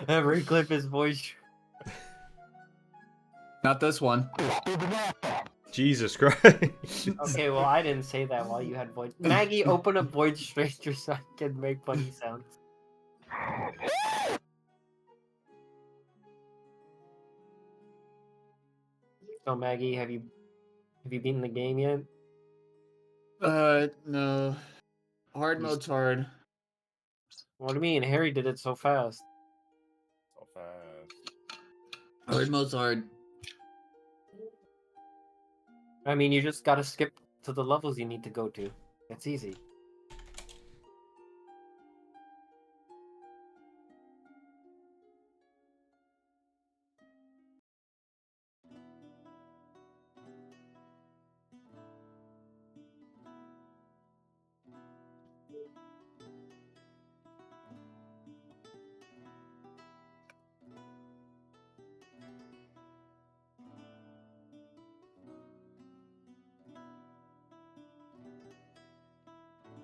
Every clip is voice. Not this one. Jesus Christ. Okay, well, I didn't say that while you had voice. Maggie, open up Void Stranger so I can make funny sounds. So, Maggie, have you beaten the game yet? No. Hard mode's hard. What do you mean? Harry did it so fast. So fast. Hard mode's hard. I mean, you just gotta skip to the levels you need to go to. It's easy.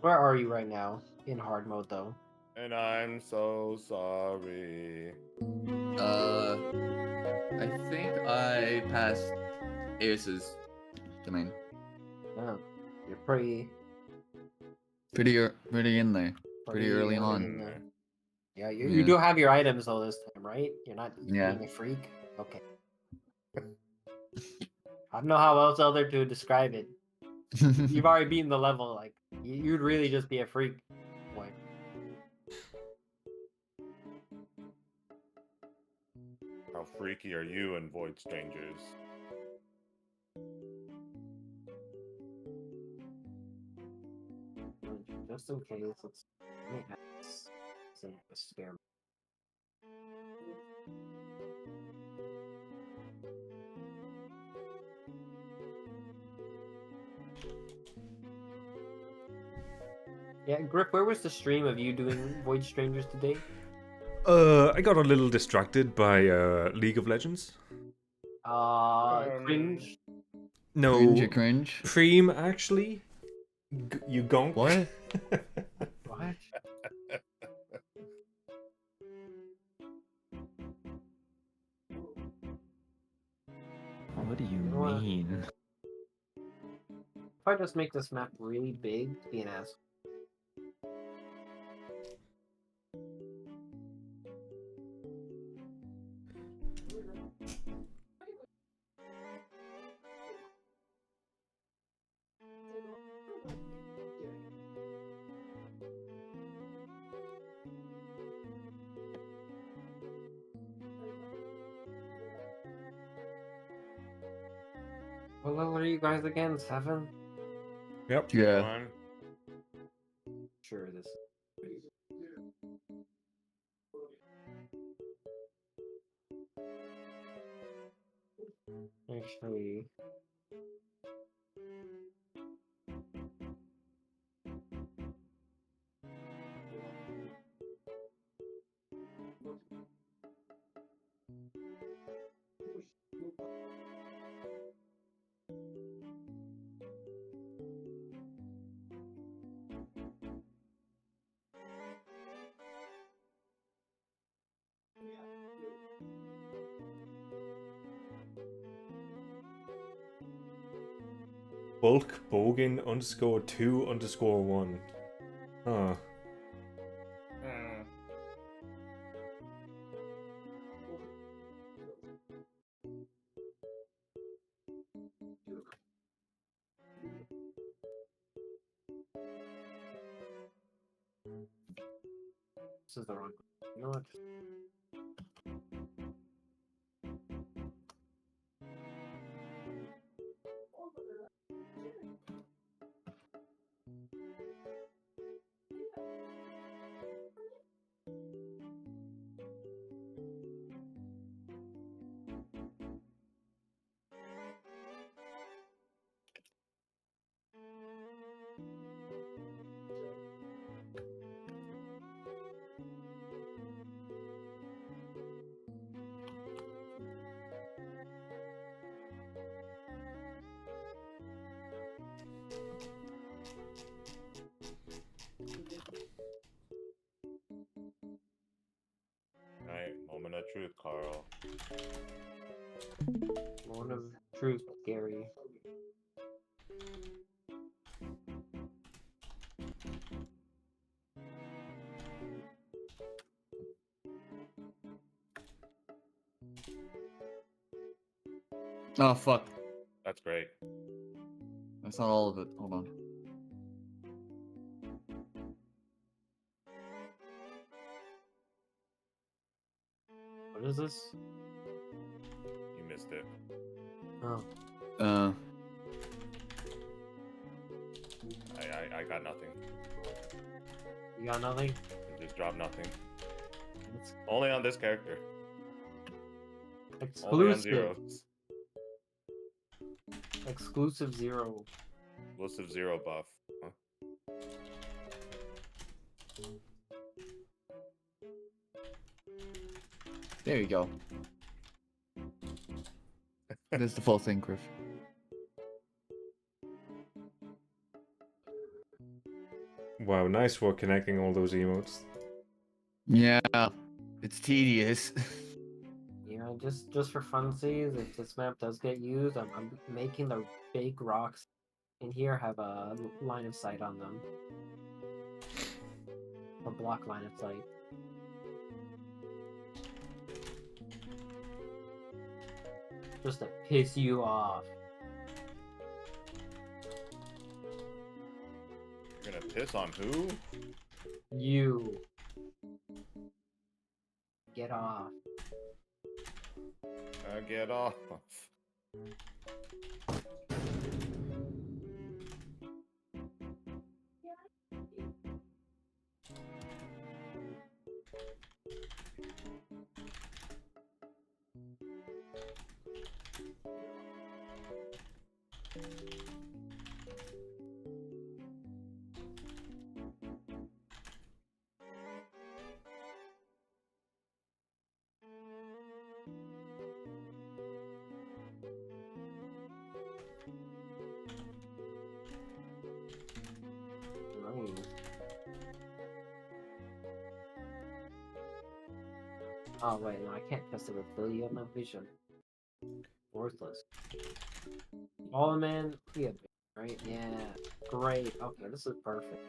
Where are you right now in hard mode, though? And I'm so sorry. I think I passed Aeris's domain. Oh, you're pretty Pretty in there. Pretty early on. in there. Yeah, you Yeah. do have your items though this time, right? You're not Yeah. being a freak. Okay. I don't know how else other to describe it. You've already beaten the level. Like you'd really just be a freak. Boy. How freaky are you in Void Strangers? Just in case, let's let me add some spare. Yeah, Griff, where was the stream of you doing Void Strangers today? I got a little distracted by League of Legends. Cringe. No, Cringe. Preem actually. You gonk. What? What? What do you What? mean? If I just make this map really big, be an asshole. What level are you guys again? 7? Yep. Yeah. One. Sure, this is. Actually. Bulk Bogan _2_1. Huh. This is the wrong. You know what? truth, Carl. Moment of truth, Gary. Oh fuck. That's great. That's not all of it. Hold on. What is this? You missed it. Oh, I got nothing. you got nothing? You just dropped nothing. It's Only on this character. Only on exclusive. zeros. Exclusive 0. Exclusive 0 buff. Huh? there you go. That's the full thing, Griff. Wow, nice work connecting all those emotes. Yeah, it's tedious. You know, just for funsies, if this map does get used, I'm making the big rocks in here have a line of sight on them. Or block line of sight. Just to piss you off. You're gonna piss on who? You. Get off. Get off. Nice. Oh wait, no, I can't test it with Phil. You have no vision. Worthless. Oh man, yeah, right? Yeah, great. Okay, this is perfect.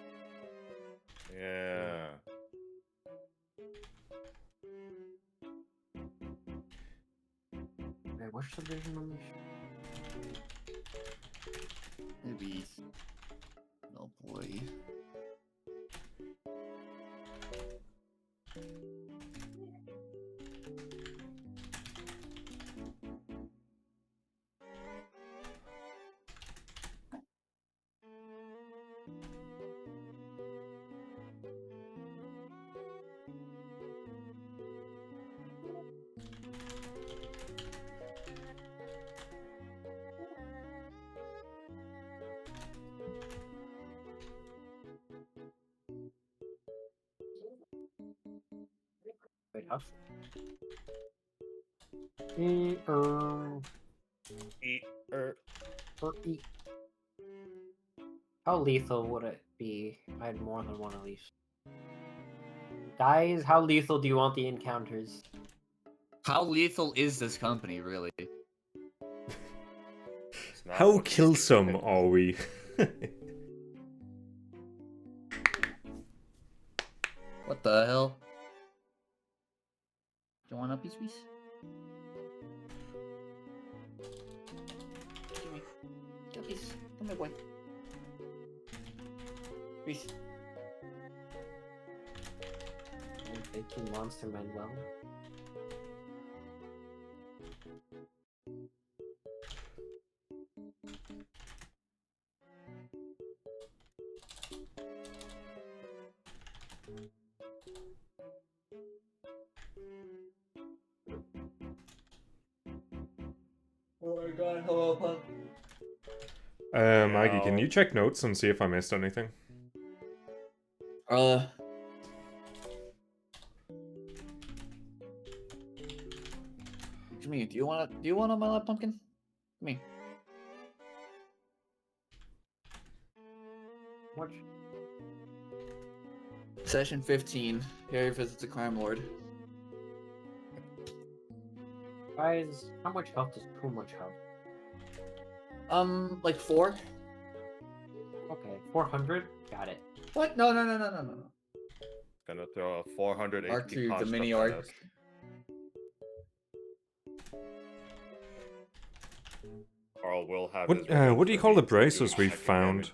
Yeah. Wait, what's the vision on this? Maybe. Oh boy. Wait, how? E Eat. Er. or E. How lethal would it be if I had more than one unleash? Guys, how lethal do you want the encounters? How lethal is this company, really? It's not How what you killsome think. are we? What the hell? Do you want a piece? Give me. Give me a piece. Come here, boy. Piece. Thank you, Monster Manuel. Oh my god, hello, Punk. Maggie, can you check notes and see if I missed anything? Jimmy, do you want on my lap, Pumpkin? Come here. What? Session 15. Harry visits a crime lord. Guys, how much health is too much health? Like 4? Okay, 400? Got it. What? No. Gonna throw a 400 HP R2, the construct mini at arc. us. Carl will have his revenge What do you for call the me taking bracelets we psychic found?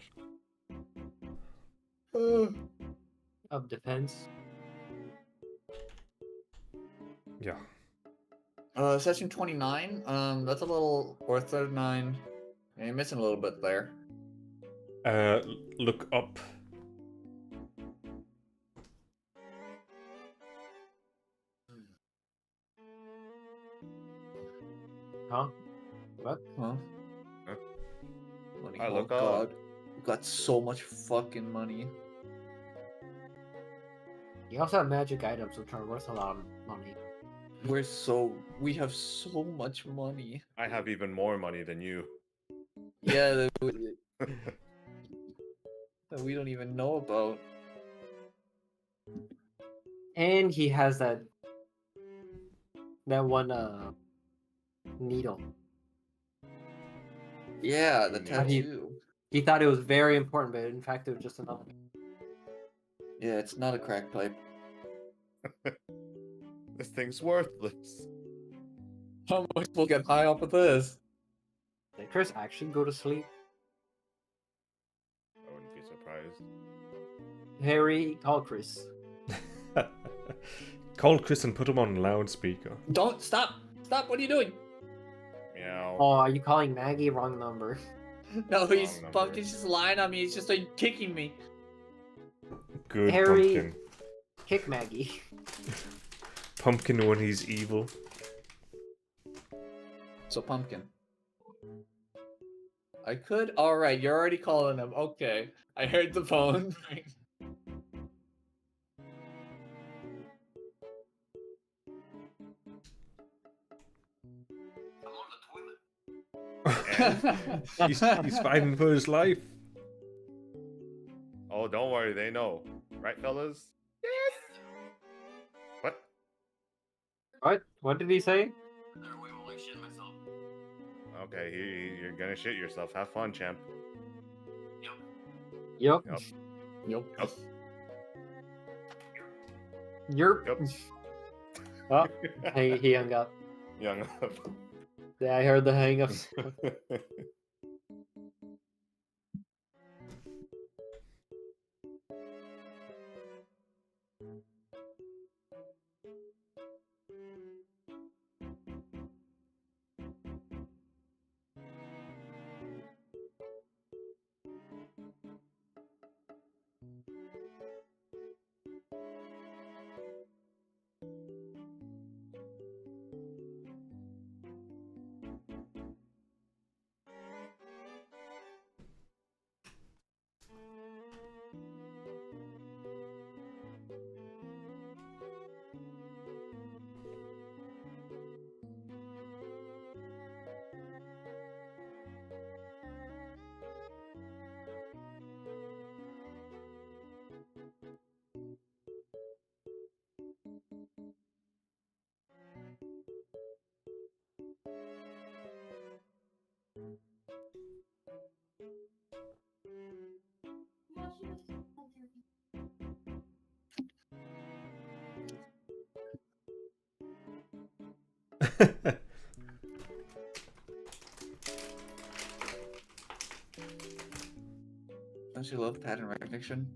damage. Of defense. Yeah. Session 29. That's a little, or 39. Yeah, you're missing a little bit there. Look up. Huh? What? Huh? Huh? Money. I Oh look up. god. We got so much fucking money. You also have magic items which are worth a lot of money. We have so much money. I have even more money than you. Yeah, that we don't even know about. And he has that one needle. Yeah, the But he- tattoo. He thought it was very important, but in fact it was just another. Yeah, it's not a crack pipe. This thing's worthless. How much we'll get high off of this? Did Chris actually go to sleep? I wouldn't be surprised. Harry, call Chris. Call Chris and put him on loudspeaker. Don't stop! Stop! What are you doing? Meow. Oh, are you calling Maggie? Wrong number. No, he's number. Pumpkin's just lying on me. He's just like kicking me. Good Harry. Pumpkin. Kick Maggie. Pumpkin when he's evil. So Pumpkin. I could. All right, you're already calling him. Okay, I heard the phone ring. he's fighting for his life. Oh, don't worry, they know. Right, fellas? Yes! What? What? What did he say? Okay, you're gonna shit yourself. Have fun, champ. Yup. Yup. Yep. Yerp. Yup. Oh, he hung up. Young up. Yeah, I heard the hang ups. Don't you love pattern recognition?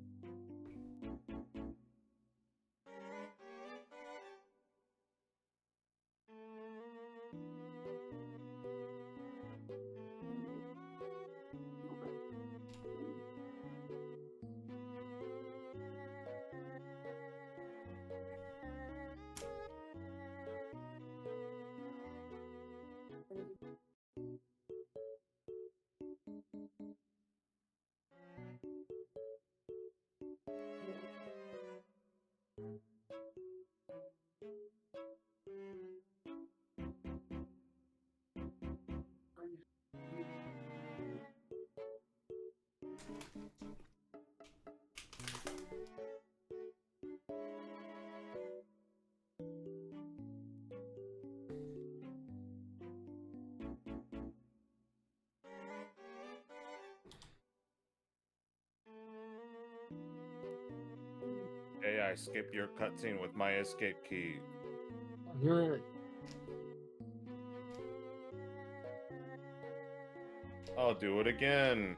I skipped your cutscene with my escape key. Yeah. I'll do it again.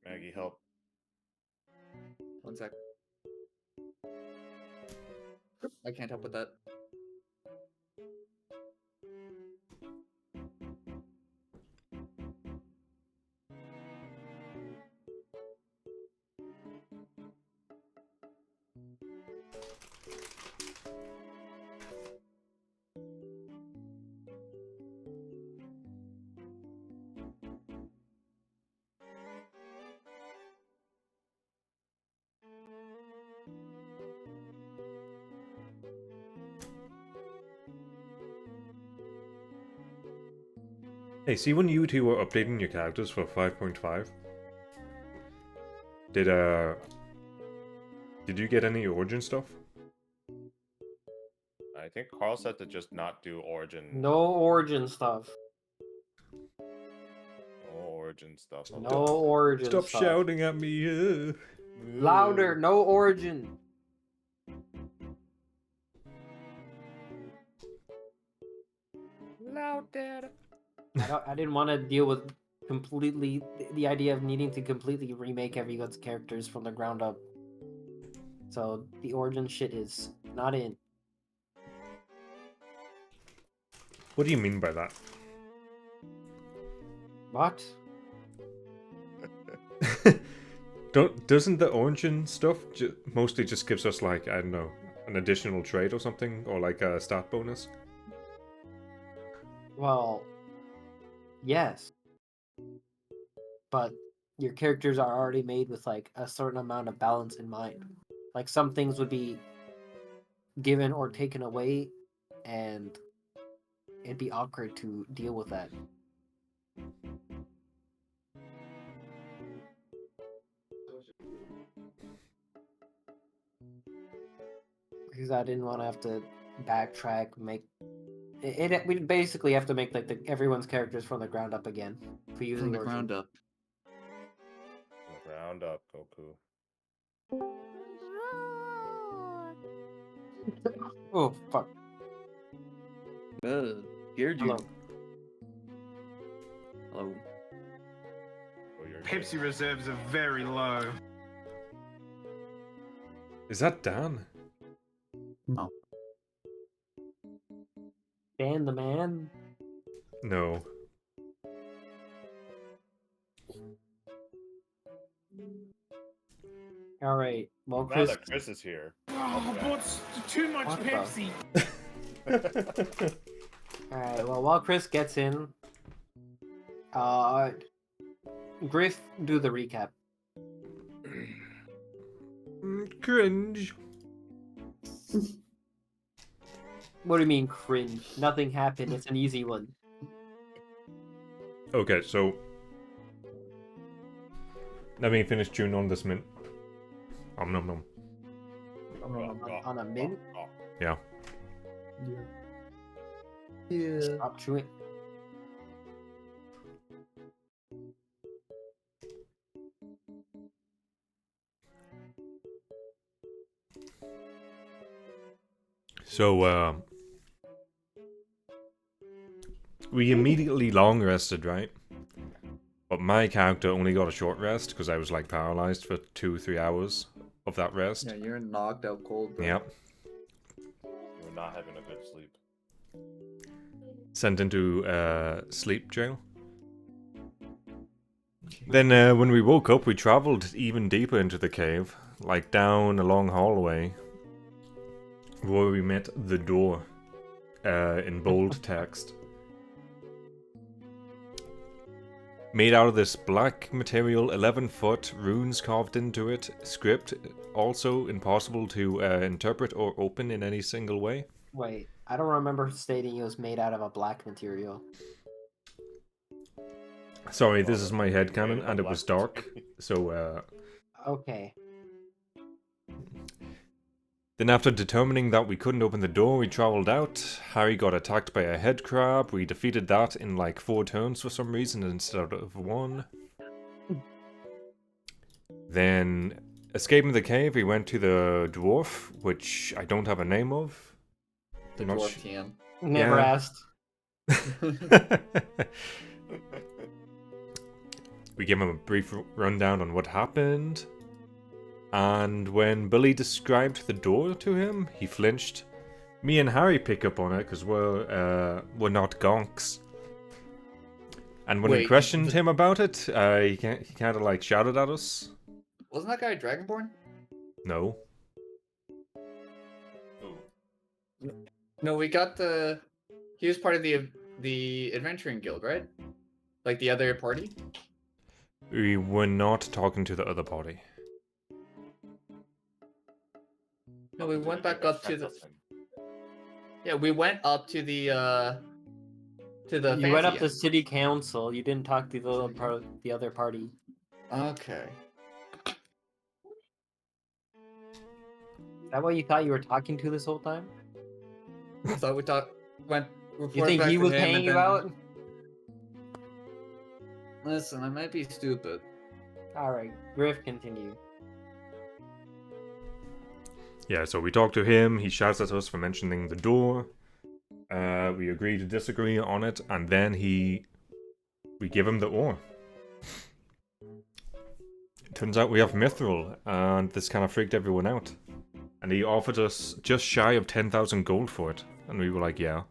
Maggie, help. 1 sec. I can't help with that. Hey, see when you two were updating your characters for 5.5? Did you get any origin stuff? I think Carl said to just not do origin. No origin stuff. No origin stuff. No origin Stop stuff. shouting at me. Louder, no origin. Louder. I didn't want to deal with completely the idea of needing to completely remake everyone's characters from the ground up. So the origin shit is not in. What do you mean by that? What? Doesn't the origin stuff mostly just gives us, like, I don't know, an additional trait or something, or like a stat bonus? Well, yes. But your characters are already made with like a certain amount of balance in mind. Like some things would be given or taken away, and it'd be awkward to deal with that. Because I didn't want to have to backtrack, make it. We basically have to make like everyone's characters from the ground up again for using From the origin. ground up. Ground up, Goku. Oh fuck! Scared you. Hello. Hello. Oh, you're Pepsi reserves are very low. Is that Dan? Dan the man. No. All right. Well, Now Chris. that Chris is here. Oh, what's too much What the- Pepsi? All right. Well, while Chris gets in, Griff, do the recap. Cringe. What do you mean cringe? Nothing happened. It's an easy one. Okay, so let me finish chewing on this mint. Nom nom. On a mint. Yeah. Yeah. Stop chewing. So, we immediately long rested, right? But my character only got a short rest because I was like paralyzed for 2-3 hours of that rest. Yeah, you're knocked out cold, bro. Yep. not having a good sleep. Sent into sleep jail. Then when we woke up, we traveled even deeper into the cave, like down a long hallway, where we met the door in bold text. Made out of this black material, 11-foot, runes carved into it, script also impossible to interpret or open in any single way. Wait, I don't remember stating it was made out of a black material. Sorry, this is my headcanon, Made of and it black was dark, material. so Okay. Then after determining that we couldn't open the door, we travelled out. Harry got attacked by a head crab. We defeated that in like 4 turns for some reason instead of 1. Then, escaping the cave, we went to the dwarf, which I don't have a name of. The Not dwarf sh- TM. Never Yeah. asked. We gave him a brief rundown on what happened. And when Billy described the door to him, he flinched. Me and Harry pick up on it because we're not gonks. And when we Wait, questioned him about it, he kind of like shouted at us. Wasn't that guy Dragonborn? No. Ooh. No, we got the. He was part of the adventuring guild, right? Like the other party. We were not talking to the other party. No, we went back up to the. Pendleton. Yeah, we went up to the. To the. You went up fancy to end. city council. You didn't talk to the other party. Okay. Is that what you thought you were talking to this whole time? I thought we went. You reported think back he to was him paying and you then- out? Listen, I might be stupid. Alright, Griff, continue. Yeah, so we talked to him. He shouts at us for mentioning the door. We agree to disagree on it, and then we give him the ore. It turns out we have mithril, and this kind of freaked everyone out. And he offered us just shy of 10,000 gold for it, and we were like, yeah.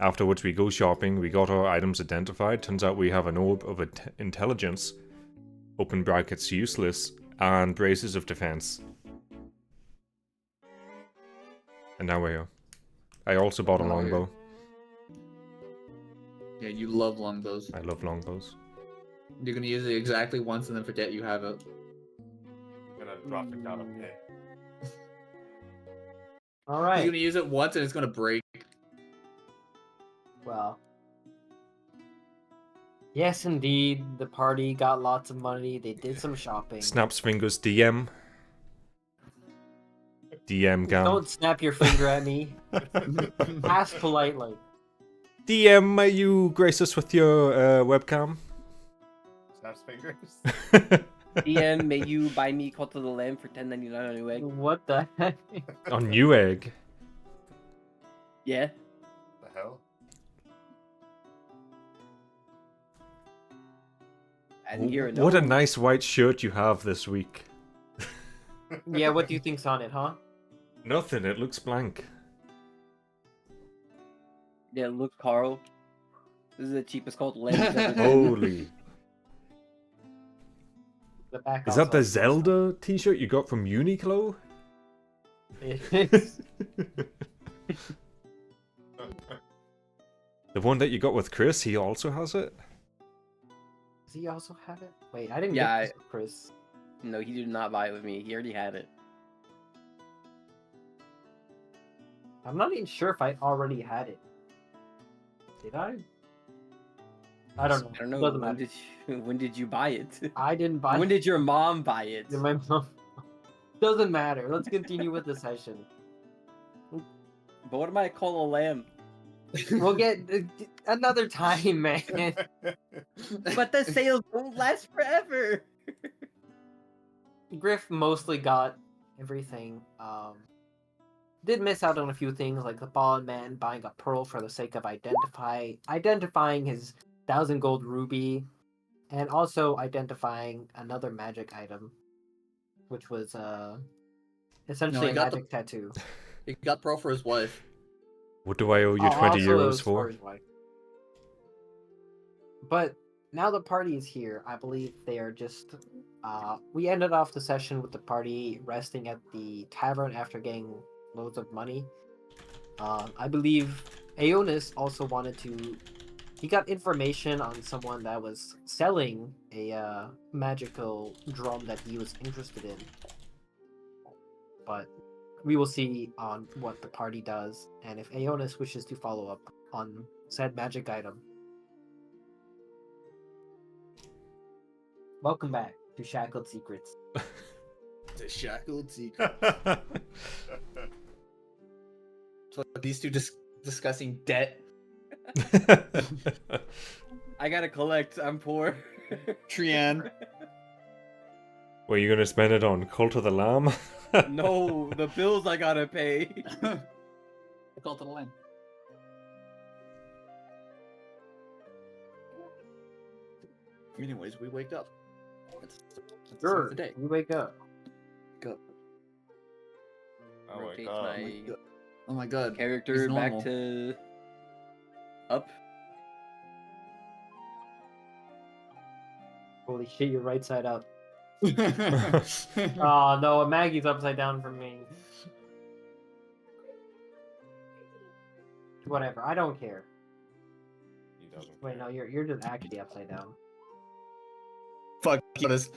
Afterwards, we go shopping. We got our items identified. Turns out we have an orb of intelligence, open brackets useless, and braces of defense. And now we're here. I also bought a Now we're here. longbow. Yeah, you love longbows. I love longbows. You're gonna use it exactly once and then forget you have it. I'm gonna drop it down a pit. You're Alright, gonna use it once and it's gonna break. well. Yes, indeed. The party got lots of money. They did some shopping. Snaps fingers DM. DM gam. Don't snap your finger at me. Ask politely. DM, may you grace us with your webcam? Snaps fingers. DM, may you buy me Cult of the Lamb for $10.99 on Newegg? What the heck? On Newegg. Yeah. The hell? I didn't hear it. What a no. nice white shirt you have this week. Yeah, what do you think's on it, huh? Nothing, it looks blank. Yeah, look, Carl. This is the cheapest Cult of the Lamb you've ever done. Holy. The back Is that the also- Zelda t-shirt you got from Uniqlo? It's- The one that you got with Chris, he also has it? Does he also have it? Wait, I didn't Yeah, get this with Chris. No, he did not buy it with me. He already had it. I'm not even sure if I already had it. Did I? I don't know. I don't know. Doesn't When matter. when did you buy it? I didn't buy When did your mom buy it? Did my mom? Doesn't matter. Let's continue with the session. But what am I call a lamb? We'll get another time, man. But the sales don't last forever. Griff mostly got everything. Did miss out on a few things, like the bald man buying a pearl for the sake of identifying his 1,000 gold ruby, and also identifying another magic item, which was essentially he a got the- magic tattoo. He got pro for his wife. What do I owe you Oh, 20 also it euros was for? his wife. But now the party is here. I believe they are just. We ended off the session with the party resting at the tavern after getting loads of money. I believe Aeonis also wanted to. He got information on someone that was selling a magical drum that he was interested in. But we will see on what the party does and if Aeonis wishes to follow up on said magic item. Welcome back to Shackled Secrets. The shackled secret. So these two discussing debt. I gotta collect. I'm poor. Trian. Were you gonna spend it on Cult of the Lamb? No, the bills I gotta pay. I called to the line. Anyways, we wake up. That's Sure, the day. you wake up. Go. Oh my Rotates god. my Oh my god. character he's back normal. to up. Holy shit, you're right side up. Oh no, Maggie's upside down for me. Whatever, I don't care. He doesn't. Wait, no, you're just actually upside down. Fuck this.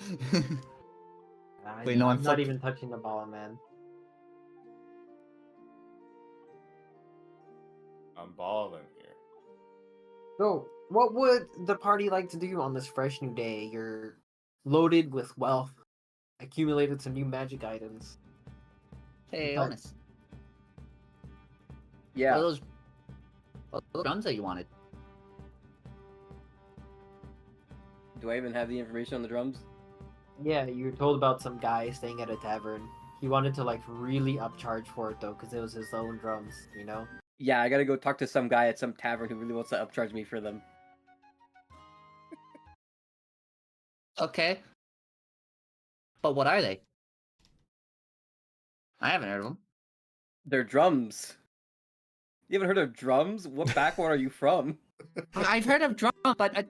Wait, no, I'm I'm not flip- even touching the ball, man. I'm balling here. So, what would the party like to do on this fresh new day? You're loaded with wealth, accumulated some new magic items. Hey, But- honest. Yeah. What are those drums that you wanted? Do I even have the information on the drums? Yeah, you were told about some guy staying at a tavern. He wanted to like really upcharge for it though, because it was his own drums, you know? Yeah, I gotta go talk to some guy at some tavern who really wants to upcharge me for them. Okay. But what are they? I haven't heard of them. They're drums. You haven't heard of drums? What background are you from? I've heard of drums, but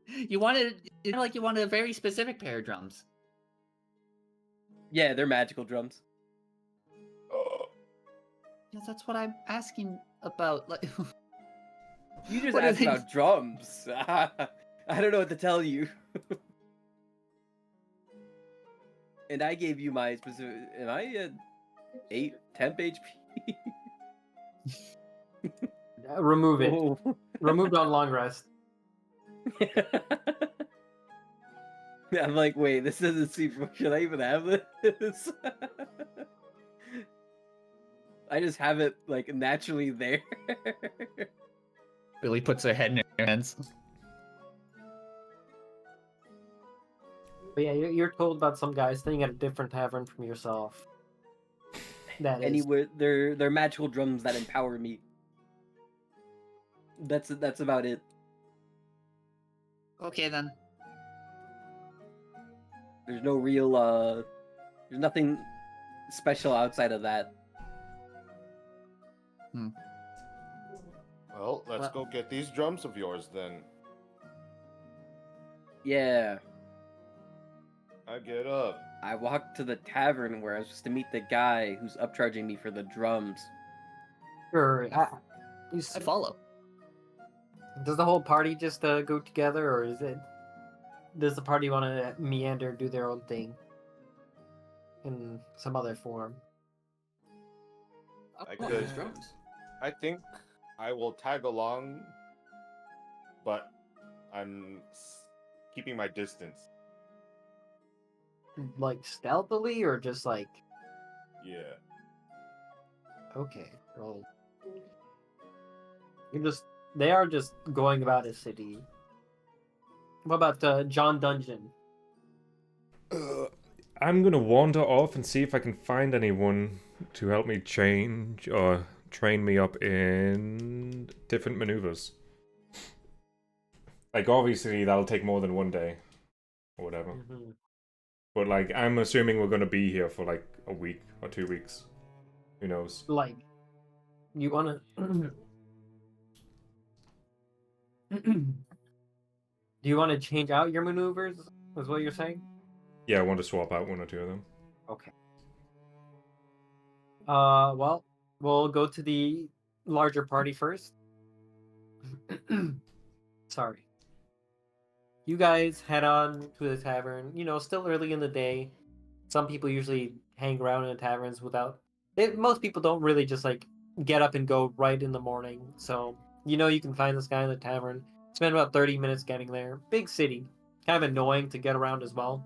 you wanted, like you wanted a very specific pair of drums. Yeah, they're magical drums. Yeah, that's what I'm asking about. Like, You just What are asked they- about drums. I don't know what to tell you. And I gave you my specific. Am I at 8 temp HP? Remove it. Oh. Removed on long rest. Yeah, I'm like, wait, this doesn't seem. Should I even have this? I just have it like naturally there. Billy puts her head in her hands. But yeah, you're told about some guy staying at a different tavern from yourself. That is. Anyway, they're magical drums that empower me. That's about it. Okay then. There's no real there's nothing special outside of that. Well, let's go get these drums of yours then. Yeah. I get up. I walked to the tavern where I was supposed to meet the guy who's upcharging me for the drums. Sure. I follow. Does the whole party just go together, or is it? Does the party want to meander, do their own thing, in some other form? I Oh, could- these drums. I think I will tag along, but I'm keeping my distance. Like stealthily, or just like Yeah. okay, well, they are just going about a city. What about John Dungeon? I'm gonna wander off and see if I can find anyone to help me change or train me up in different maneuvers. Like, obviously, that'll take more than one day or whatever. Mhm. But, like, I'm assuming we're gonna be here for, like, a week or 2 weeks. Who knows? Like, you want to. Do you want to change out your maneuvers? Is what you're saying? Yeah, I want to swap out 1 or 2 of them. Okay. Well, we'll go to the larger party first. Sorry. You guys head on to the tavern. You know, still early in the day. Some people usually hang around in taverns without. Most people don't really just like get up and go right in the morning. So you can find this guy in the tavern. Spend about 30 minutes getting there. Big city, kind of annoying to get around as well.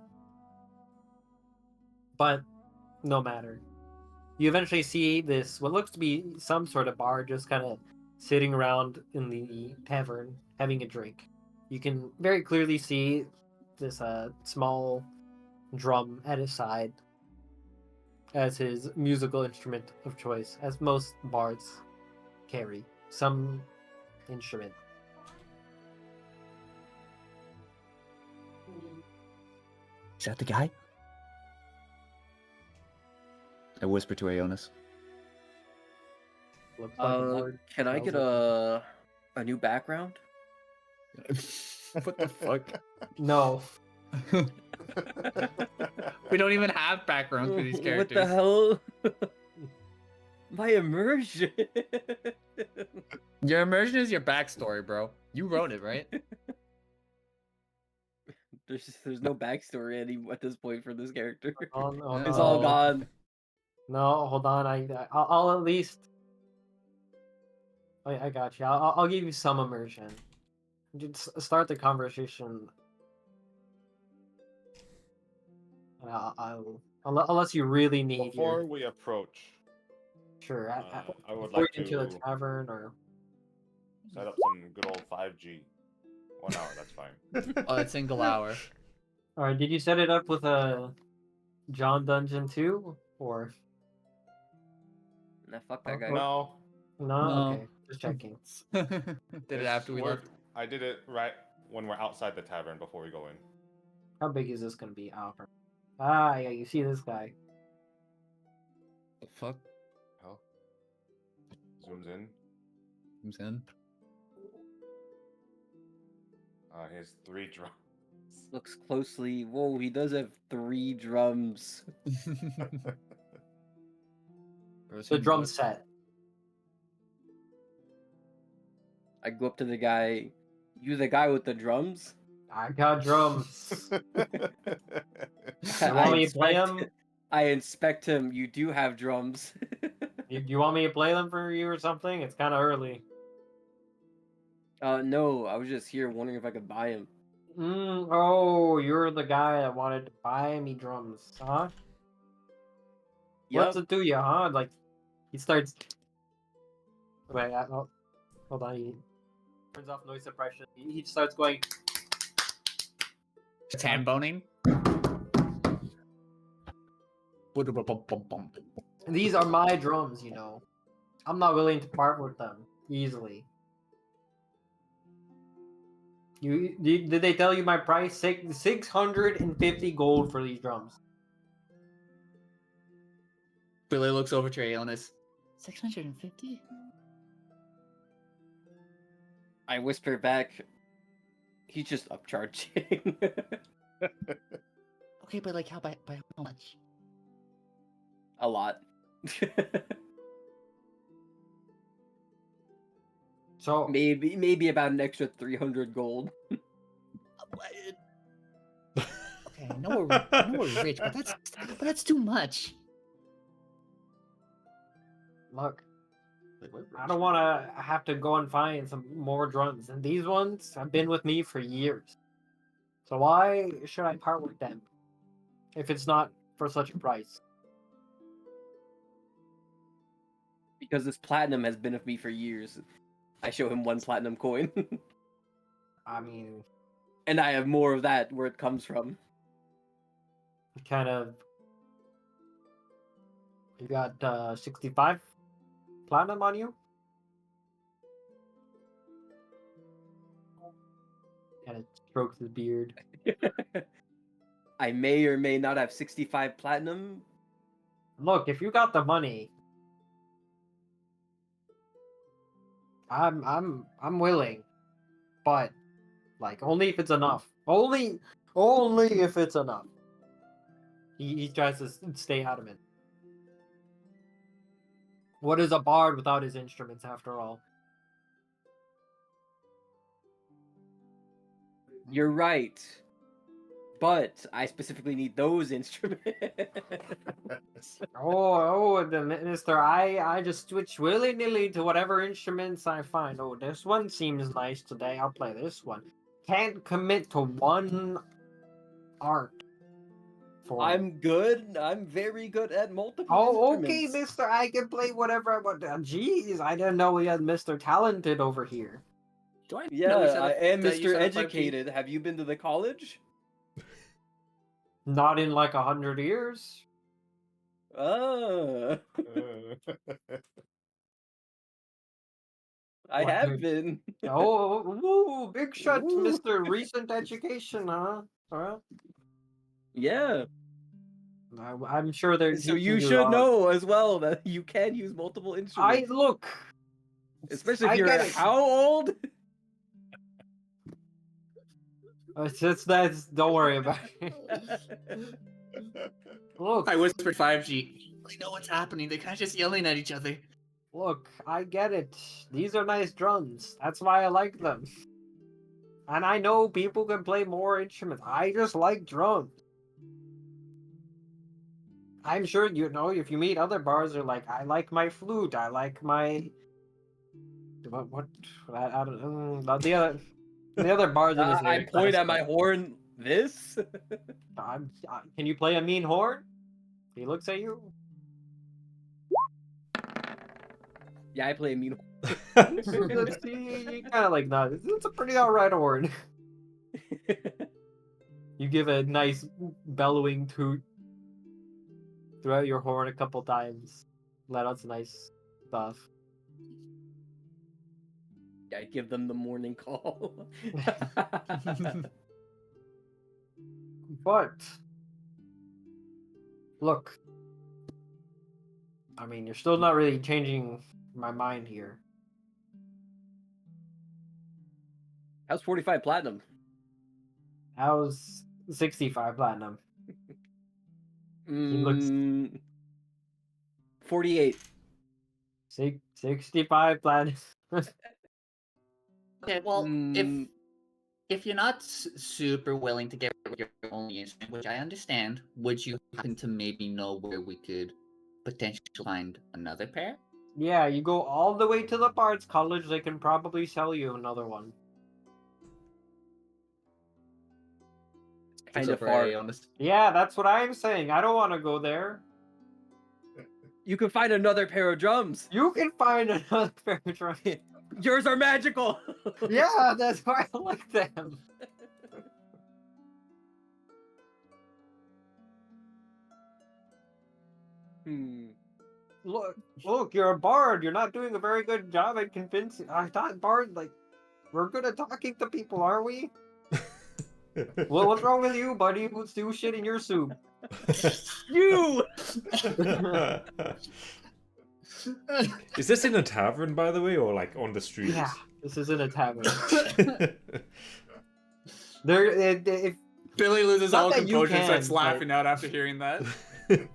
But no matter. You eventually see this what looks to be some sort of bar, just kind of sitting around in the tavern having a drink. You can very clearly see this small drum at his side as his musical instrument of choice, as most bards carry some instrument. Is that the guy? I whisper to Aeonis. Looks like a bard. Can I get a new background? What the fuck? No. We don't even have backgrounds for these characters. What the hell? My immersion. Your immersion is your backstory, bro. You wrote it, right? There's no backstory at this point for this character. Oh, no, It's all no. gone. No, hold on. I'll at least. I got you. I'll give you some immersion. Just start the conversation. Unless you really need Before your. we approach, Sure. I would before like you get into to the tavern or. set up some good old 5G. 1 hour, that's fine. Oh, it's single hour. All right. Did you set it up with a John Dungeon 2 or Nah, fuck that guy. No, no? No. Okay, just checking. Did it after we left. I did it right when we're outside the tavern before we go in. How big is this gonna be, Alfred? Ah, yeah. You see this guy? The fuck? Hell. Zooms in. Who's in? He has 3 drums. Looks closely. Whoa, he does have 3 drums. The drum set. I go up to the guy. You the guy with the drums? I got drums. You I want me to play inspect- them? I inspect him. You do have drums. You want me to play them for you or something? It's kind of early. No, I was just here wondering if I could buy him. Oh, you're the guy that wanted to buy me drums, huh? What's Yep. it do you, huh? Like, he starts. Wait, hold on. He turns off noise suppression. He starts going. It's hand boning. These are my drums, you know. I'm not willing to part with them easily. Did they tell you my price? 650 gold for these drums. Billy looks over to Aeonis. 650? I whisper back. He's just upcharging. Okay, but like by how much? A lot. So maybe about an extra 300 gold. Okay, I know we're rich, but that's too much. look, I don't want to have to go and find some more drums, and these ones have been with me for years. So why should I part with them if it's not for such a price? Because this platinum has been with me for years. I show him 1 platinum coin. I mean, And I have more of that where it comes from. kind of. You got 65 platinum on you? And it strokes his beard. I may or may not have 65 platinum. Look, if you got the money, I'm willing, but like only if it's enough. Only if it's enough. He tries to stay adamant. What is a bard without his instruments, after all? You're right. But I specifically need those instruments. The minister, I just switch willy-nilly to whatever instruments I find. Oh, this one seems nice today. I'll play this one. Can't commit to one art. I'm good. I'm very good at multiple Oh, okay, instruments. mister. I can play whatever I want. Jeez, I didn't know we had Mr. Talented over here. Do I know Yeah, we said I am that you Mr. said a 5G? Educated. Have you been to the college? Not in like 100 years. Ah, I What, have dude? been. Oh, ooh, big shot, Ooh. Mr. Recent Education, huh? Yeah. I'm sure they're So teaching you should a- know as well that you can use multiple I instruments. look. Especially if I you're get it. how old? That's don't worry about it. Look, I whispered 5G. They know what's happening. They're kind of just yelling at each other. look, I get it. These are nice drums. That's why I like them. And I know people can play more instruments. I just like drums. I'm sure you know if you meet other bars, are like, I like my flute. I like my what? I don't know. The other bars in this I area. point at my horn. This? Can you play a mean horn? He looks at you. Yeah, I play a mean. You kind of like nod. It's a pretty alright horn. You give a nice bellowing toot throughout your horn a couple times. Let out some nice stuff. I give them the morning call. But look, I mean, you're still not really changing my mind here. How's 45 platinum? How's 65 platinum? looks- 48. 65 platinum. Okay, well, Mm. if you're not super willing to get rid of your only instrument, which I understand, would you happen to maybe know where we could potentially find another pair? Yeah, you go all the way to the Bard's College. They can probably sell you another one. Kind of Super far. honest. Yeah, that's what I'm saying. I don't want to go there. You can find another pair of drums. You can find another pair of drums. Yours are magical. Yeah, that's why I like them. Look, you're a bard. You're not doing a very good job at convincing. I thought bard, like, we're good at talking to people, aren't we? Well, what's wrong with you, buddy? Who's do shit in your soup? You. Is this in a tavern, by the way, or like on the street? Yeah, this isn't a tavern. If Billy loses Not all that you composure and starts can, laughing out after hearing that.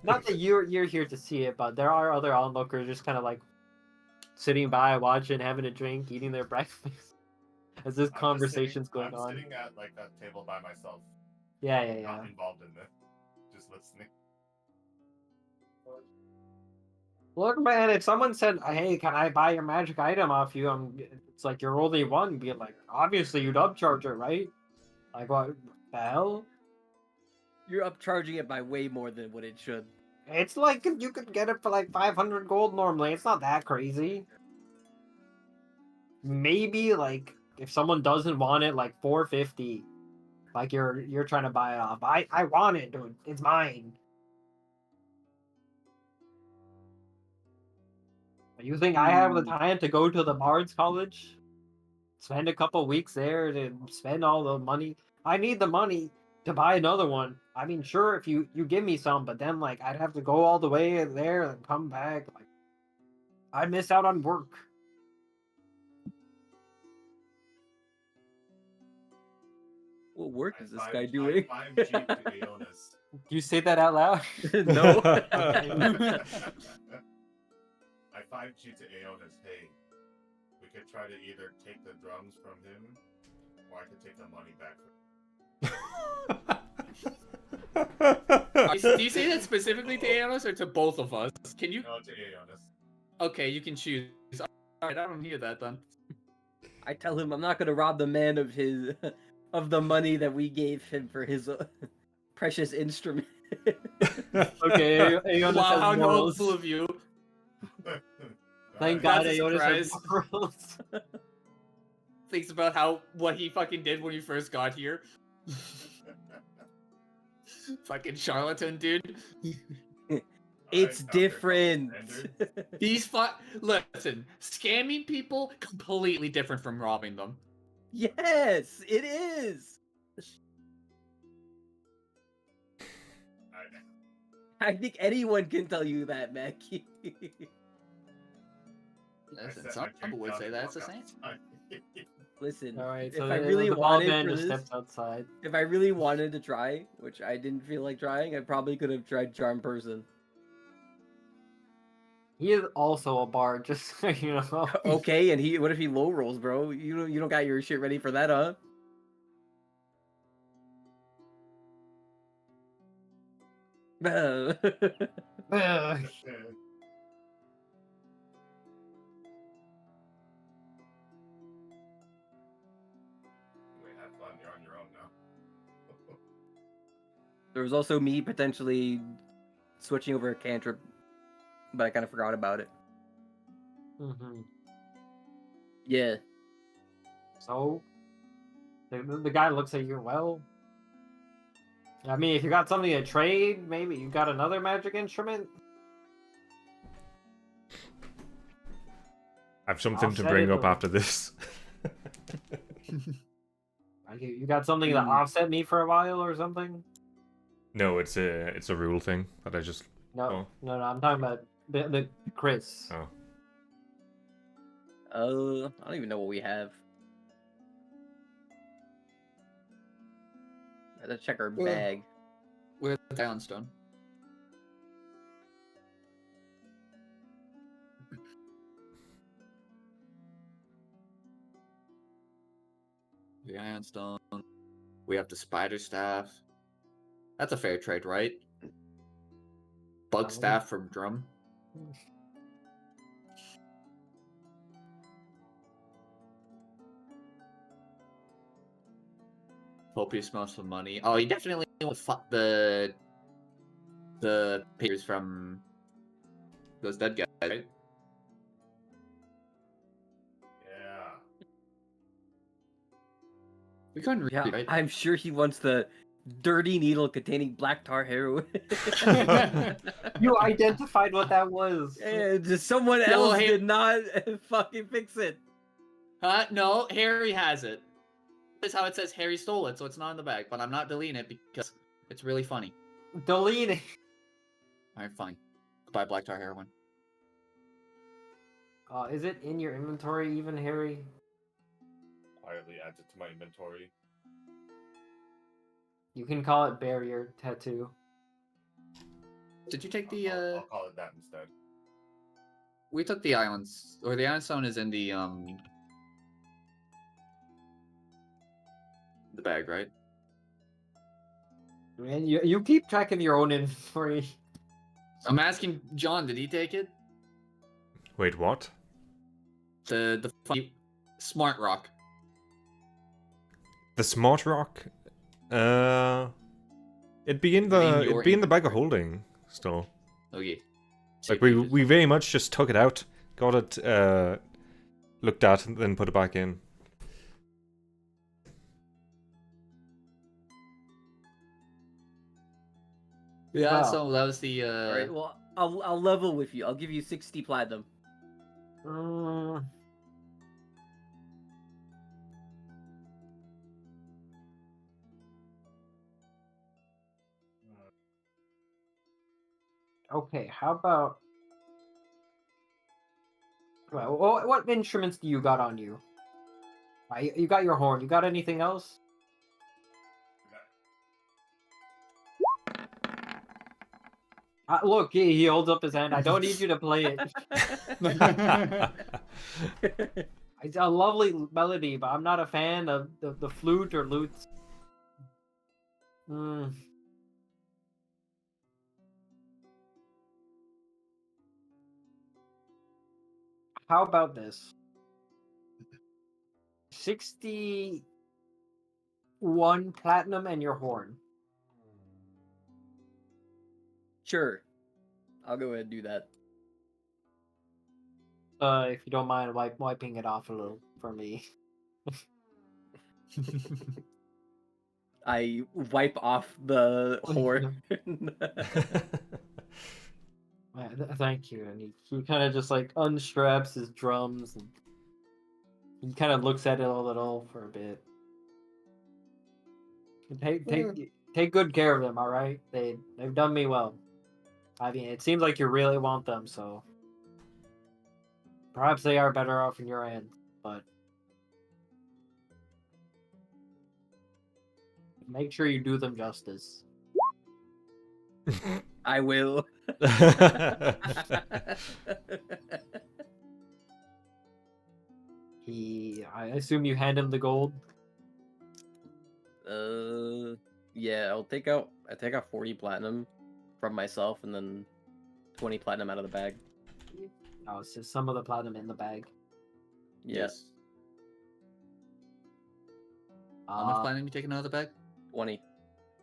not that you're here to see it, but there are other onlookers just kind of like sitting by, watching, having a drink, eating their breakfast as this conversation's going on. I'm sitting at like a table by myself, Yeah. not involved in it, just listening. Look, man, if someone said, "Hey, can I buy your magic item off you?" It's like you're only one. Be like, obviously you'd upcharge it, right? Like what the hell? You're upcharging it by way more than what it should. It's like you could get it for like 500 gold normally. It's not that crazy. Maybe like if someone doesn't want it, like 450. Like you're trying to buy it off. I want it, dude. It's mine. You think I have the time to go to the Bard's College? Spend a couple weeks there to spend all the money? I need the money to buy another one. I mean, sure, if you give me some, but then like I'd have to go all the way there and come back. Like I'd miss out on work. What work I is this five- guy I doing? 5G to Aeonis. Do you say that out loud? No. I 5G to Aeonis. Hey, we could try to either take the drums from him, or I could take the money back from Do you say that specifically to Anos or to both of us? Can you? No, to Aeonis. Okay, you can choose. Alright, I don't hear that then. I tell him I'm not gonna rob the man of his of the money that we gave him for his precious instrument. Okay, Aeonis Wow, has how morals. noble of you. Thank That's God a Aeonis has surprise. morals. Thinks about what he fucking did when he first got here. Fucking charlatan, dude. It's Alright, after a couple different. These listen, scamming people completely different from robbing them. Yes, it is. I think anyone can tell you that, Mackie. Listen, some people would say that it's the same. Listen, All right, if so I really the bald wanted man for just this, steps outside. if I really wanted to try, which I didn't feel like trying, I probably could have tried Charm Person. He is also a bard, just so you know. Okay, and what if he low rolls, bro? You don't got your shit ready for that, huh? Ugh. Wait, have fun. You're on your own now. There was also me potentially switching over a cantrip, but I kind of forgot about it. Mhm. Yeah. So, the guy looks at you. Well, I mean, if you got something to trade, maybe you got another magic instrument. I have something I'll to set bring it up or- after this. Like, you got something to Hmm. offset me for a while or something? No, it's a rule thing that I just. No, Oh. no, I'm talking about the Chris. Oh. I don't even know what we have. I have to check our bag. We're the Downstone. The Ironstone. We have the Spider Staff. That's a fair trade, right? Bug Staff from Drum. Copious amounts of money. Oh, you definitely want the papers from those dead guys, right? Yeah. We couldn't read, Yeah, right? I'm sure he wants the dirty needle containing black tar heroin. You identified what that was. And just someone Yeah, well, else hey- did not fucking fix it. No, Harry has it. That's how it says Harry stole it, so it's not in the bag. But I'm not deleting it because it's really funny. Delete it. Alright, fine. Buy black tar heroin. Is it in your inventory even, Harry? Quietly adds it to my inventory. You can call it barrier tattoo. Did you take I'll, the I'll call it that instead. We took the islands, or the Ironstone is in the bag, right? Man, you keep track of your own inventory. I'm asking John, did he take it? Wait, what? The funny smart rock. The smart rock? It'd be in In the your it'd be in the bag of inventory. holding still. Okay. Like we very much just took it out, got it looked at, and then put it back in. Yeah, Wow. so that was the All right, well, I'll level with you. I'll give you 60 platinum. Mm, Okay, how about... Well, what instruments do you got on you? You got your horn. You got anything else? Look, he holds up his hand. I don't need you to play it. It's a lovely melody, but I'm not a fan of the flute or lutes. Hmm. How about this? 61 platinum and your horn. Sure. I'll go ahead and do that. If you don't mind wiping it off a little for me. I wipe off the horn. Thank you. And he kind of just like unstraps his drums and he kind of looks at it a little for a bit. Take good care of them, all right? They've done me well. I mean, it seems like you really want them, so perhaps they are better off in your hands, but make sure you do them justice. I will. I assume you hand him the gold. Yeah, I take out 40 platinum from myself and then 20 platinum out of the bag. Oh, it's just some of the platinum in the bag. Yeah, Yes. How much Uh, platinum you taking out of the bag? 20.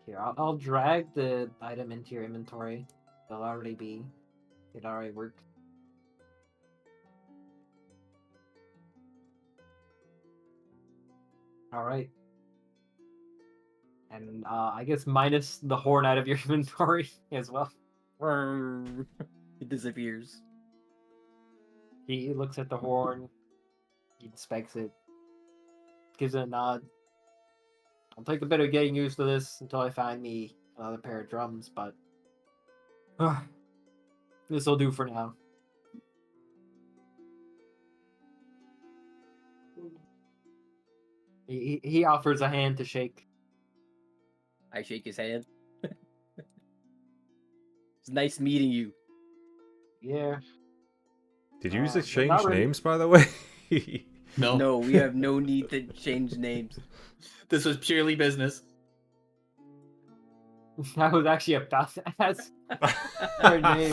Here, I'll drag the item into your inventory. It already worked. All right. And I guess minus the horn out of your inventory as well. It disappears. He looks at the horn. He inspects it. Gives it a nod. I'll take a bit of getting used to this until I find me another pair of drums, but this will do for now. He offers a hand to shake. I shake his hand. It's nice meeting you. Yeah. Did you But exchange not really. names, by the way? No. No, we have no need to change names. This was purely business. I was actually about to ask her name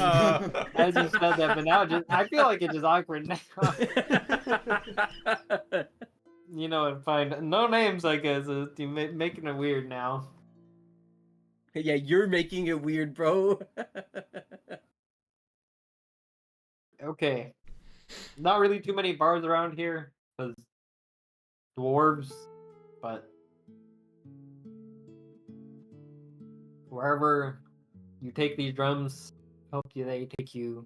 as you said that, but now I feel like it's just awkward now. You know, and fine. No names, I guess. You're making it weird now. Yeah, you're making it weird, bro. Okay. Not really too many bars around here, because dwarves, but wherever you take these drums, they take you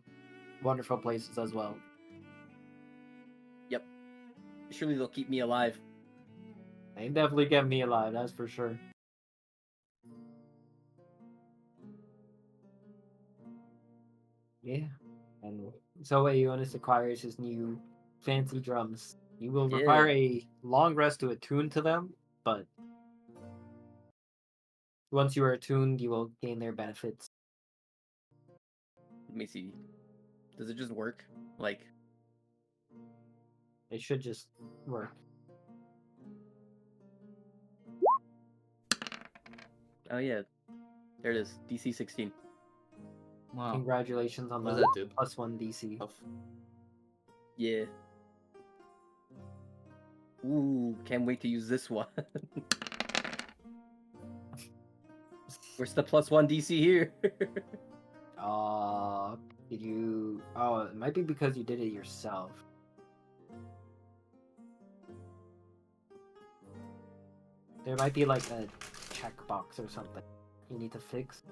wonderful places as well. Yep. Surely they'll keep me alive. They definitely get me alive, that's for sure. Yeah. And so Aeonis acquires his new fancy drums. You will require a long rest to attune to them, but once you are attuned, you will gain their benefits. Let me see. Does it just work? Like, It should just work. oh yeah. There it is. DC 16. Wow. Congratulations on What the does that do? +1 DC. Of- Yeah. Ooh, can't wait to use this one. Where's the +1 DC here? Did you... Oh, it might be because you did it yourself. There might be like a checkbox or something you need to fix.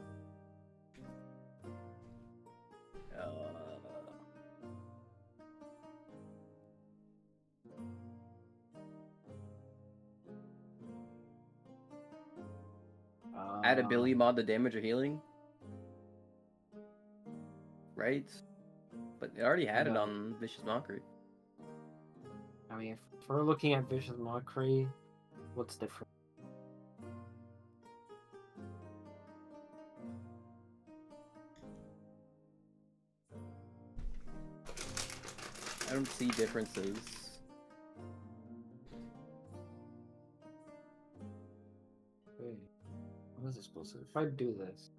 Add ability mod the damage or healing. right? But they already had it No. on Vicious Mockery. I mean, if we're looking at Vicious Mockery, what's different? I don't see differences. Wait, What is explosive? if I do this,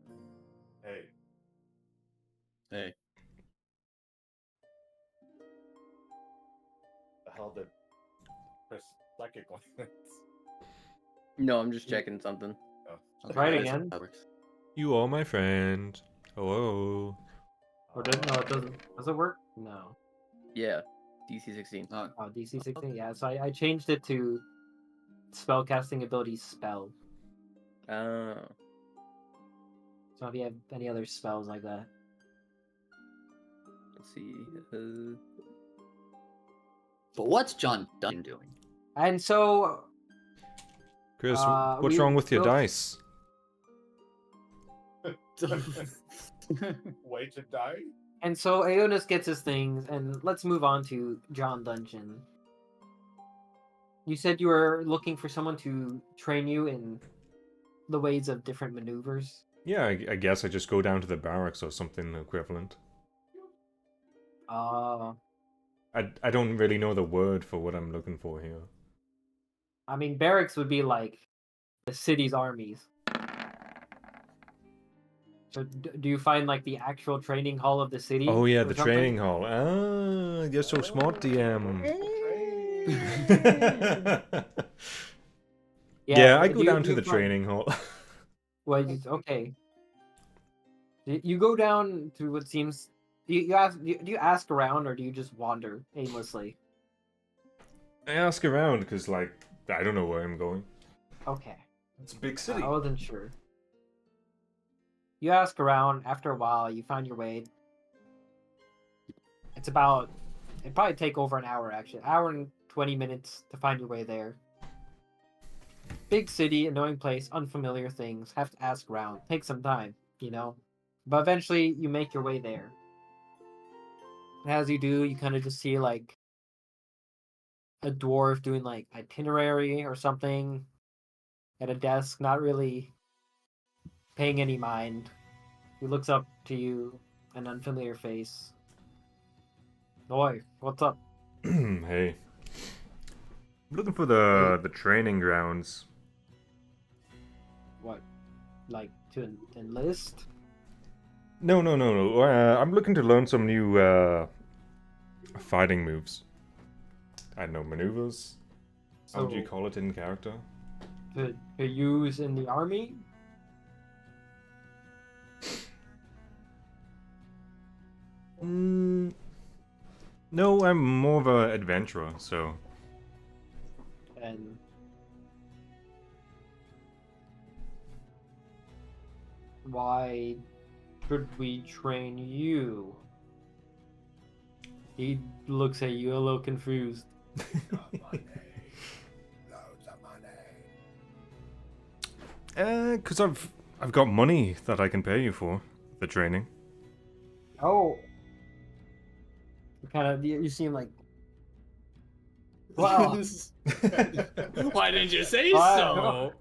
Hey, Hey. the hell did Chris psychic glance? No, I'm just checking something. Try it that's again. how that works. You are my friend. Hello. Or does no? It doesn't. Does it work? No. Yeah, DC 16. Oh, Oh, DC 16. Yeah. So I changed it to spellcasting ability spell. Oh. So if you have any other spells like that, Let's see. but what's John Dunn doing? and so Chris, Uh, what's we- wrong with your so- dice? Way to die? Aeonus gets his things, and let's move on to John Dungeon. You said you were looking for someone to train you in the ways of different maneuvers. Yeah, I guess I just go down to the barracks or something equivalent. I don't really know the word for what I'm looking for here. I mean, barracks would be like the city's armies. So do you find like the actual training hall of the city? Oh yeah, or the something? training hall. Ah, you're so smart, DM. Yeah, I do go you- down do to you the find- training hall. Well, okay. You go down to what seems. Do you ask around or do you just wander aimlessly? I ask around because, like, I don't know where I'm going. Okay. It's a big I wasn't sure. You ask around. After a while, you find your way. It'd probably take over an hour actually. Hour and 20 minutes to find your way there. Big city, annoying place, unfamiliar things. Have to ask around. Take some time, you know. But eventually, you make your way there. And as you do, you kind of just see like a dwarf doing like itinerary or something at a desk, not really paying any mind. He looks up to you, an unfamiliar face. Oi, what's up? Hey. I'm looking for the training grounds. What? Like to enlist? No. I'm looking to learn some new fighting moves. I don't know, maneuvers? How would you So- call it in character? To use in the army? No, I'm more of an adventurer, so... And why should we train you? He looks at you a little confused. Cause I've got money that I can pay you for the training. Oh, you seem like. Well, Why didn't you say I- so?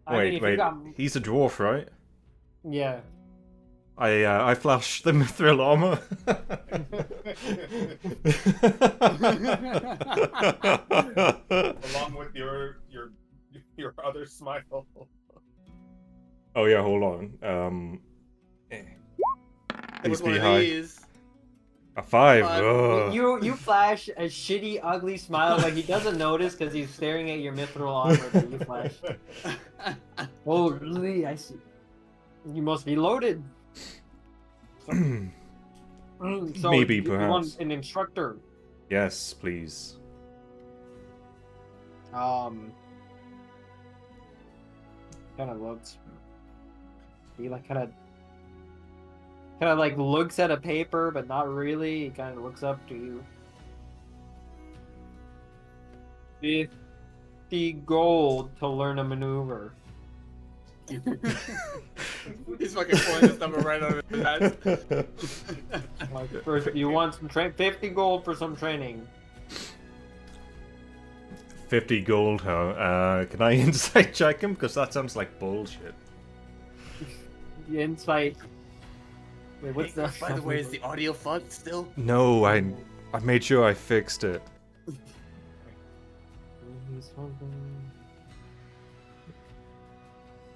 I mean, if you Wait, got- he's a dwarf, right? yeah. I flash the mithril armor. Along with your other smile. Oh yeah, hold on. Please One be of high. these. A 5. Five. Ugh. You flash a shitty, ugly smile, like he doesn't notice because he's staring at your mithril armor that you flash. Holy, I see. You must be loaded. So Maybe, you want perhaps. an instructor. Yes, please. Kind of looks. He like kind of like looks at a paper, but not really. He kind of looks up to you. 50 gold to learn a maneuver. He's fucking pulling this number right out of his ass. Like, first, you want some 50 gold for some training. 50 gold, huh? Can I insight check him? Because that sounds like bullshit. The insight. Wait, what's the? By the way, is the audio fucked still? No, I made sure I fixed it.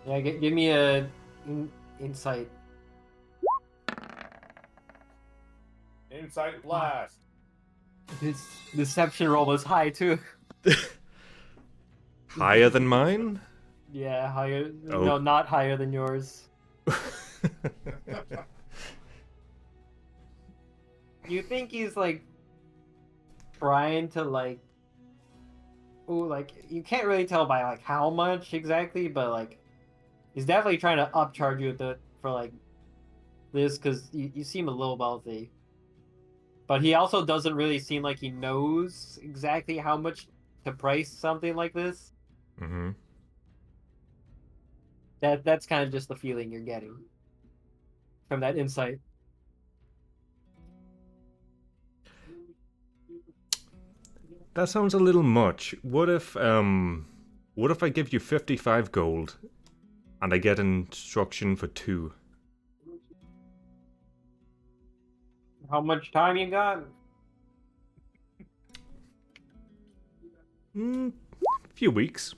Yeah, give me a insight. Insight blast. His deception roll was high too. Higher than mine? Yeah, higher. Oh. No, not higher than yours. You think he's like trying to like, ooh, like you can't really tell by like how much exactly, but like he's definitely trying to upcharge you for like this because you seem a little wealthy. But he also doesn't really seem like he knows exactly how much to price something like this. Mm-hmm. That's kind of just the feeling you're getting from that insight. That sounds a little much. What if I give you 55 gold and I get instruction for 2? How much time you got? Few weeks.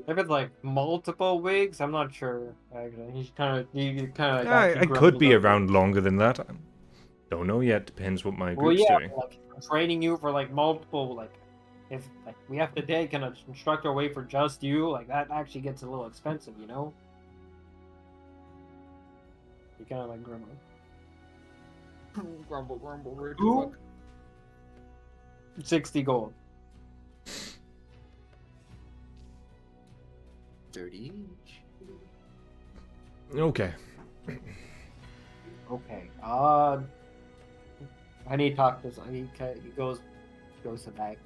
If it's like multiple weeks, I'm not sure. Actually, he's kind of I could be around longer than that. Don't know yet. Depends what my Well, group's yeah, doing. like training you for like multiple, like if like we have to take an instructor away for just you, like that actually gets a little expensive, you know. You kind of like grumble. Grumble, grumble, rude Ooh. fuck. 60 gold. 30 each. Okay. Okay. I need to talk to this. He goes to back.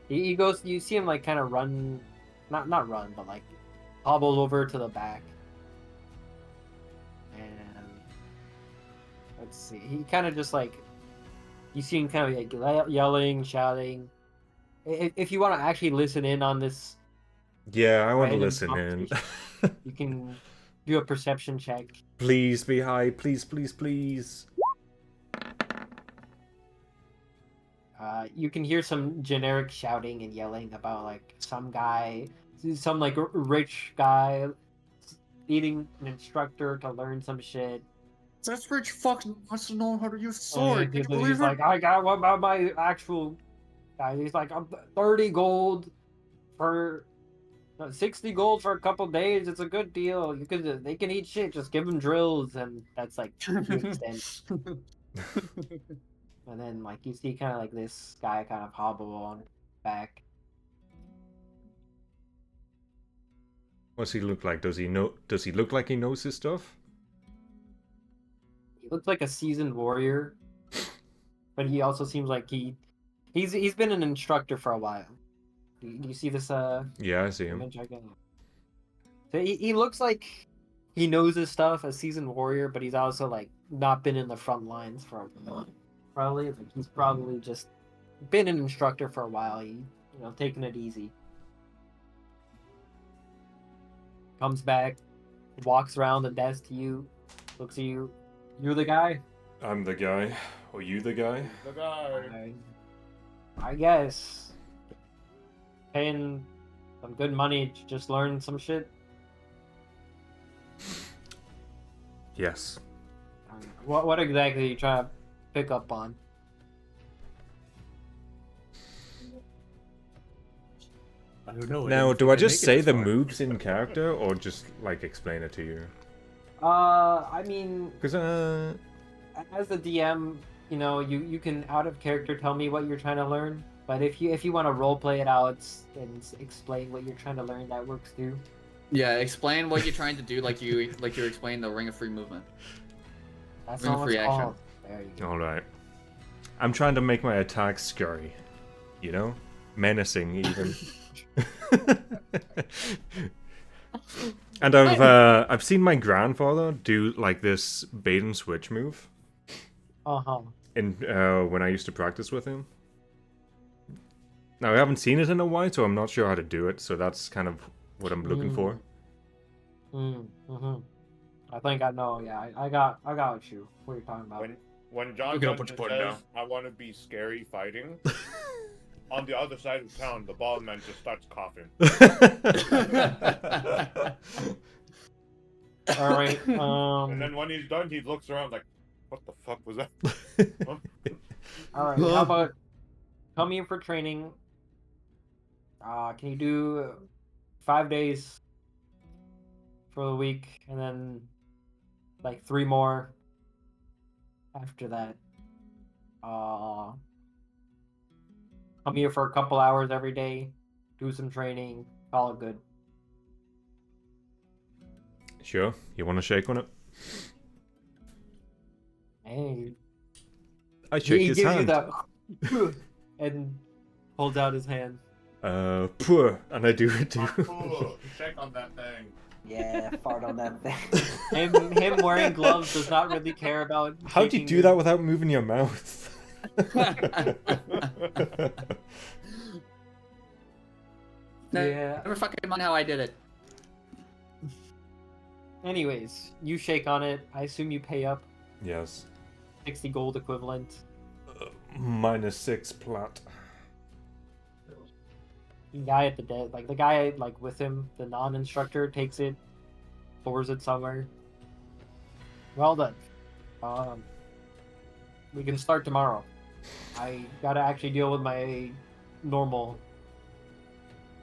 He goes. You see him like kind of run, not run, but like hobbles over to the back. And let's see. He kind of just like you see him kind of like yelling, shouting. If you want to actually listen in on this, Yeah, I want to random listen in. you can do a perception check. Please be high. Please, please, please. You can hear some generic shouting and yelling about like some guy, some like rich guy needing an instructor to learn some shit. This rich fuck wants to know how to use And sword. Can you believe he's it? like, I got what about my actual guy? He's like, I'm 30 gold for 60 gold for a couple days. It's a good deal. They can eat shit. Just give them drills, and that's like the extent. And then like you see kind of like this guy kind of hobble on back. What's he look like? Does he look like he knows his stuff? He looks like a seasoned warrior, but he also seems like he's been an instructor for a while. Do you see this Yeah, I see him. image I got? So he looks like he knows his stuff, a seasoned warrior, but he's also like not been in the front lines for a while. Probably like he's probably just been an instructor for a while. He taking it easy. Comes back, walks around the desk to you, looks at you. You're the guy? I'm the guy. Are you the guy? The guy. I guess. Paying some good money to just learn some shit. Yes. What exactly are you trying to pick up on? I don't know. Now, do I just say the moves in character, or just like explain it to you? I mean, Because as the DM, you can out of character tell me what you're trying to learn. But if you want to role play it out and explain what you're trying to learn, that works too. Yeah, explain what you're trying to do, like you explained the Ring of Free movement. That's Room not what free it's action. called. There you go. Alright. I'm trying to make my attacks scary. You know? Menacing, even. And I've seen my grandfather do like this bait and switch move Uh-huh. in when I used to practice with him. Now I haven't seen it in a while, so I'm not sure how to do it. So that's kind of what I'm looking for. Mm-hmm. I think I know. Yeah, I got you. What are you talking about? When John Look it up Dungeon what you put says, "I want to be scary fighting," on the other side of town, the bald man just starts coughing. All right. And then when he's done, he looks around like, "What the fuck was that?" Huh? All right. How about come here for training? Can you do 5 days for the week, and then like 3 more after that? Come here for a couple hours every day, do some training, call it good. Sure. You want to shake on it? Hey, I shake he his gives you hand. that and holds out his hand. Poor, and I do it too. Ooh, check on that thing. Yeah, fart on that thing. Him wearing gloves does not really care about. How do you shaking do your- that without moving your mouth? Yeah. Never fucking mind how I did it. Anyways, you shake on it. I assume you pay up Yes. 60 gold equivalent. -6 plat. The guy at the desk, like the guy like with him, the non-instructor takes it, pours it somewhere. Well done. We can start tomorrow. I gotta actually deal with my normal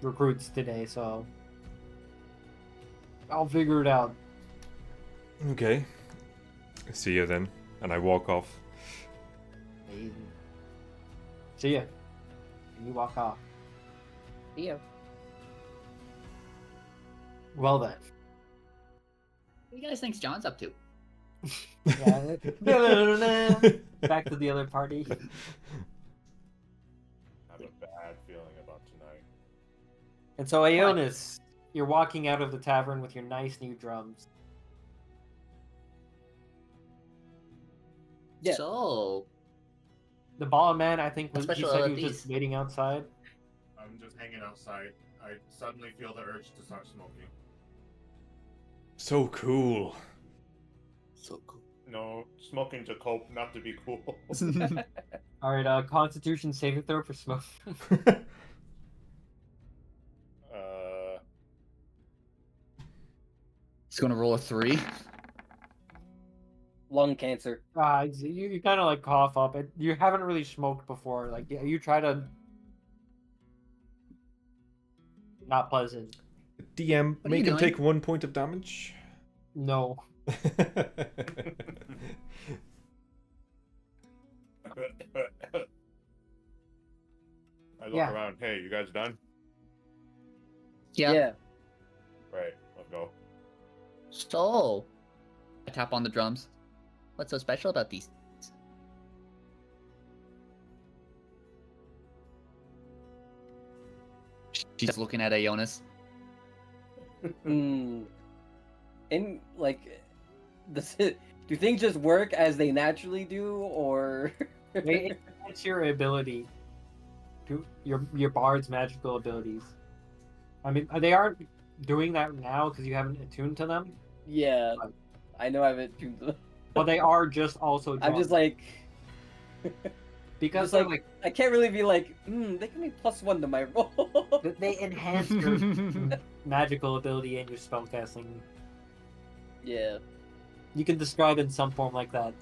recruits today, so I'll figure it out. Okay. See you then. And I walk off. See ya. And you walk off. Yeah. Well then. What do you guys think John's up to? Yeah. Back to the other party. I have a bad feeling about tonight. And so, Ionis, you're walking out of the tavern with your nice new drums. Yeah. So, The ball man, I think, What he special said he are was just these? waiting outside. I'm just hanging outside. I suddenly feel the urge to start smoking. So cool. so cool. No, smoking to cope, not to be cool. All right, Constitution saving throw for smoke. He's gonna roll a 3. Lung cancer. You kind of like cough up. You haven't really smoked before. Like you try to. Not pleasant. DM, are make you him doing? take 1 point of damage. No. I look Yeah. around. Hey, you guys done? Yeah. Right, let's go. So, I tap on the drums. What's so special about these? She's looking at Ionis. Hmm. In like, do things just work as they naturally do, or? It's your ability. To your bard's magical abilities. I mean, they aren't doing that now because you haven't attuned to them. Yeah, I know I haven't tuned to them. But they are just also. I'm just drums. like, because just they're like- like I can't really be like, they give me +1 to my roll. they enhance your magical ability and your spellcasting. Yeah. Oh, You can describe in some form like that.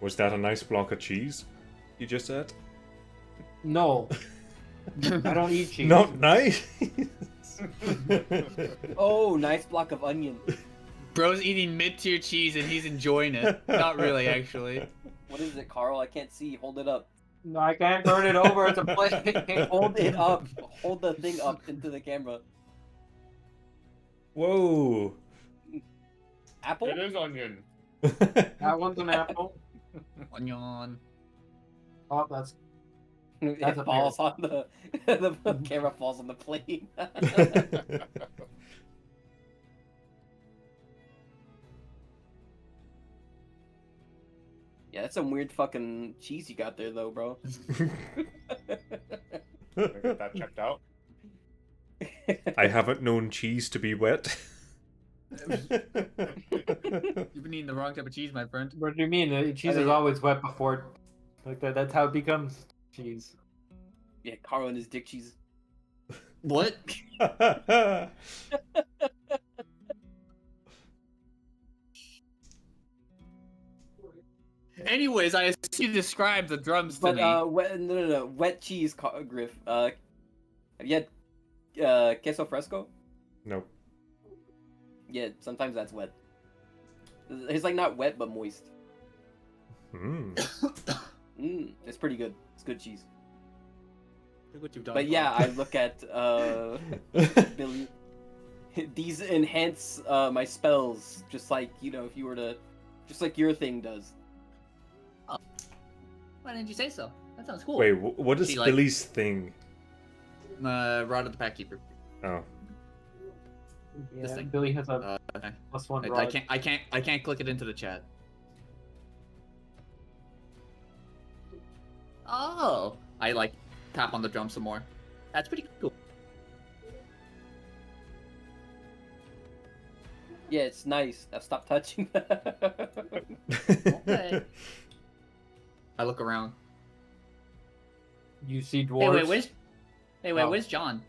Was that a nice block of cheese you just said? No, I don't eat cheese. Not nice. Oh, nice block of onion. Bro's eating mid-tier cheese and he's enjoying it. Not really, actually. What is it, Carl? I can't see. Hold it up. No, I can't turn it over. It's a plate. Hold it up. Hold the thing up into the camera. Whoa. Apple? It is onion. That one's an apple. Onion. Oh, that's It a falls on the camera falls on the plate. Yeah, that's some weird fucking cheese you got there, though, bro. Can I get that checked out? I haven't known cheese to be wet. You've been eating the wrong type of cheese, my friend. What do you mean? Cheese is always wet before, like that. That's how it becomes cheese. Yeah, Carl and his dick cheese. What? Anyways, I see you described the drums to But me. no, wet cheese, Griff. Have you had queso fresco? No. Yeah, sometimes that's wet. It's like not wet but moist. It's pretty good. It's good cheese. Look what you've done. But yeah, I look at Billy. These enhance my spells, just like if you were to, just like your thing does. Why didn't you say so? That sounds cool. Wait, what is See, like- Billy's thing? Rod of the Pack Keeper. Oh. Yeah, This thing. Billy has a Okay. +1 I rod. can't click it into the chat. Oh, I like tap on the drum some more. That's pretty cool. Yeah, it's nice. Now stop touching. Okay. I look around. You see Hey, dwarves. wait, Oh. where's John?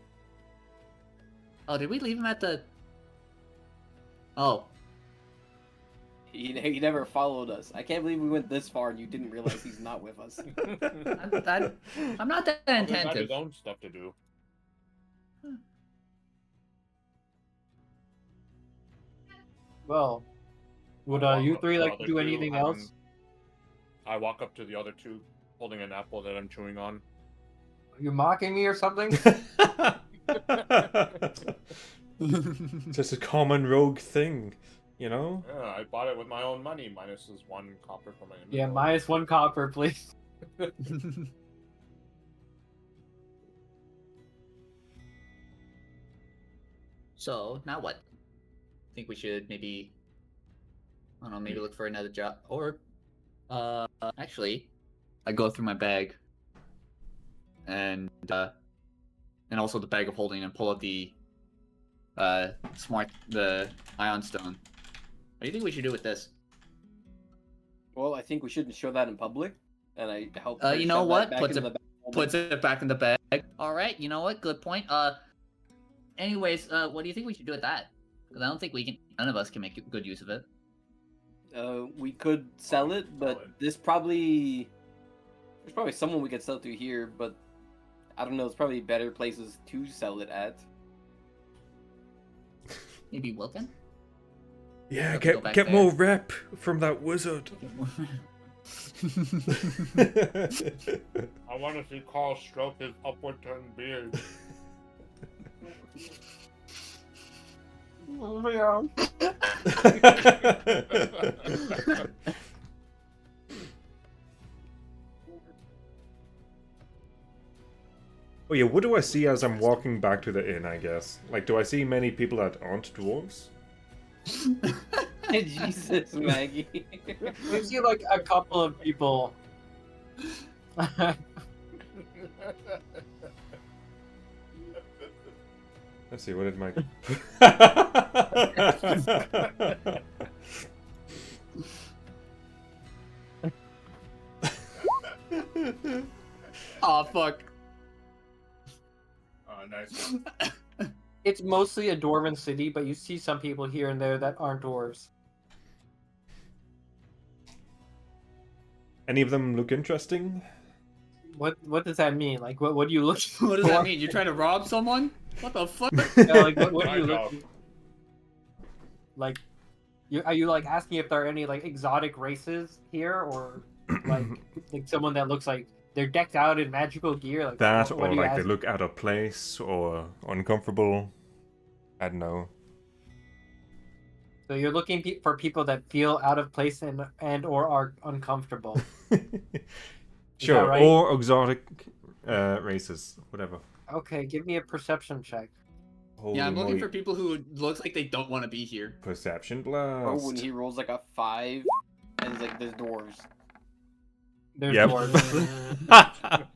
Oh, did we leave him at the? Oh, He never followed us. I can't believe we went this far and you didn't realize he's not with us. I'm not that He's got attentive. his own stuff to do. Well, would I you walk up three to the like to other do two, anything else? I walk up to the other two, holding an apple that I'm chewing on. Are you mocking me or something? Just a common rogue thing, you know? Yeah, I bought it with my own money, minus this 1 copper from my Yeah, inventory. -1 copper, please. So now what? Think we should maybe, I don't know, maybe look for another job, or actually, I go through my bag, and also the bag of holding, and pull out the the ion stone. What do you think we should do with this? Well, I think we shouldn't show that in public, and I help. You know shove that what? back Puts into it- the bag. Puts it back in the bag. All right, you know what? Good point. Anyways, what do you think we should do with that? Because I don't think we can. None of us can make good use of it. We could sell it, but there's probably someone we could sell to here, but I don't know. It's probably better places to sell it at. Maybe Wilton. Yeah, Let's go back get there. more rep from that wizard. I want to see Carl stroke his upward turned beard. Oh yeah, what do I see as I'm walking back to the inn, I guess? Like, do I see many people that aren't dwarves? Jesus, Maggie. We see like a couple of people. Let's see, what did my... Oh fuck. Nice. It's mostly a dwarven city, but you see some people here and there that aren't dwarves. Any of them look interesting? What does that mean? Like, what do you look for? What does that mean? You're trying to rob someone? What the fuck? Yeah, like, what do My you job. look? Like, are you like asking if there are any like exotic races here, or like someone that looks like they're decked out in magical gear? Like That, what or do you like they ask? look out of place, or uncomfortable. I don't know. So you're looking for people that feel out of place and or are uncomfortable. Sure, right? or exotic races, whatever. Okay, give me a perception check. Holy Yeah, I'm looking moly. for people who looks like they don't want to be here. Perception Or when blast. he rolls like a 5, and he's like, there's dwarves. There's Yep. dwarves.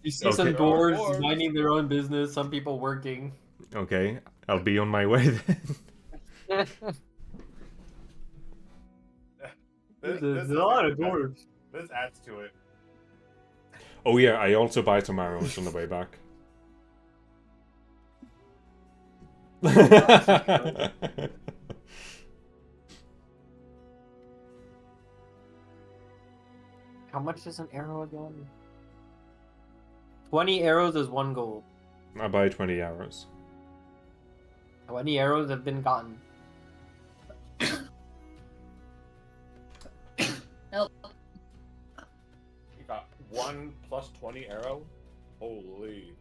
You see some Okay. dwarves Dwarves. minding their own business, some people working. Okay, I'll be on my way then. There's is a lot of even better. dwarves. This adds to it. Oh yeah, I also buy some arrows on the way back. How much is an arrow again? 20 arrows is 1 gold. I buy 20 arrows. 20 arrows have been gotten. Help. You got 1 plus 20 arrow. Holy.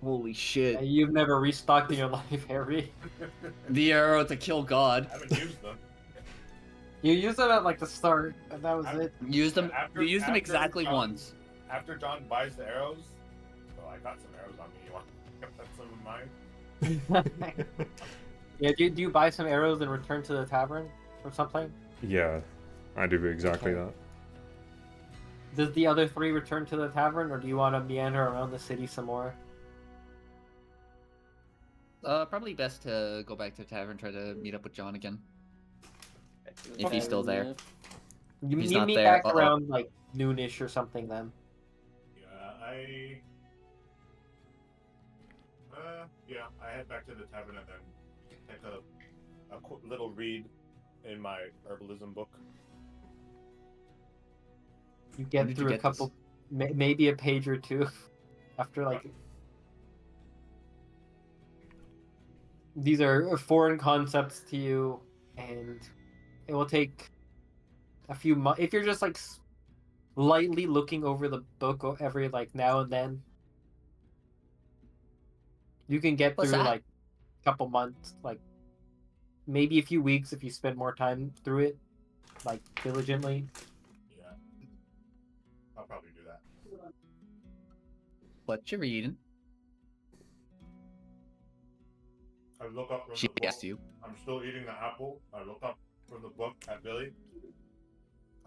Holy shit. You've never restocked in your life, Harry. The arrow to kill God. I haven't used them. You used them at like the start, and that was it. Use them. After- Use them after exactly John- once. After John buys the arrows, well, I got some arrows on me. You want to put some of mine? Yeah, do you buy some arrows and return to the tavern or something? Yeah, I do exactly Okay. that. Does the other 3 return to the tavern, or do you want to meander around the city some more? Probably best to go back to the tavern, try to meet up with John again. If he's still there. You He's need not me there, back uh-oh. around like noonish or something then. Yeah, I head back to the tavern and then take a little read in my herbalism book. You When get did you through a get couple, maybe a page or two, after like. These are foreign concepts to you, and it will take a few months. If you're just like lightly looking over the book every like now and then, you can get What's through that? like a couple months, like maybe a few weeks if you spend more time through it, like diligently. Yeah, I'll probably do that. What you reading? I look up from She the book. asked you. I'm still eating the apple. I look up from the book at Billy.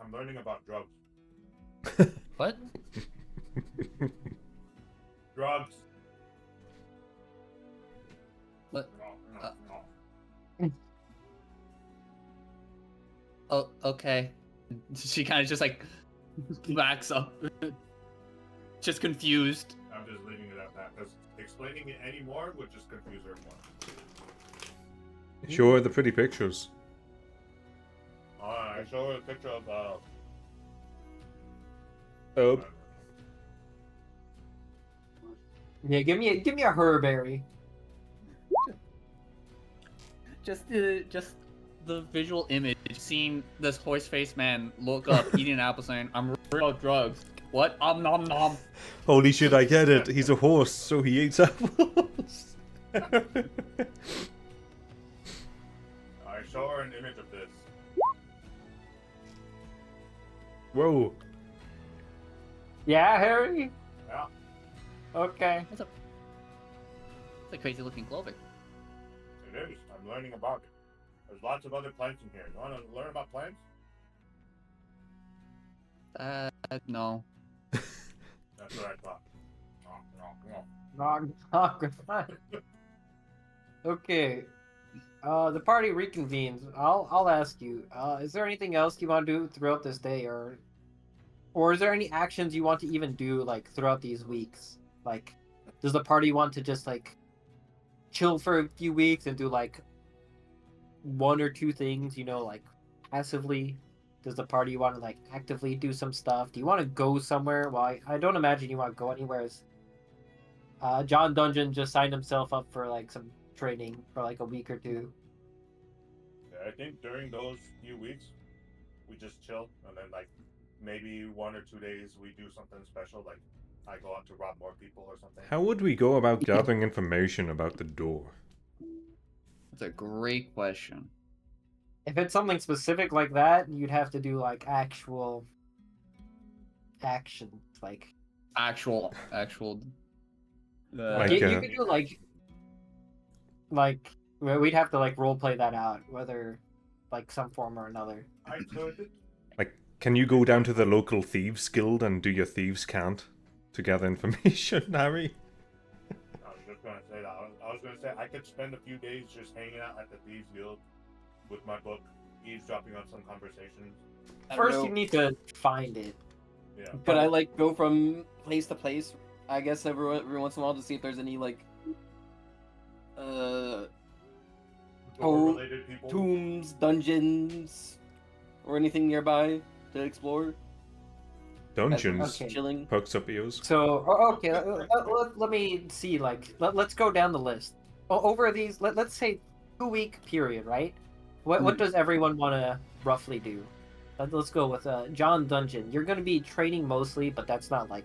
I'm learning about drugs. What? Drugs. What? No, no, no. Oh, okay. She kind of just like backs up, just confused. I'm just leaving it at that because explaining it anymore would just confuse her more. Show her the pretty pictures. I show her a picture of Oh, Yeah, give me a herberry. Just the visual image, seeing this horse-faced man look up, eating an apple, saying, "I'm real drugs." What? Nom nom. holy shit, I get it. He's a horse, so he eats apples. I show her an image of this. Whoa. Yeah, Harry. Yeah. Okay. It's a crazy-looking clover. It is. I'm learning about it. There's lots of other plants in here. You want to learn about plants? No. That's what I thought. No. Knock. Okay. The party reconvenes. I'll ask you. Is there anything else you want to do throughout this day, or is there any actions you want to even do like throughout these weeks? Like, does the party want to just like chill for a few weeks and do like 1 or 2 things, like passively? Does the party want to like actively do some stuff? Do you want to go somewhere? Well, I don't imagine you want to go anywhere. John Dungeon just signed himself up for like some training for like a week or 2. Yeah, I think during those few weeks, we just chill, and then like maybe 1 or 2 days we do something special, like I go out to rob more people or something. How would we go about gathering information about the door? That's a great question. If it's something specific like that, you'd have to do like actual actions, like Actual. Like, you could do like well, we'd have to like role play that out, whether like some form or another. I could. Like, can you go down to the local thieves guild and do your thieves cant to gather information, Harry? I was just gonna say that. I was gonna say I could spend a few days just hanging out at the Thieves Guild with my book, eavesdropping on some conversations. I don't First, know. you need to find it. Yeah. Could I like go from place to place? I guess every once in a while to see if there's any like Related people. tombs, dungeons, or anything nearby to explore. Dungeons. Okay. Chilling. Perks up ears. So okay, let me see. Like let's go down the list. Over these, let's say 2-week period, right? What does everyone want to roughly do? Let's go with John Dungeon. You're going to be training mostly, but that's not like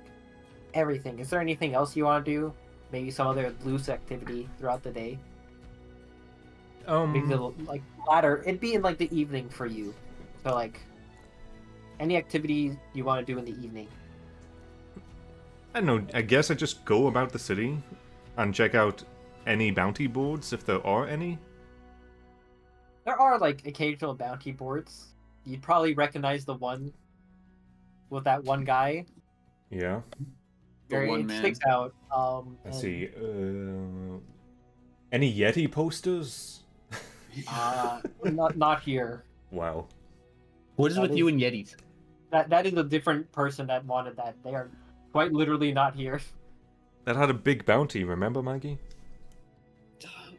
everything. Is there anything else you want to do? Maybe some other loose activity throughout the day. Maybe the like latter. It'd be in like the evening for you. So like any activity you want to do in the evening. I don't know, I guess I just go about the city and check out any bounty boards, if there are any. There are like occasional bounty boards. You'd probably recognize the one with that one guy. Yeah. one It man. sticks out. Let's and, see. Any Yeti posters? not here. Wow. What is That with is- you and Yetis? That is a different person that wanted that. They are quite literally not here. That had a big bounty, remember, Maggie?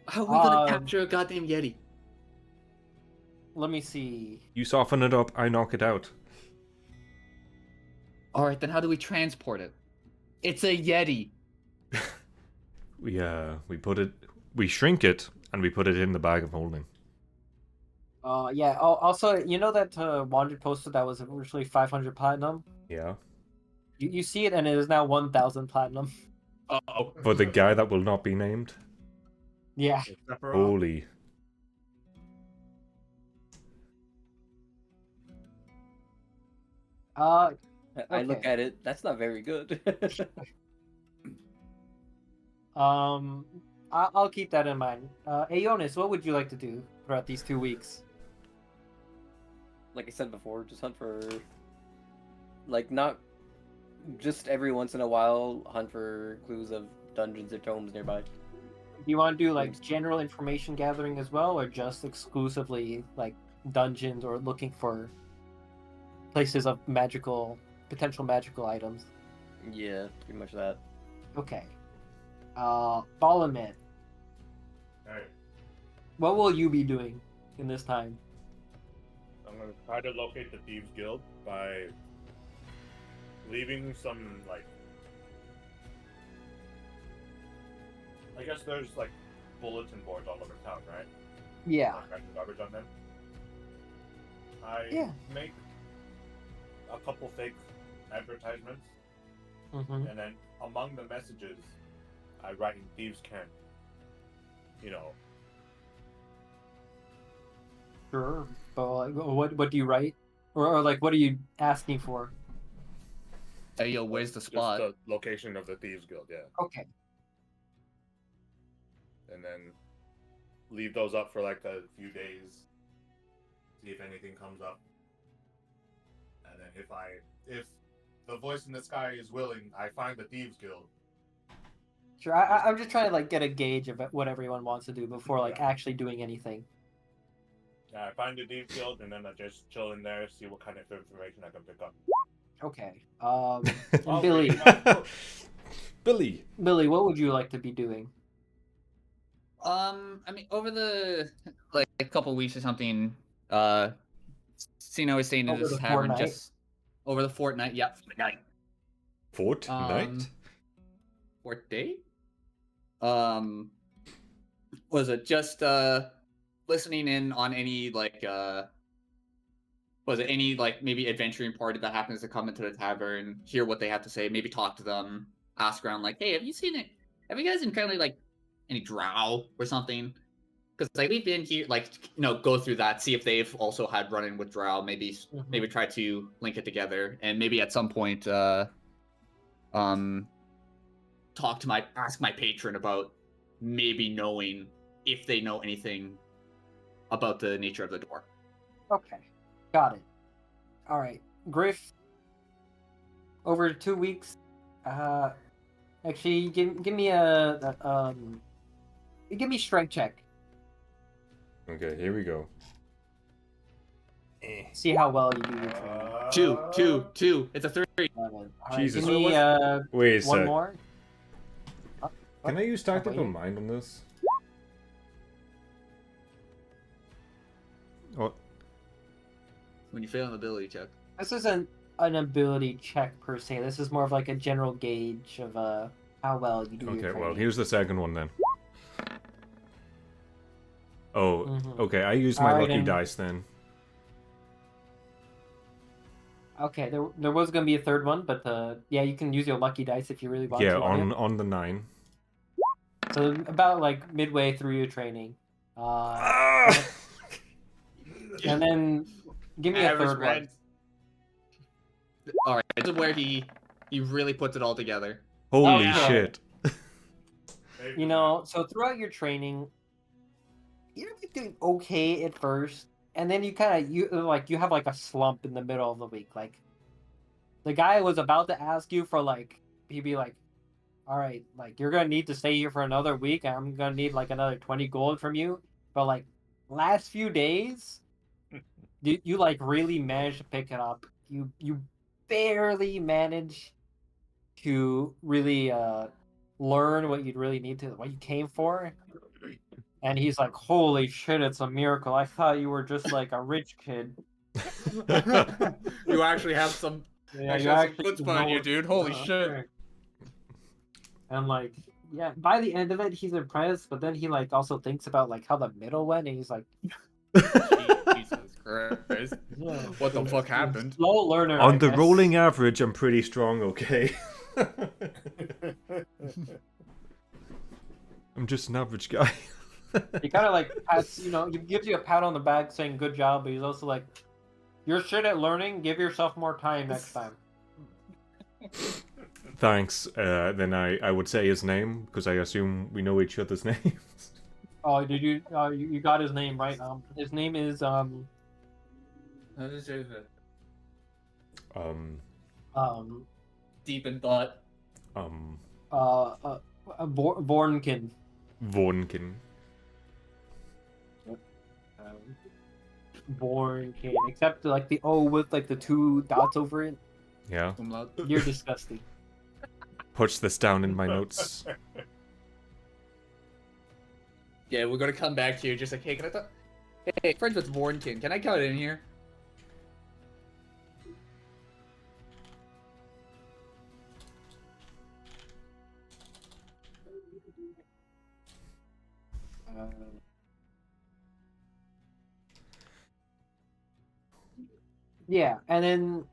How are we gonna Um, capture a goddamn Yeti? Let me see. You soften it up, I knock it out. Alright, then how do we transport it? It's a Yeti. We shrink it, and we put it in the bag of holding. Yeah. Also, you know that wanted poster that was originally 500 platinum. Yeah. You see it, and it is now 1,000 platinum. Uh-oh. For the guy that will not be named. Yeah. Holy. I look Okay. at it. That's not very good. I'll keep that in mind. Aeonis, what would you like to do throughout these 2 weeks? Like I said before, just hunt for, like, not just every once in a while hunt for clues of dungeons or tomes nearby. Do you want to do like general information gathering as well, or just exclusively like dungeons or looking for places of potential magical items? Yeah, pretty much that. Okay. Ballman, Hey, what will you be doing in this time? I'm gonna try to locate the Thieves Guild by leaving some like. I guess there's like bulletin boards all over town, right? Yeah. Like, writing garbage on them. I Yeah. make a couple fake advertisements, Mm-hmm. and then among the messages, I write in Thieves' Cant. You know, Sure. But like, what do you write, or like what are you asking for? Hey, yo, where's the just spot? the location of the Thieves Guild, yeah. Okay. And then leave those up for like a few days. See if anything comes up. And then if the voice in the sky is willing, I find the Thieves Guild. Sure. I'm just trying to like get a gauge of what everyone wants to do before like Yeah. actually doing anything. Yeah, I find the Thieves Guild and then I just chill in there, see what kind of information I can pick up. Okay. Oh, And Billy, Billy. Billy, what would you like to be doing? I mean, over the like a couple weeks or something, Cena was staying in Over this the tavern fortnight? just over the fortnight. Yep, fortnight. Fortnite? Fourth day. Was it just listening in on any like was it any like maybe adventuring party that happens to come into the tavern, hear what they have to say, maybe talk to them, ask around like, hey, have you seen it? Have you guys encountered like any drow or something? because like we've been here, like go through that, see if they've also had run-in with Drow. Maybe try to link it together, and maybe at some point, ask my patron about maybe knowing if they know anything about the nature of the door. Okay, got it. All right, Griff. Over 2 weeks. Actually, give me give me strength check. Okay, here we go. See how well you do your training. Two. It's a 3. All right, Jesus. give me Wait a one sec. more. Can I use Tactical waiting. Mind on this? What? When you fail an ability check. This isn't an ability check per se. This is more of like a general gauge of how well you do your Okay, training. well, here's the second one then. Oh, Mhm. okay, I used my Alright, lucky and- dice then. Okay, there was gonna be a third one, but yeah, you can use your lucky dice if you really want Yeah, to. on the 9. So about like midway through your training, Ah! and then give me a third one. All right, this is where he really puts it all together. Holy Okay. shit. You know, so throughout your training, you're like doing okay at first, and then you have like a slump in the middle of the week. Like the guy was about to ask you for he'd be like, all right, like you're gonna need to stay here for another week. And I'm gonna need like another 20 gold from you. But like last few days, you like really managed to pick it up. You barely managed to really learn what you'd really need to, what you came for. And he's like, holy shit, it's a miracle. I thought you were just like a rich kid. You actually have some. Yeah, Actually you have some actually chutzpah on know- you, dude. Holy shit. And like, yeah, by the end of it, he's impressed. But then he like also thinks about like how the middle went, and he's like, Jesus Christ. yeah, What the he's- fuck he's happened? Slow learner. On I the guess. rolling average, I'm pretty strong, okay? I'm just an average guy. He kind of like pats, he gives you a pat on the back saying good job, but he's also like, you're shit at learning. Give yourself more time next time. Thanks. Then I would say his name, because I assume we know each other's names. Oh, did you? You got his name right. His name is Um, Deep in thought. Bornkin. Vornkin. Bornkin. Except like the O with like the 2 dots over it. Yeah. Umlaut. You're disgusting. Push this down in my notes. Yeah, we're gonna come back to you just like, hey, hey, friends with Vornkin, can I cut in here? Yeah, and then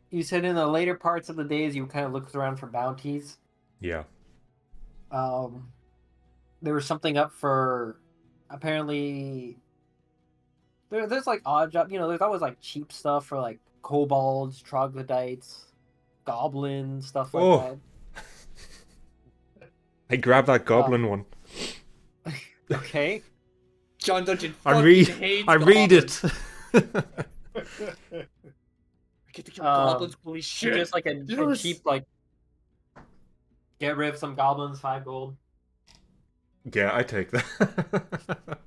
you said in the later parts of the days you kind of looked around for bounties. Yeah. There was something up for apparently. There's like odd job, there's always like cheap stuff for like kobolds, troglodytes, goblins, stuff like Oh. I grabbed that goblin one. that. Okay. John Dungeon I fucking hates read it. I get to kill goblins, holy shit. Just like a Yes. cheap like get rid of some goblins, 5 gold. Yeah, I take that.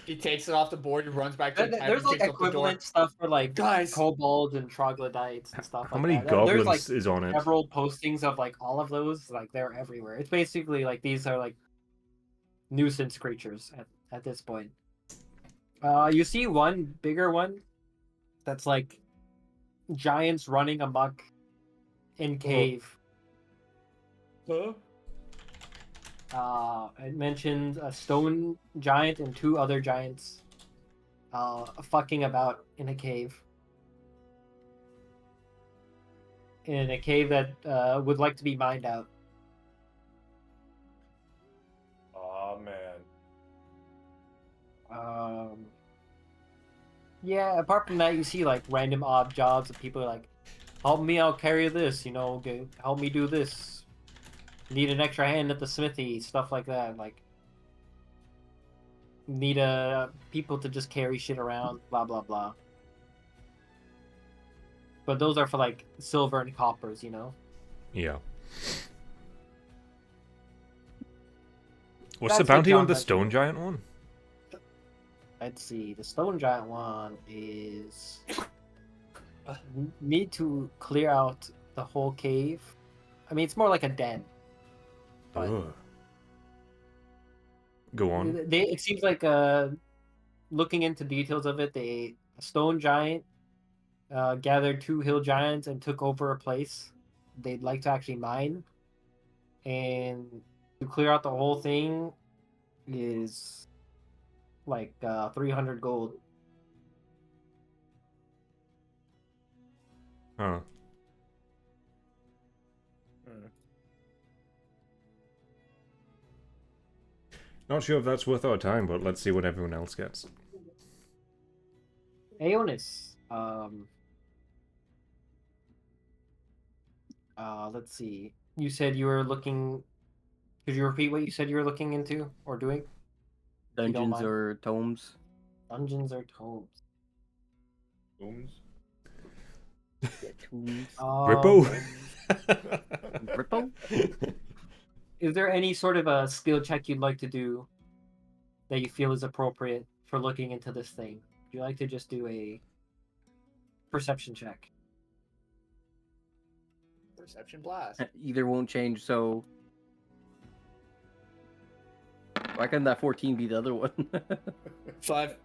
He takes it off the board and runs back to the There's like equivalent stuff for like Guys. kobolds and troglodytes and stuff How like many that. goblins There's like is on it? several postings of like all of those, like they're everywhere. It's basically like these are like nuisance creatures at this point. You see one bigger one that's like giants running amok in cave. Huh? It mentions a stone giant and 2 other giants fucking about in a cave. In a cave that would like to be mined out. Oh man. Yeah, apart from that, you see like random odd jobs that people are like, help me, I'll carry this, you know, help me do this. Need an extra hand at the smithy, stuff like that. Like, need people to just carry shit around, blah blah blah. But those are for like silver and coppers, you know. Yeah. What's the That's bounty on job the that- stone giant one? Let's see. The stone giant one is need to clear out the whole cave. I mean, it's more like a den. But Ugh. Go on. it seems like looking into details of it, a stone giant gathered 2 hill giants and took over a place they'd like to actually mine. And to clear out the whole thing is like 300 gold. Huh. Not sure if that's worth our time, but let's see what everyone else gets. Aeonis, let's see. You said you were looking. Could you repeat what you said you were looking into or doing? If you don't Dungeons mind. or tomes? Dungeons or tomes? Booms. Yeah, tomes. Rippo? Rippo? Is there any sort of a skill check you'd like to do that you feel is appropriate for looking into this thing? Would you like to just do a perception check? Perception blast. Either won't change, so. Why couldn't that 14 be the other one? 5.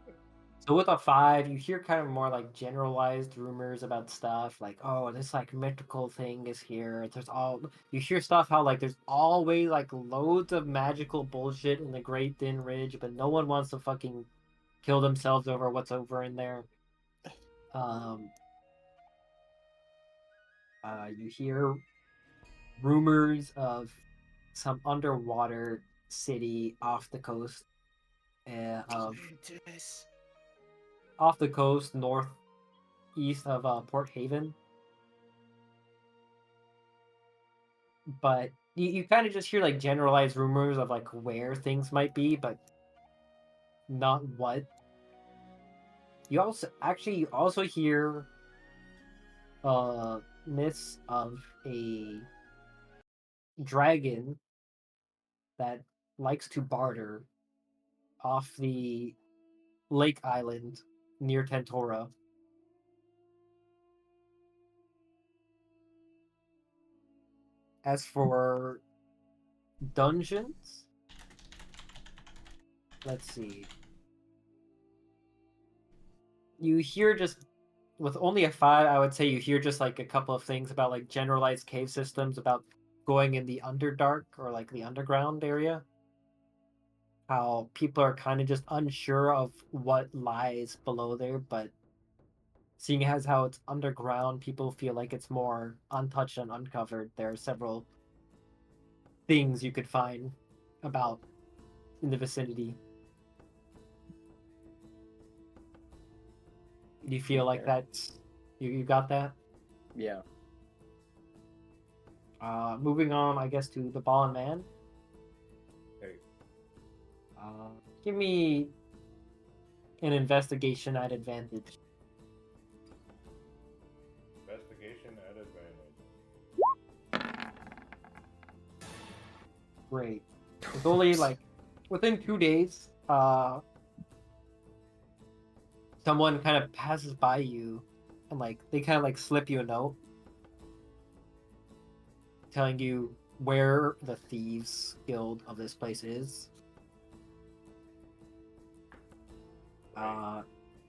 So with a 5, you hear kind of more like generalized rumors about stuff like, oh, this like mythical thing is here. You hear stuff how like there's always like loads of magical bullshit in the Great Thin Ridge, but no one wants to fucking kill themselves over what's over in there. You hear rumors of some underwater city off the coast northeast of Port Haven. But you kind of just hear like generalized rumors of like where things might be, but not what. You also hear myths of a dragon that likes to barter off the lake island near Tentora. As for dungeons, let's see. You hear just with only a 5, I would say you hear just like a couple of things about like generalized cave systems, about going in the Underdark or like the underground area. How people are kind of just unsure of what lies below there, but seeing as how it's underground, people feel like it's more untouched and uncovered. There are several things you could find about in the vicinity. Do you feel like that's you got that? Yeah. Moving on, I guess, to the ball and man. Hey. Give me an investigation at advantage. Investigation at advantage. Great. It's only like within 2 days, someone kind of passes by you and like they kind of like slip you a note telling you where the thieves guild of this place is.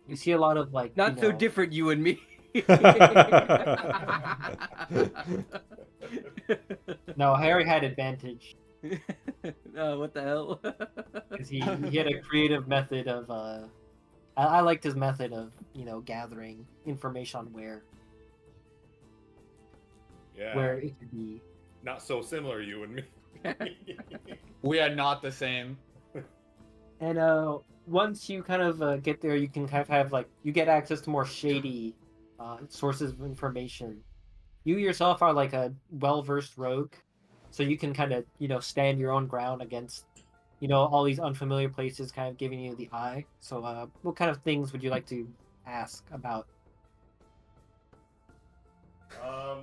You see a lot of like Not so different, you and me. No, Harry had advantage What the hell? because he had a creative method of I liked his method of gathering information on where it could be. Not so similar, you and me. We are not the same. And once you kind of get there, you can kind of have like you get access to more shady sources of information. You yourself are like a well-versed rogue, so you can kind of stand your own ground against all these unfamiliar places, kind of giving you the eye. So, what kind of things would you like to ask about?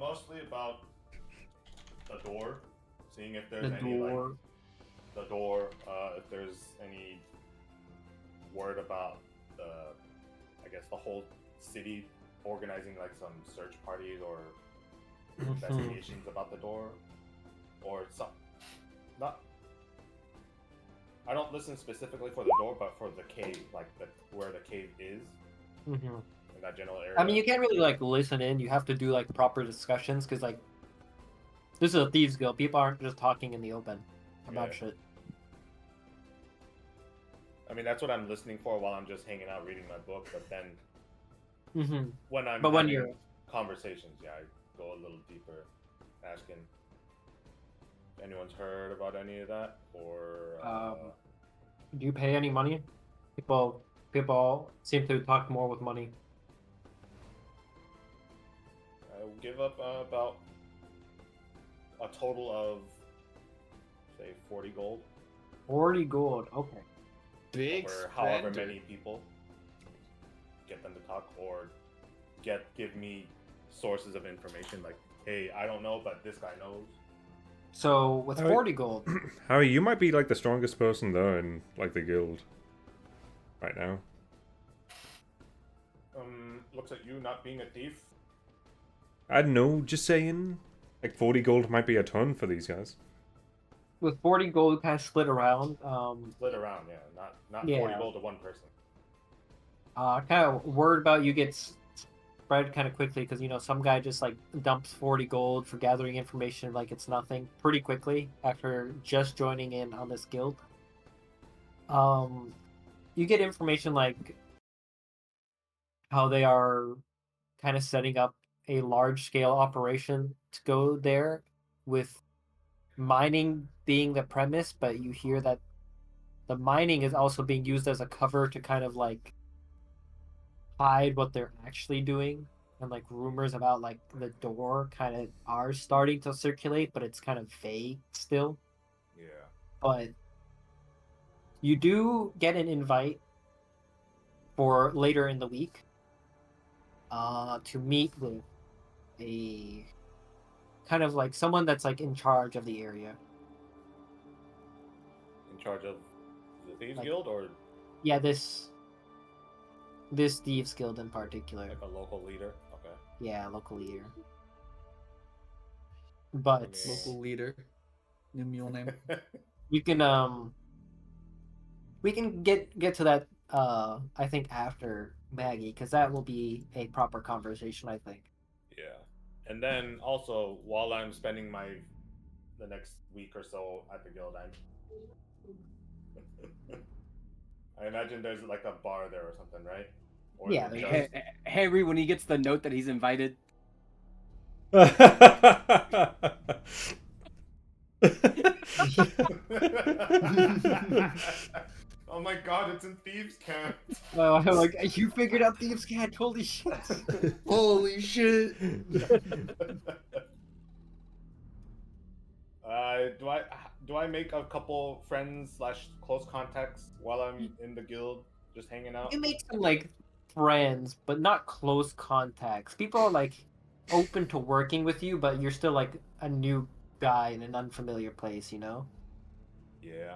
Mostly about the door, seeing if there's The any like door. the door. If there's any word about I guess the whole city organizing like some search parties or investigations about the door, or some. Not. I don't listen specifically for the door, but for the cave, like where the cave is Mm-hmm. in that general area. I mean, you can't really like listen in. You have to do like proper discussions because like this is a thieves guild. People aren't just talking in the open about Yeah. shit. I mean, that's what I'm listening for while I'm just hanging out reading my book. But then Mm-hmm. when I'm But when having you're conversations, yeah, I go a little deeper, asking if anyone's heard about any of that, or do you pay any money? People seem to talk more with money. I'll give up about a total of say 40 gold 40 gold. Okay. Big for however spender. many people. Get them to talk, or give me sources of information like, hey, I don't know, but this guy knows. So with Alright. 40 gold, Harry, you might be like the strongest person there in like the guild right now. Looks like you not being a thief. I don't know, just saying. Like 40 gold might be a ton for these guys. with 40 gold kind of split around. Split around, yeah, not Yeah. 40 gold to one person. Kind of word about you gets spread kind of quickly because some guy just like dumps 40 gold for gathering information like it's nothing pretty quickly after just joining in on this guild. You get information like how they are kind of setting up a large scale operation to go there with mining being the premise, but you hear that the mining is also being used as a cover to kind of like hide what they're actually doing, and like rumors about like the door kind of are starting to circulate, but it's kind of vague still. Yeah. But you do get an invite for later in the week to meet with a kind of like someone that's like in charge of the area. In charge of the Thieves Like- Guild, or Yeah, this thieves guild in particular. like a local leader? Okay. Yeah, local leader. But Local leader. New mule name. you can we can get to that I think after Maggie, because that will be a proper conversation, I think. Yeah. And then also, while I'm spending the next week or so at the guild, I imagine there's like a bar there or something, right? Or Yeah, is it there's- just- Harry, when he gets the note that he's invited, Oh my god, it's in Thieves Camp. Oh, I'm like, you figured out thieves can't. Holy shit! Holy shit! Do I make a couple friends / close contacts while I'm in the guild, just hanging out? You make some like friends, but not close contacts. People are like open to working with you, but you're still like a new guy in an unfamiliar place, Yeah,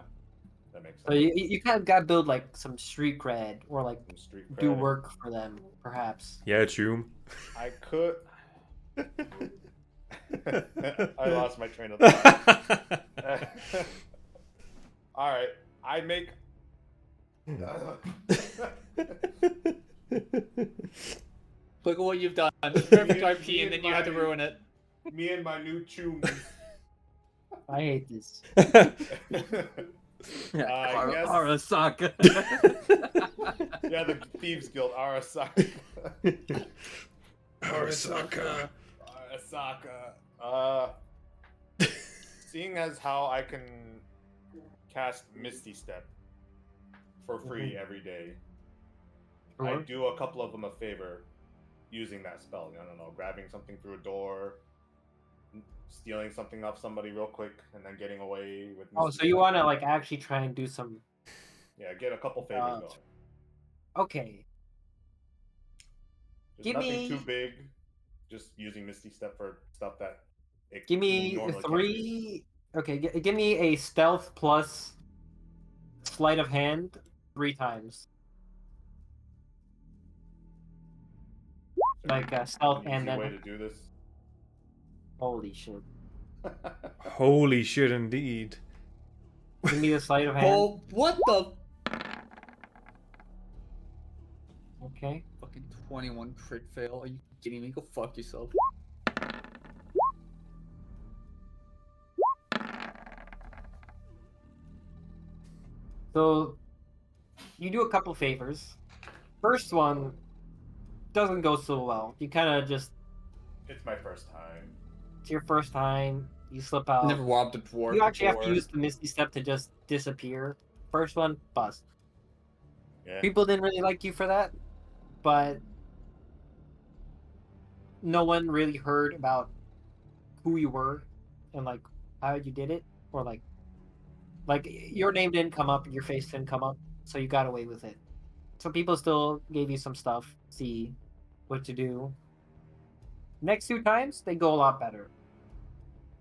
that makes So sense. you kind of got to build like some street cred or like Some street do cred. work for them, perhaps. Yeah, Choom. I could. I lost my train of thought. All right, I make. Look at what you've done. Perfect RP, and then you had to ruin it. Me and my new chum. I hate this. Yes. Arasaka. Yeah, the Thieves Guild, Arasaka. Arasaka. Arasaka. Seeing as how I can cast Misty Step for free every day, I Sure. do a couple of them a favor using that spell. I don't know, grabbing something through a door, stealing something off somebody real quick, and then getting away with. Oh, Misty so you Step. want to like actually try and do some? Yeah, get a couple favors Uh, going. Okay, Just give nothing too me big. Just using Misty Step for stuff that it give me normally can't do. 3. Okay, give me a stealth plus sleight of hand 3 times. Like stealth An and easy then way to do this. holy shit. Holy shit, indeed. Give me the sleight of hand. Oh, what the Okay. fucking 21 crit fail? Are you kidding me? Go fuck yourself. So you do a couple favors. First one doesn't go so well. You kind of just It's my first time. it's your first time. You slip out. Never robbed a dwarf. You actually have to before. use the Misty Step to just disappear. First one, bust. Yeah. People didn't really like you for that, but no one really heard about who you were and like how you did it, or like your name didn't come up, your face didn't come up, so you got away with it. So people still gave you some stuff, see what to do. Next 2 times, they go a lot better.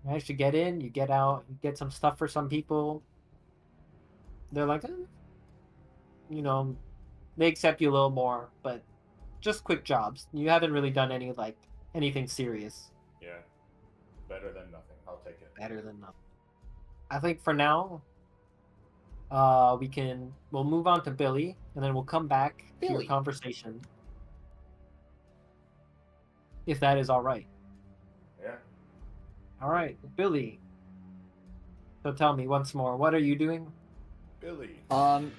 You manage to get in, you get out, you get some stuff for some people. They're like, you know, they accept you a little more, but just quick jobs. You haven't really done anything serious. Yeah. Better than nothing. I'll take it. Better than nothing. I think for now, we'll move on to Billy, and then we'll come back to your Billy. conversation, if that is all right. Yeah. All right, Billy. So tell me once more, what are you doing? Billy. Kind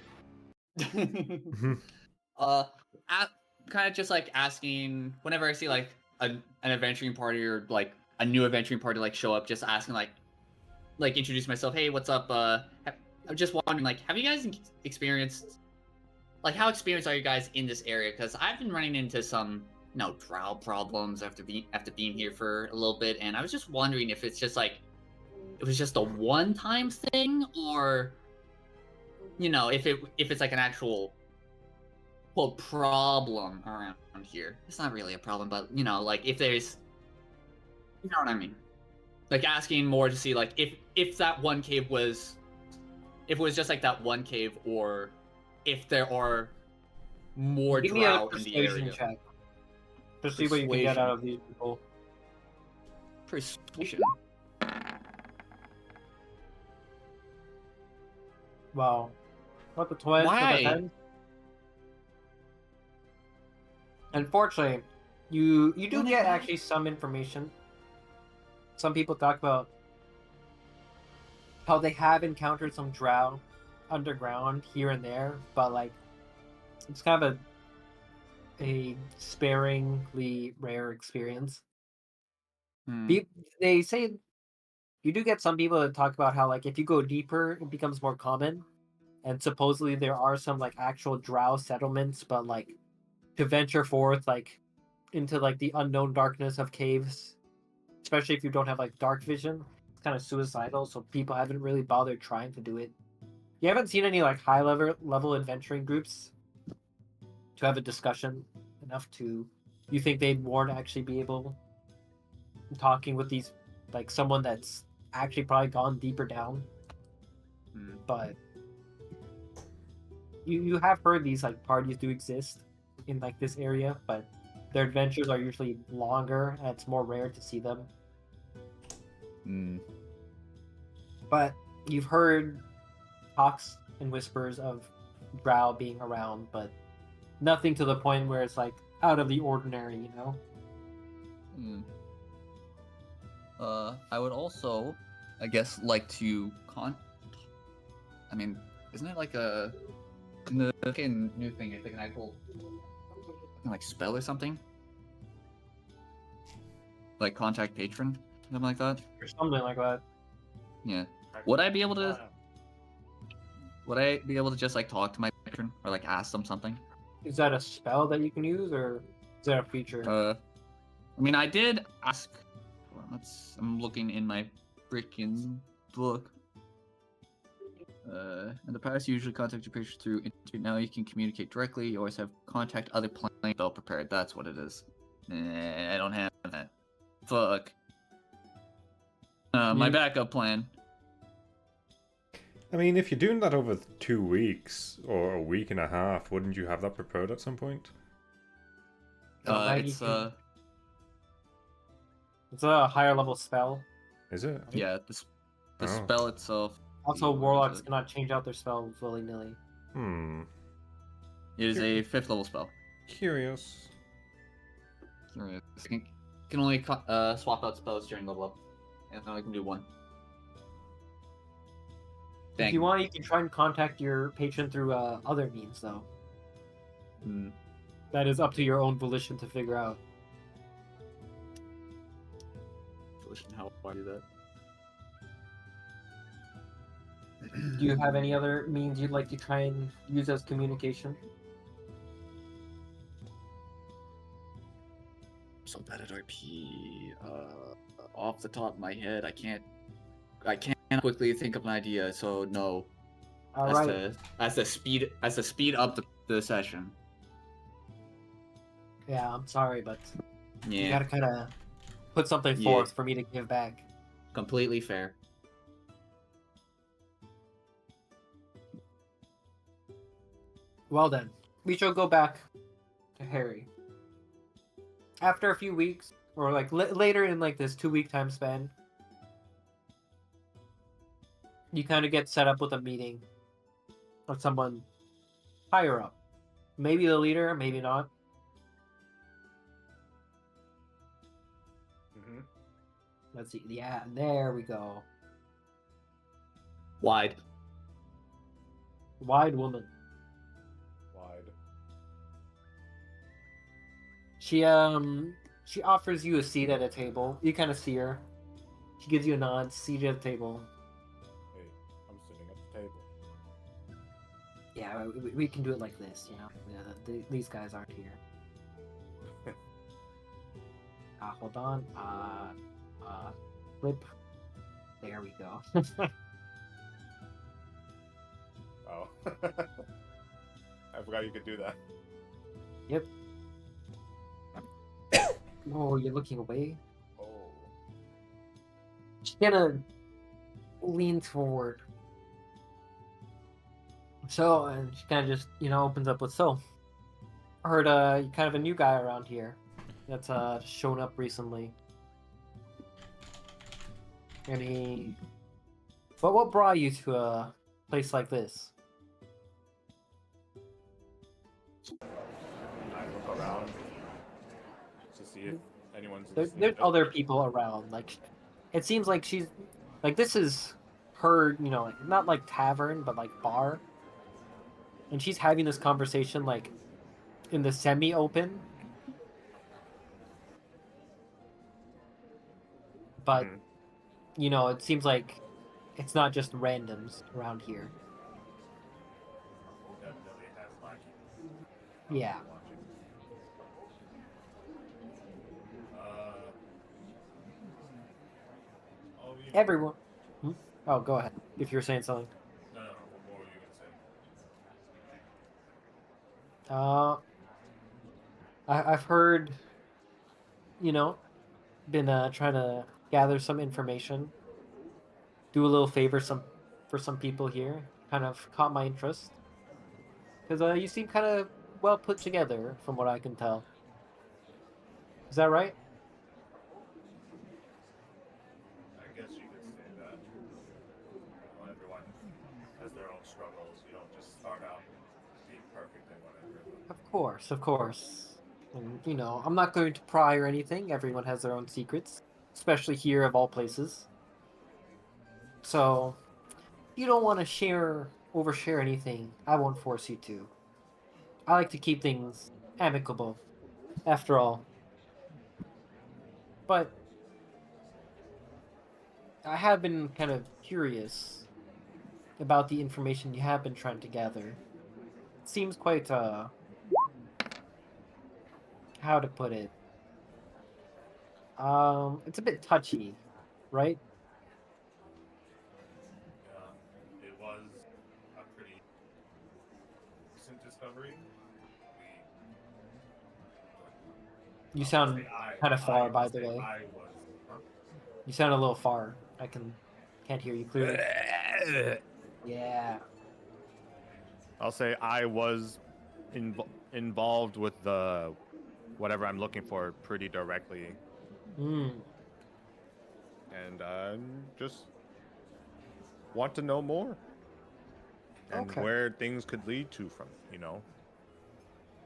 of just like asking whenever I see like an adventuring party or like a new adventuring party like show up, just asking like introduce myself. Hey, what's up? I'm just wondering, like, have you guys experienced, like, how experienced are you guys in this area? Because I've been running into some, drow problems after being here for a little bit, and I was just wondering if it's just like, it was just a one-time thing, or, if it's like an actual, quote, problem around here. It's not really a problem, but like if there's, you know what I mean? Like asking more to see like if that one cave was. If it was just like that one cave, or if there are more Give me a drow in the persuasion area. check to see what you can get Persuasion. out of these people. Persuasion. Wow. What the 12? Why? What the 10? Unfortunately, you do get actually some information. Some people talk about how they have encountered some drow underground here and there, but like it's kind of a sparingly rare experience. They say you do get some people that talk about how like if you go deeper, it becomes more common, and supposedly there are some like actual drow settlements, but like to venture forth like into like the unknown darkness of caves, especially if you don't have like dark vision, it's kind of suicidal, so people haven't really bothered trying to do it. You haven't seen any like high level adventuring groups to have a discussion enough to you think they'd warn actually be able talking with these like someone that's actually probably gone deeper down. But you have heard these like parties do exist in like this area, but their adventures are usually longer and it's more rare to see them. But you've heard talks and whispers of drow being around, but nothing to the point where it's like out of the ordinary, you know? I would also, I guess, like to I mean, isn't it like a new thing? It's like an actual like spell or something? Like contact patron, something like that. Or something like that. Yeah. Would I be able to? Would I be able to just like talk to my patron or like ask them something. Is that a spell that you can use, or is that a feature? I mean, I did ask. Hold on, I'm looking in my freaking book. In the past, you usually contact your patron through internet. Now you can communicate directly. You always have contact other plane spell prepared. That's what it is. I don't have that. Fuck. My backup plan. I mean, if you're doing that over 2 weeks or a week and a half, wouldn't you have that prepared at some point? It's It's a higher level spell. Is it? yeah, the Oh. spell itself. Also, Where is warlocks it? cannot change out their spell willy nilly. It is a 5th level spell. Curious. Can only swap out spells during level up, and I can do one. If you want, you can try and contact your patron through other means, though. Hmm. That is up to your own volition to figure out. How do I do that? Do you have any other means you'd like to try and use as communication? So bad at RP. Off the top of my head, I can't quickly think of an idea. So no. All right. That's to speed up the session. Yeah, I'm sorry, but you Yeah, gotta kind of put something Yeah. forth for me to give back. completely fair. Well then, we shall go back to Harry. After a few weeks, or like later in like this 2-week time span, you kind of get set up with a meeting with someone higher up. Maybe the leader, maybe not. Mm-hmm. Let's see. Yeah, there we go. Wide. Wide woman. Wide. She offers you a seat at a table. You kind of see her. She gives you a nod. Seat at the table. Hey, I'm sitting at the table. Yeah, we can do it like this. You know, these guys aren't here. Hold on. Flip. There we go. Oh. I forgot you could do that. Yep. Oh, you're looking away? Oh. She's gonna lean forward. So, and she kind of just, opens up with, so, I heard you're kind of a new guy around here that's shown up recently. But what brought you to a place like this? I look around to see if anyone's There's listening. other people around. Like, it seems like she's, like, this is her, like, not like tavern, but like bar. And she's having this conversation, like, in the semi-open. But, it seems like it's not just randoms around here. Definitely has like Yeah. watching. Oh, you... Everyone. Oh, go ahead. If you're saying something. No. What were you gonna say? I've heard, been trying to gather some information, do a little favor for some people here. Kind of caught my interest because you seem kind of well put together, from what I can tell. Is that right? I guess you could say that. Everyone has their own struggles. You don't just start out being perfect and whatever. Of course. And, I'm not going to pry or anything. Everyone has their own secrets, especially here of all places. So, you don't want to overshare anything. I won't force you to. I like to keep things amicable, after all. But I have been kind of curious about the information you have been trying to gather. seems quite how to put it. It's a bit touchy, right? It was a pretty recent discovery. We You I'll sound say kind of far, by I'll the say way. I was. Huh? You sound a little far. Can't hear you clearly. Yeah. I'll say I was involved with the whatever I'm looking for pretty directly, Mm. and just want to know more and Okay. where things could lead to from.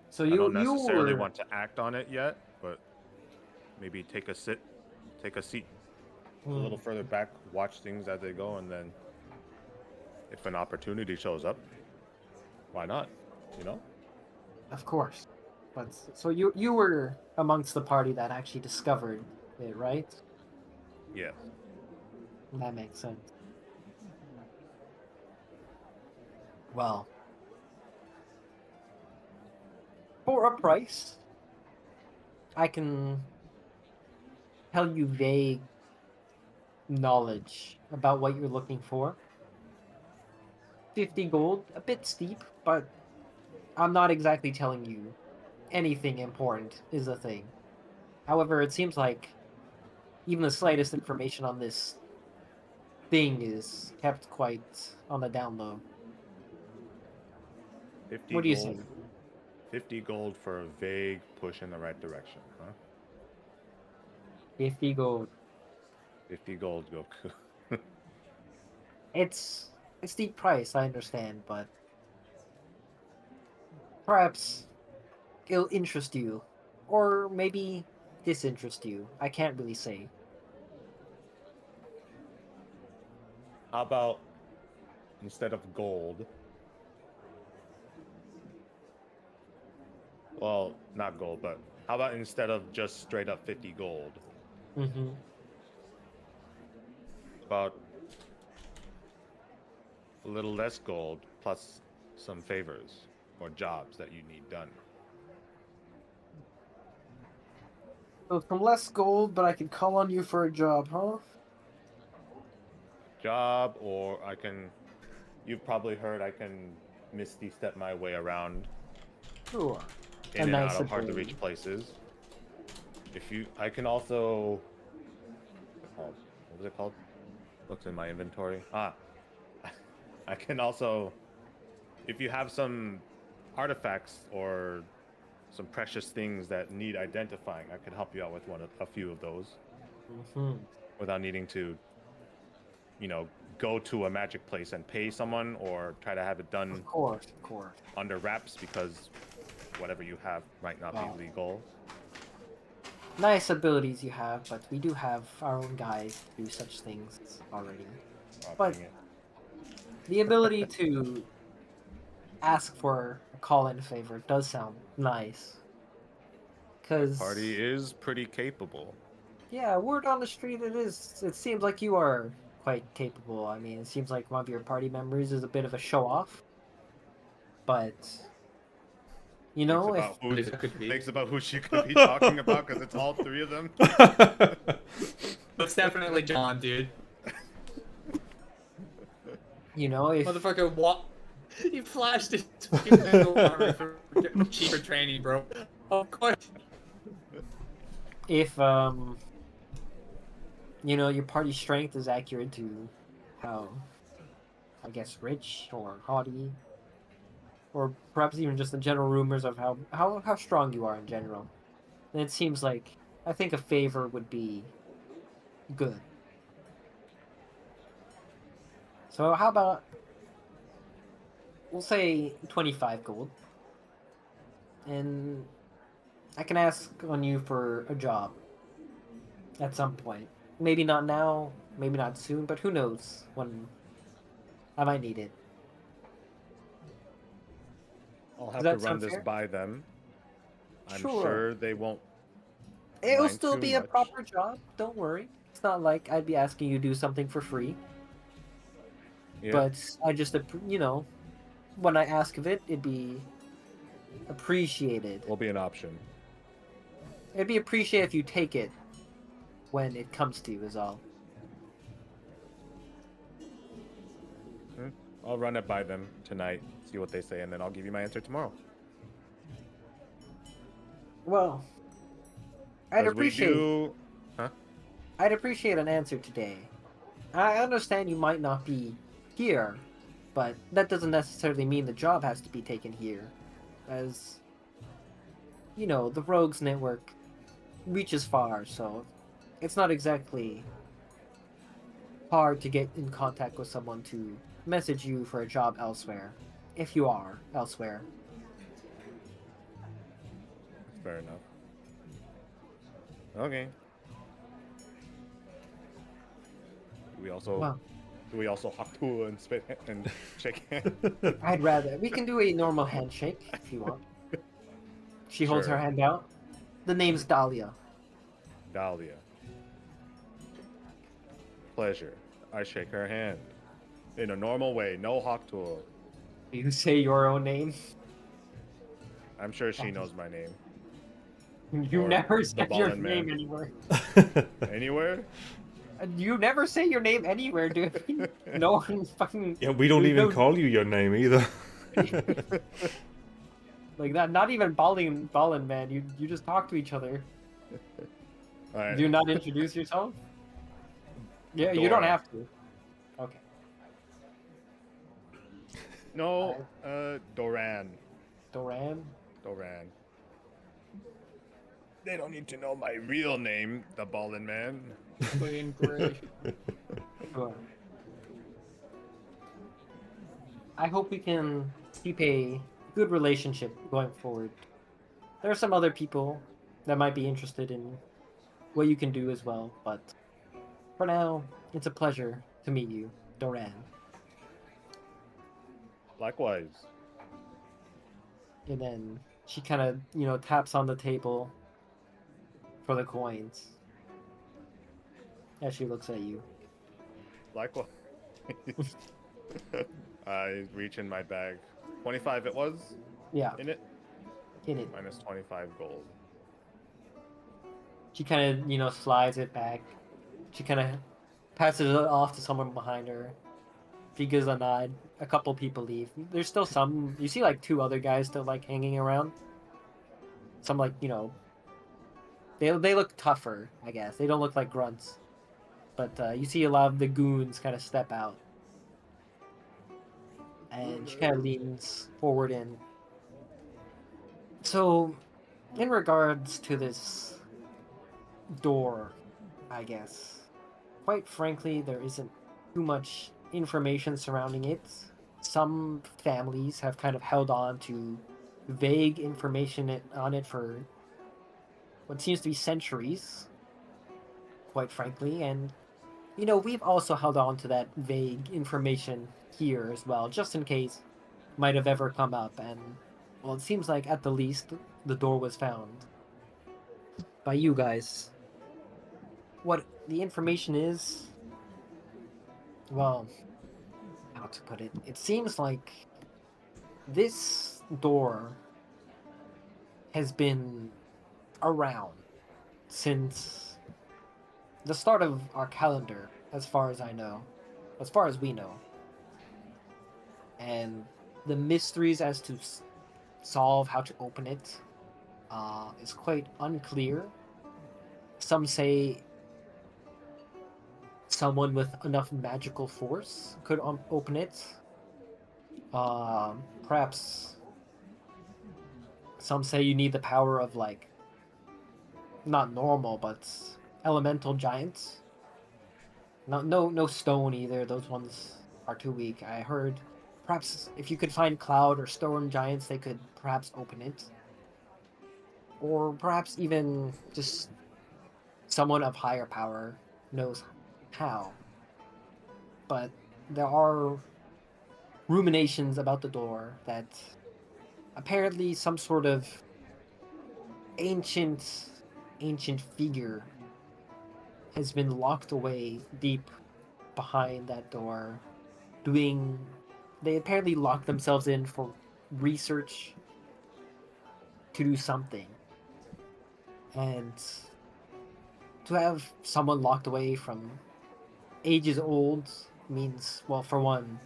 So I don't you necessarily were want to act on it yet, but maybe take a seat a little further back, watch things as they go, and then if an opportunity shows up, why not? Of course. But so you were amongst the party that actually discovered it, right? Yes. That makes sense. Well, for a price, I can tell you vague knowledge about what you're looking for. 50 gold, a bit steep, but I'm not exactly telling you anything important is a thing. However, it seems like even the slightest information on this thing is kept quite on the down low. 50 What do you say? gold. 50 gold for a vague push in the right direction, huh? 50 gold. 50 gold, Goku. It's a steep price, I understand, but perhaps it'll interest you. Or maybe disinterest you. I can't really say. How about instead of gold? Well, not gold, but how about instead of just straight up 50 gold? Mm-hmm. About a little less gold plus some favors or jobs that you need done. So some less gold, but I could call on you for a job, huh? Job, or you've probably heard I can misty step my way around Sure. A in and out nice of hard to ability. reach places. I can also, what was it called? What's in my inventory? I can also, if you have some artifacts or some precious things that need identifying, I can help you out with a few of those Mm-hmm. without needing to, go to a magic place and pay someone or try to have it done Of course, of course. under wraps because whatever you have might not Wow. be legal. Nice abilities you have, but we do have our own guys to do such things already. Oh, But dang it. the ability to ask for a call-in favor does sound nice. Cause Party is pretty capable. yeah, word on the street it is. It seems like you are quite capable. I mean, it seems like one of your party members is a bit of a show-off. But you Thinks know, about if who It could be. thinks about who she could be talking about because it's all three of them. It's definitely John, dude. if Motherfucker, he flashed his fucking armor for cheaper training, bro. Of course. if your party strength is accurate to how, I guess, rich or haughty, or perhaps even just the general rumors of how strong you are in general, then it seems like I think a favor would be good. So how about we'll say 25 gold, and I can ask on you for a job at some point. Maybe not now, maybe not soon, but who knows when I might need it. I'll Does have to that run sound this fair? by them. I'm Sure. sure they won't It'll mind still too be a much. proper job. Don't worry. It's not like I'd be asking you to do something for free. Yeah. But I just, when I ask of it, it'd be appreciated. will be an option. It'd be appreciated if you take it when it comes to you, is all. I'll run it by them tonight, see what they say, and then I'll give you my answer tomorrow. Well, I'd 'Cause we appreciate do... Huh? I'd appreciate an answer today. I understand you might not be here, but that doesn't necessarily mean the job has to be taken here. As you know, the Rogues Network reaches far, so it's not exactly hard to get in contact with someone to message you for a job elsewhere, if you are elsewhere. Fair enough. Okay. Well, Do we also hawk tool and spit and shake hands? I'd rather. We can do a normal handshake if you want. She holds her Sure. hand out. The name's Dahlia. Dahlia. Pleasure. I shake her hand. In a normal way, no hawk tool. You say your own name. I'm sure she knows my name. You Or never the said your Ballin' name Man. anywhere. Anywhere? You never say your name anywhere, dude. No one fucking. Yeah, we don't there's even no- call you your name either. Like that. Not even Ballin' Man. You just talk to each other. Alright. Do you not introduce yourself? Yeah, you don't Dora. have to. Okay. No, Doran. Doran. Doran. They don't need to know my real name, the Ballin' Man. Sure. I hope we can keep a good relationship going forward. There are some other people that might be interested in what you can do as well, but for now, it's a pleasure to meet you, Doran. Likewise. And then she kind of, taps on the table for the coins as she looks at you. Likewise. I reach in my bag. 25 it was? Yeah, In it? in it. Minus 25 gold. She kind of, slides it back. She kind of passes it off to someone behind her. She gives a nod. A couple people leave. There's still some. You see, like, two other guys still, like, hanging around. Some, like, they look tougher, I guess. They don't look like grunts. But you see a lot of the goons kind of step out. And she kind of leans forward in. So, in regards to this door, I guess, quite frankly, there isn't too much information surrounding it. Some families have kind of held on to vague information on it for what seems to be centuries, quite frankly, and we've also held on to that vague information here as well, just in case it might have ever come up. And well, it seems like at the least the door was found by you guys. What the information is, well, how to put it? It seems like this door has been around since the start of our calendar, as far as I know, as far as we know. And the mysteries as to solve how to open it is quite unclear. Some say someone with enough magical force could open it. Perhaps some say you need the power of, like, not normal, but elemental giants. No stone either. Those ones are too weak. I heard perhaps if you could find cloud or storm giants, they could perhaps open it. Or perhaps even just someone of higher power knows how. But there are ruminations about the door that apparently some sort of ancient figure has been locked away deep behind that door, they apparently locked themselves in for research to do something. And to have someone locked away from ages old means, well, for one,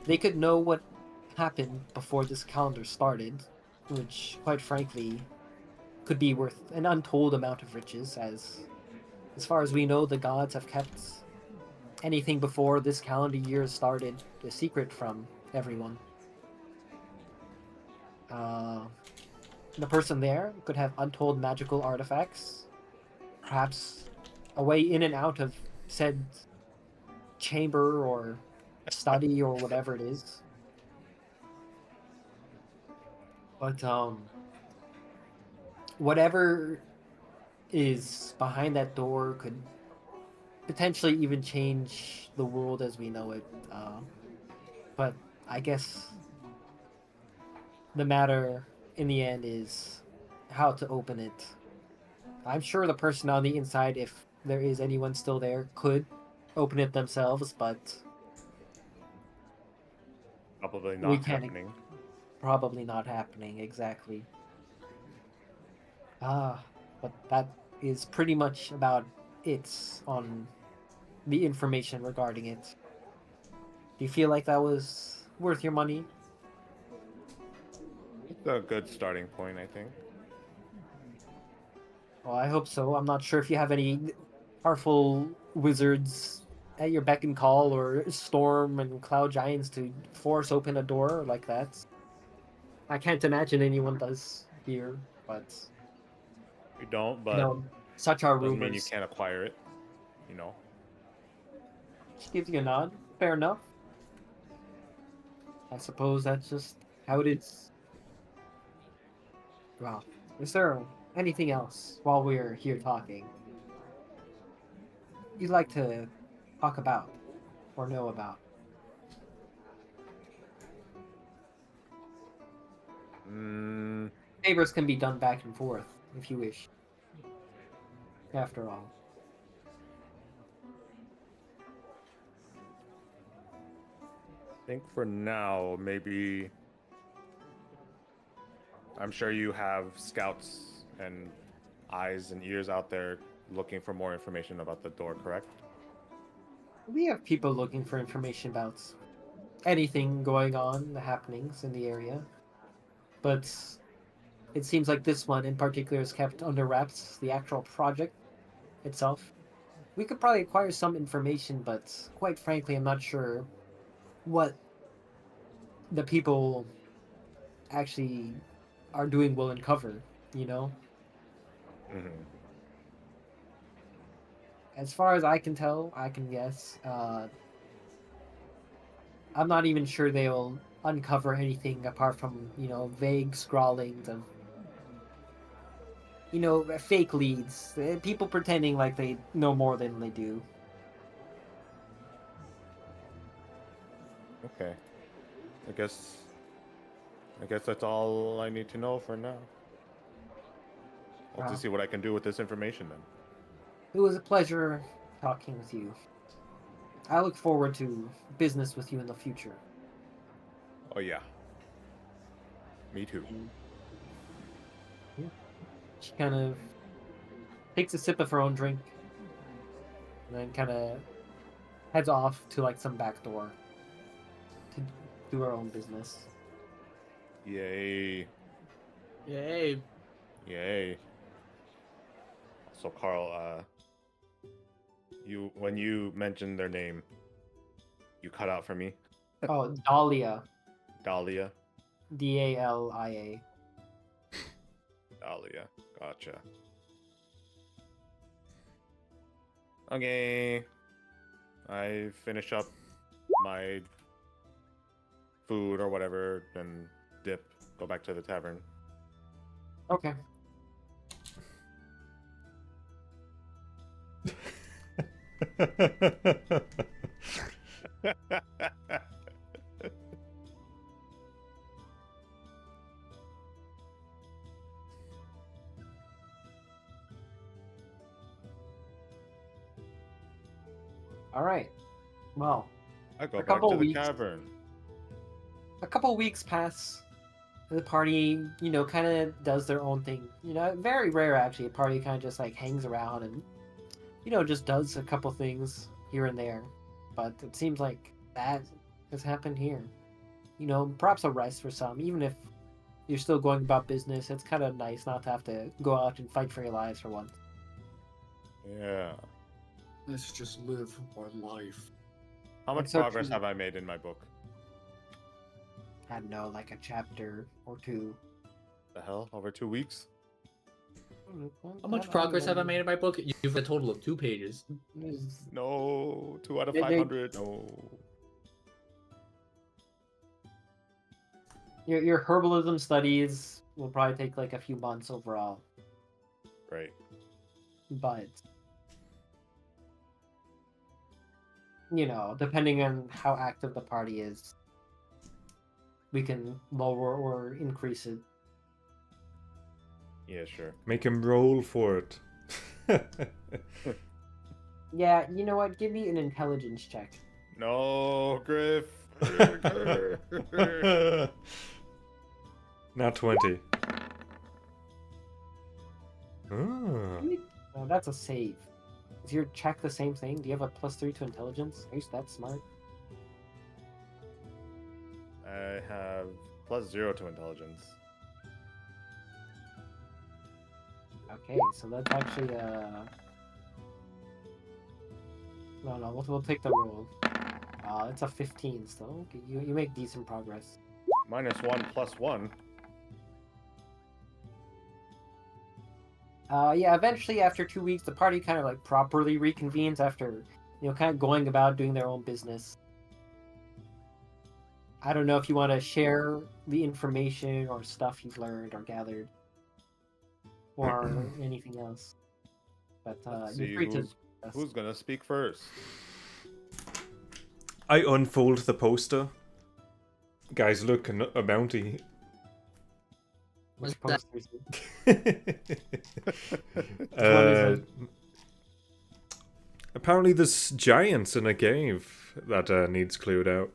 they could know what happened before this calendar started, which, quite frankly, could be worth an untold amount of riches, as far as we know, the gods have kept anything before this calendar year started a secret from everyone. The person there could have untold magical artifacts, perhaps a way in and out of said chamber or study or whatever it is. But whatever is behind that door could potentially even change the world as we know it. But I guess the matter in the end is how to open it. I'm sure the person on the inside, if there is anyone still there, could open it themselves, but Probably we not can't. happening. Probably not happening, exactly. But that is pretty much about it on the information regarding it. Do you feel like that was worth your money? It's a good starting point, I think. Well, I hope so. I'm not sure if you have any powerful wizards at your beck and call, or storm and cloud giants to force open a door like that. I can't imagine anyone does here, but We don't, you but know, such are doesn't mean you rumors. can't acquire it. You know. She gives you a nod. Fair enough. I suppose that's just how it is. Well, is there anything else while we're here talking you'd like to talk about or know about? Mm, Favors can be done back and forth if you wish. After all. I think for now, maybe. I'm sure you have scouts and eyes and ears out there looking for more information about the door, correct? We have people looking for information about anything going on, the happenings in the area. But it seems like this one in particular is kept under wraps, the actual project itself. We could probably acquire some information, but quite frankly, I'm not sure what the people actually are doing will uncover, you know? Mm-hmm. As far as I can tell, I can guess. I'm not even sure they'll uncover anything apart from, vague scrawlings of, fake leads. People pretending like they know more than they do. Okay. I guess. I guess that's all I need to know for now. I'll Wow. just see what I can do with this information then. It was a pleasure talking with you. I look forward to business with you in the future. Oh yeah. Me too. And yeah, she kind of takes a sip of her own drink and then kind of heads off to like some back door to do her own business. Yay. Yay. Yay. So Carl, when you mentioned their name, you cut out for me. Oh, Dahlia. Dahlia. Dalia. Dahlia. Gotcha. Okay. I finish up my food or whatever, then dip, go back to the tavern. Okay. All right. Well, I go A back couple to the weeks. cavern. a couple weeks pass, the party, kind of does their own thing. Very rare actually. A party kind of just like hangs around and, just does a couple things here and there. But it seems like that has happened here. Perhaps a rest for some, even if you're still going about business. It's kind of nice not to have to go out and fight for your lives for once. Yeah. Let's just live our life. How much That's so progress true. have I made in my book? I don't know, like a chapter or two. The hell? Over 2 weeks? How much progress have I made in my book? You've a total of 2 pages. No. 2 out of They- 500. No. Your herbalism studies will probably take like a few months overall, Right. but depending on how active the party is, we can lower or increase it. Yeah, sure. Make him roll for it. Yeah, you know what? Give me an intelligence check. No, Griff. Not 20. Ah. Oh, that's a save. Is your check the same thing? Do you have a +3 to intelligence? Are you that smart? I have +0 to intelligence. Okay, so that's actually no, we'll take the roll. It's a 15 still. Okay, you make decent progress. -1 +1. Yeah, eventually after 2 weeks, the party kind of like properly reconvenes after, kind of going about doing their own business. I don't know if you want to share the information or stuff you've learned or gathered, or anything else. But Let's you're see free to. who's gonna speak first. I unfold the poster. Guys, look, a bounty. Which What's that? posters? uh, apparently there's giants in a cave that needs cleared out.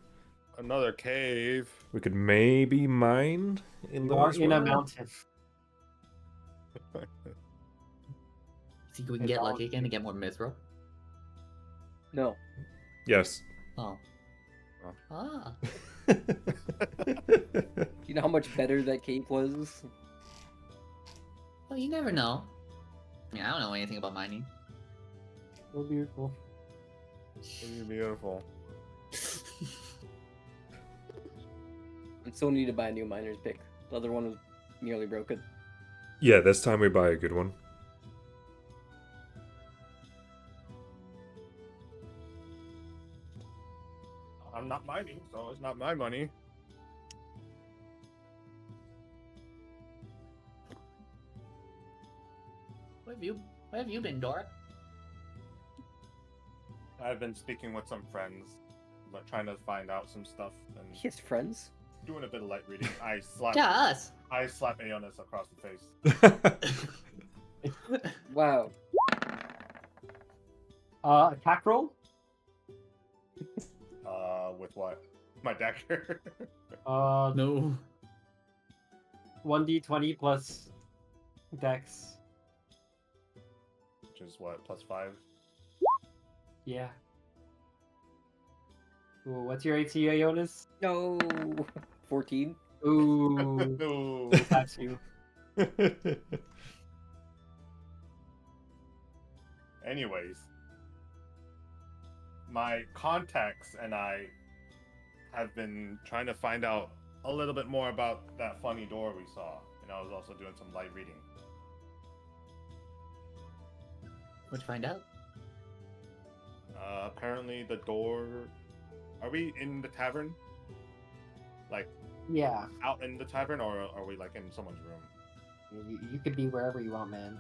Another cave. We could maybe mine in You are those. in a well. mountain. Think we can It's get all- lucky again and get more mithril? No. Yes. Oh. Oh. Ah. Do you know how much better that cave was? Well, you never know. I mean, I don't know anything about mining. So beautiful. Pretty beautiful. I still need to buy a new miner's pick. The other one was nearly broken. Yeah, this time we buy a good one. I'm not mining, so it's not my money. Where have you been, Dora? I've been speaking with some friends, but trying to find out some stuff and He has friends? doing a bit of light reading. I slap Aeonis across the face. Wow. Attack roll. With what? My dagger. No. 1d20 plus dex. Which is what, +5? Yeah. Ooh, what's your AC, Ionis? No. 14. Ooh, No. that's you. Anyways, my contacts and I have been trying to find out a little bit more about that funny door we saw, and I was also doing some light reading. What'd you find out? Apparently the door... Are we in the tavern? Like, Yeah, out in the tavern, or are we, like, in someone's room? you could be wherever you want, man.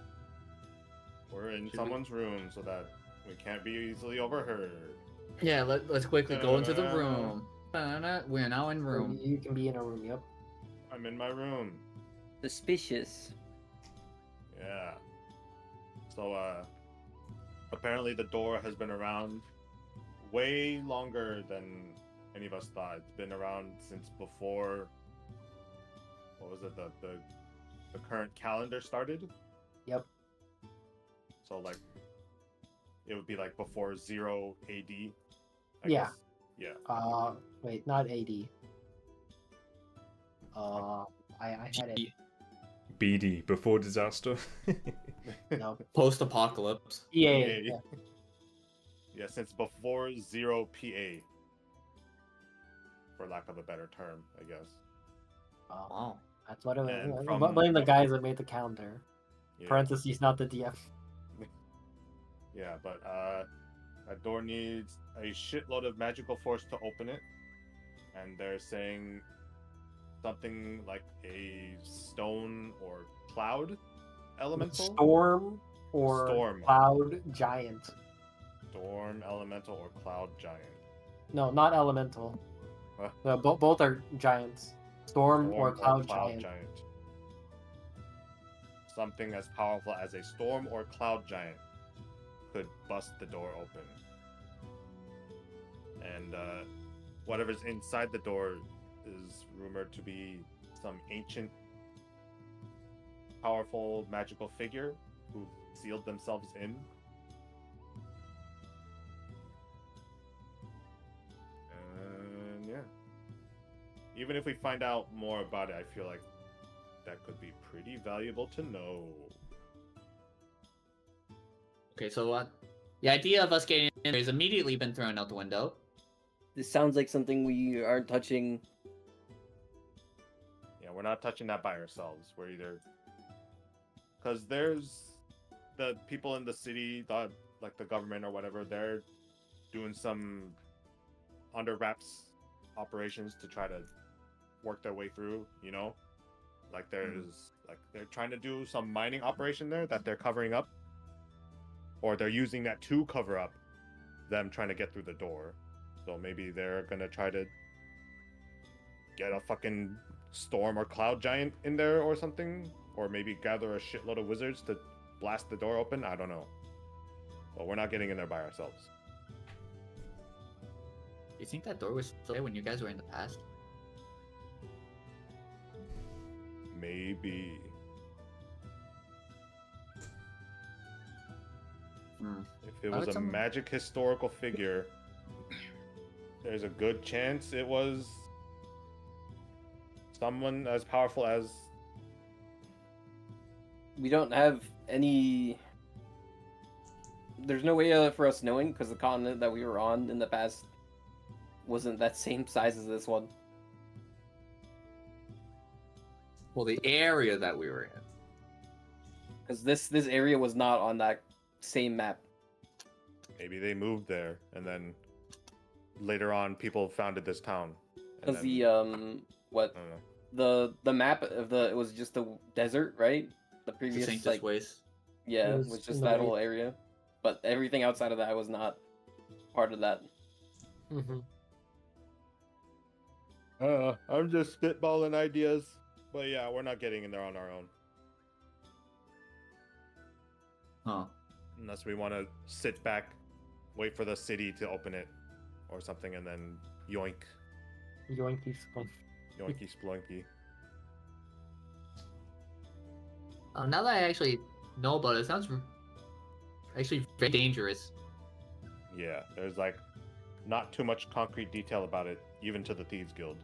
We're in Should we- someone's room so that we can't be easily overheard. Yeah, let's quickly go into the room. We're now in room. You can be in a room, yep. I'm in my room. Suspicious. Yeah. So, apparently the door has been around way longer than any of us thought. It's been around since before what was it, the current calendar started. Yep. So like it would be like before 0 AD. I Yeah. guess. Yeah. Wait, not AD. I had it. BD, before disaster. No. Post-apocalypse. Yeah. PA. Yeah, since before 0 PA. For lack of a better term, I guess. Wow. That's what it And was. from- Blame the guys that made the calendar. Yeah. Parentheses, not the DM. Yeah, but that door needs a shitload of magical force to open it. And they're saying something like a stone or cloud elemental? Storm or Storm. cloud giant. Storm elemental or cloud giant. No, not elemental. Huh? Both are giants. Storm or cloud giant. Something as powerful as a storm or cloud giant could bust the door open. And whatever's inside the door is rumored to be some ancient, powerful, magical figure who sealed themselves in. And yeah. Even if we find out more about it, I feel like that could be pretty valuable to know. Okay, so the idea of us getting in there has immediately been thrown out the window. This sounds like something we aren't touching. Yeah, we're not touching that by ourselves. We're either... Because there's the people in the city, like the government or whatever, they're doing some under wraps operations to try to work their way through, you know? Like there's like they're trying to do some mining operation there that they're covering up. Or they're using that to cover up them trying to get through the door. So maybe they're gonna try to get a fucking storm or cloud giant in there or something. Or maybe gather a shitload of wizards to blast the door open. I don't know. But we're not getting in there by ourselves. Do you think that door was still there when you guys were in the past? Maybe. If it Why was would a someone- magic historical figure, there's a good chance it was someone as powerful as... We don't have any. There's no way for us knowing because the continent that we were on in the past wasn't that same size as this one. Well, the area that we were in. Because this area was not on that same map. Maybe they moved there, and then later on, people founded this town. And Because then- the what I don't know. the map of it was just the desert, right? The The previous Saint like Waste. yeah, It it was was in just the that way- whole area. But everything outside of that was not part of that. Mm-hmm. I'm just spitballing ideas. But yeah, we're not getting in there on our own. Huh. Unless we want to sit back, wait for the city to open it or something, and then yoink. Yoinky spoink. Yoinky sploinky. Now that I actually know about it, it sounds actually very dangerous. Yeah, there's like not too much concrete detail about it, even to the Thieves Guild.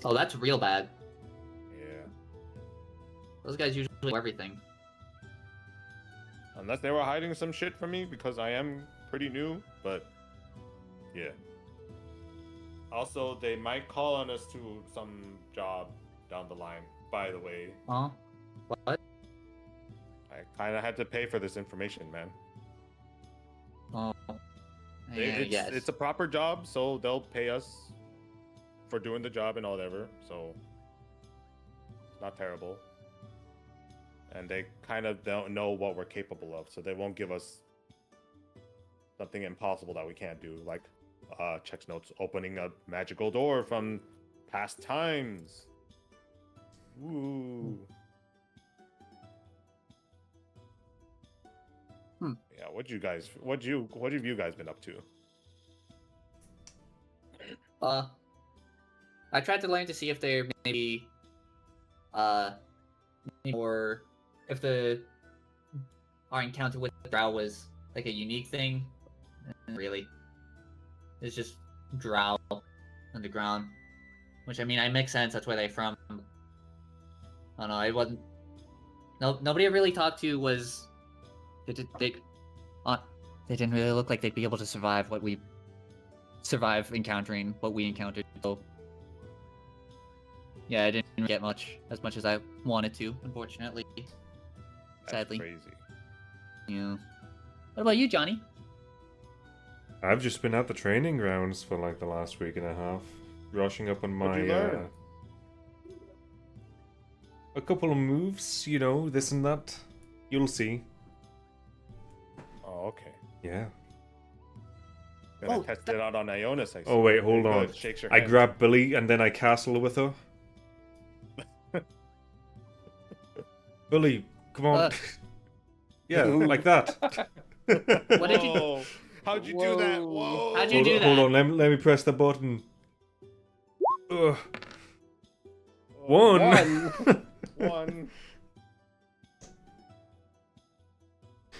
Oh, that's real bad. Yeah. Those guys usually know everything. Unless they were hiding some shit from me because I am pretty new, but yeah. Also, they might call on us to some job down the line, by the way. Huh? What? I kind of had to pay for this information, man. Oh. Yeah, It's a proper job, so they'll pay us for doing the job and whatever, so it's not terrible. And they kind of don't know what we're capable of, so they won't give us something impossible that we can't do, like checks notes opening a magical door from past times. Ooh. Yeah, what have you guys been up to? I tried to learn to see if there maybe or if our encounter with Drow was like a unique thing. Really, it's just Drow underground, which I mean, I make sense. That's where they're from. I don't know. It wasn't. No, nobody I really talked to was. They didn't really look like they'd be able to survive encountering what we encountered. So yeah, I didn't get as much as I wanted to, unfortunately. Sadly. That's crazy. Yeah. What about you, Johnny? I've just been at the training grounds for like the last week and a half, rushing up on What'd my you learn? a couple of moves, you know, this and that. You'll see. Oh, okay. Yeah. Then I tested it out on Ionis. I see. Oh wait, hold Good. on. Shakes her I hand. grab Billy and then I castle with her. Billy, come on. Yeah, like that. What did you? Whoa. How'd you do that? Whoa. Whoa. How'd you do that? Hold on, let me press the button. Ugh. One. One.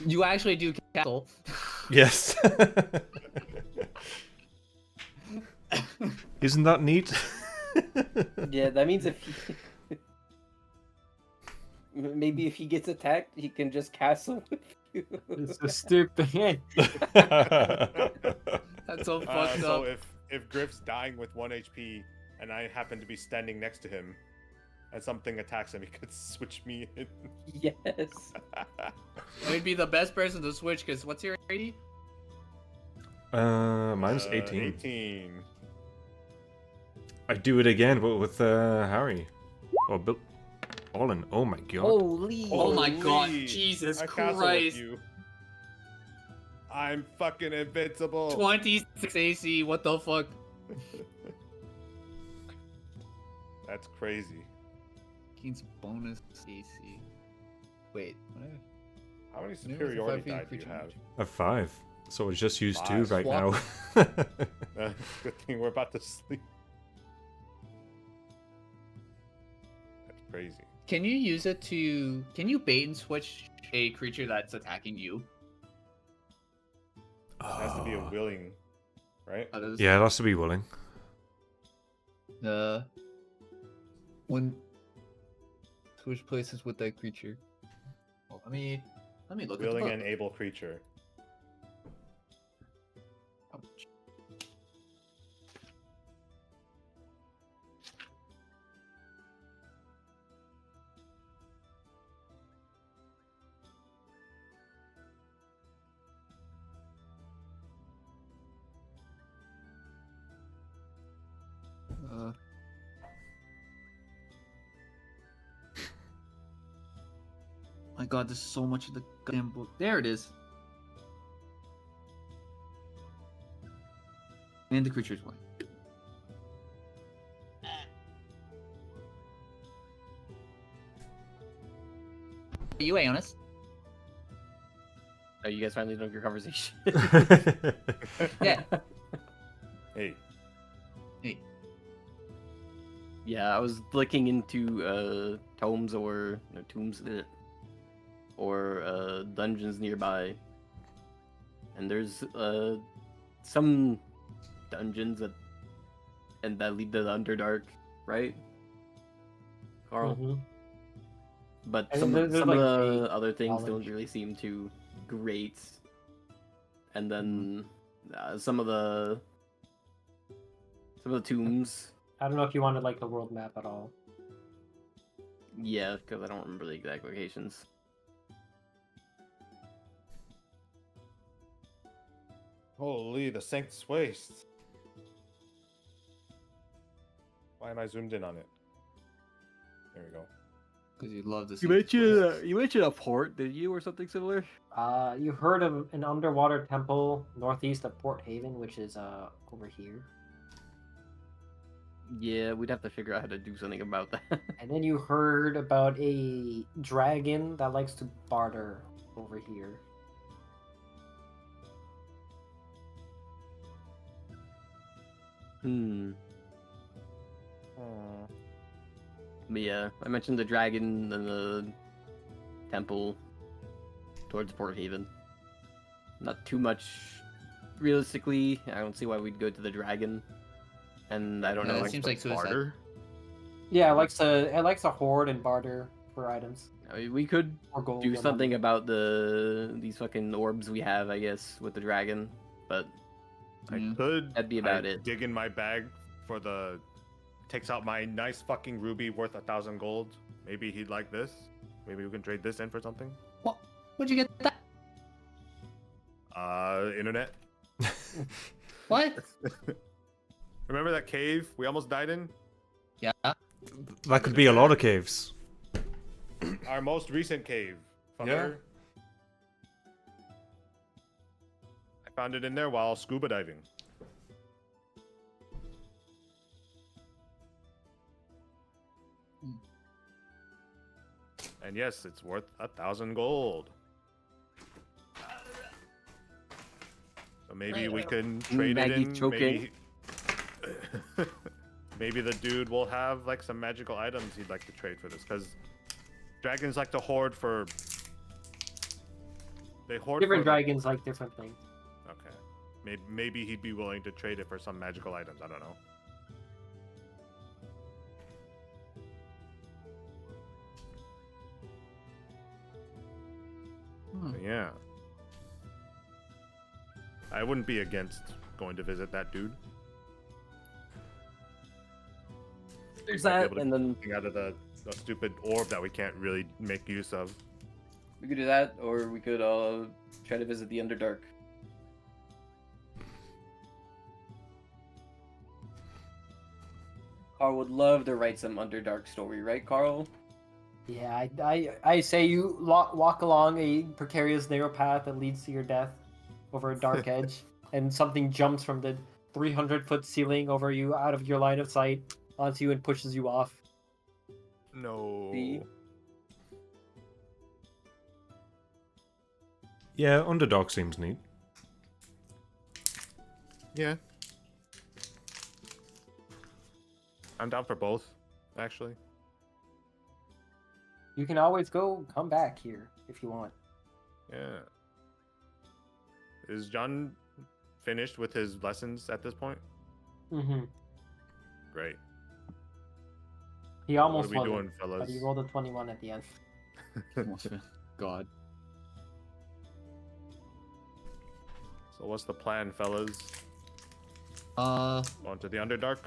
You actually do castle. Yes. Isn't that neat? Yeah, that means if he... maybe if he gets attacked, he can just castle with you. It's so stupid. That's so fucked So up. if Griff's dying with 1 HP and I happen to be standing next to him and something attacks him, he could switch me in. Yes. You'd be the best person to switch, because what's your 80? Mine's 18. 18. I do it again, but with Harry. Or Bill. Olin. Oh my god. Holy. Oh my god, Holy. Jesus I castle with Christ. you. I'm fucking invincible. 26 AC, what the fuck? That's crazy. Gains bonus AC. Wait, what? How many Never superiority five die do you feet have? A 5. So it's just used 2 Five. right now. Good thing we're about to sleep. That's crazy. Can you use it to... Can you bait and switch a creature that's attacking you? It has to be a willing, right? Yeah, it has to be willing. When... Switch places with that creature. Well, let me look Willing at the and able creature. Ouch. My god, there's so much of the goddamn book. There it is. And the creature's one. You, Aeonis? Are you guys finally done with your conversation? Yeah. Hey, Yeah, I was looking into tomes or no, tombs or dungeons nearby, and there's some dungeons that lead to the Underdark, right, Carl? Mhm. But And some there's, of like, the vague other things don't knowledge. really seem too great, and then some of the tombs. I don't know if you wanted like the world map at all. Yeah, because I don't remember the exact locations. holy, the Sanctus Waste. Why am I zoomed in on it? There we go. Because you love this. You mentioned a port, did you, or something similar? You heard of an underwater temple northeast of Port Haven, which is over here. Yeah, we'd have to figure out how to do something about that. And then you heard about a dragon that likes to barter over here. But yeah, I mentioned the dragon and the temple towards Port Haven. Not too much. Realistically, I don't see why we'd go to the dragon. And I don't No, know. it seems like suicide. Barter? Yeah, it likes to hoard and barter for items I mean, we could or gold. do or something money. about these fucking orbs we have, I guess, with the dragon. But Yeah. I could. That'd be about I it. Dig in my bag for the. Takes out my nice fucking ruby worth 1,000 gold. Maybe he'd like this. Maybe we can trade this in for something. What? Where'd you get that? Internet. What? Remember that cave we almost died in? Yeah. That could be a lot of caves. Our most recent cave. Fucker. Yeah. I found it in there while scuba diving. And yes, it's worth 1,000 gold. So maybe we can trade it Maggie's in. choking. Maybe... maybe the dude will have like some magical items he'd like to trade for this, because dragons like to hoard for. They hoard Different for dragons like different things. Okay. Maybe he'd be willing to trade it for some magical items. I don't know. So, yeah. I wouldn't be against going to visit that dude. There's Might be that, able to and then get something out of the stupid orb that we can't really make use of. We could do that, or we could try to visit the Underdark. Carl would love to write some Underdark story, right, Carl? Yeah, I say you walk along a precarious narrow path that leads to your death over a dark edge, and something jumps from the 300-foot ceiling over you out of your line of sight onto you and pushes you off. No. See? Yeah, Underdog seems neat. Yeah. I'm down for both, actually. You can always come back here if you want. Yeah. Is John finished with his lessons at this point? Mm-hmm. Great. He What almost are we won it, doing, but fellas? he rolled a 21 at the end. God. So what's the plan, fellas? On to the Underdark?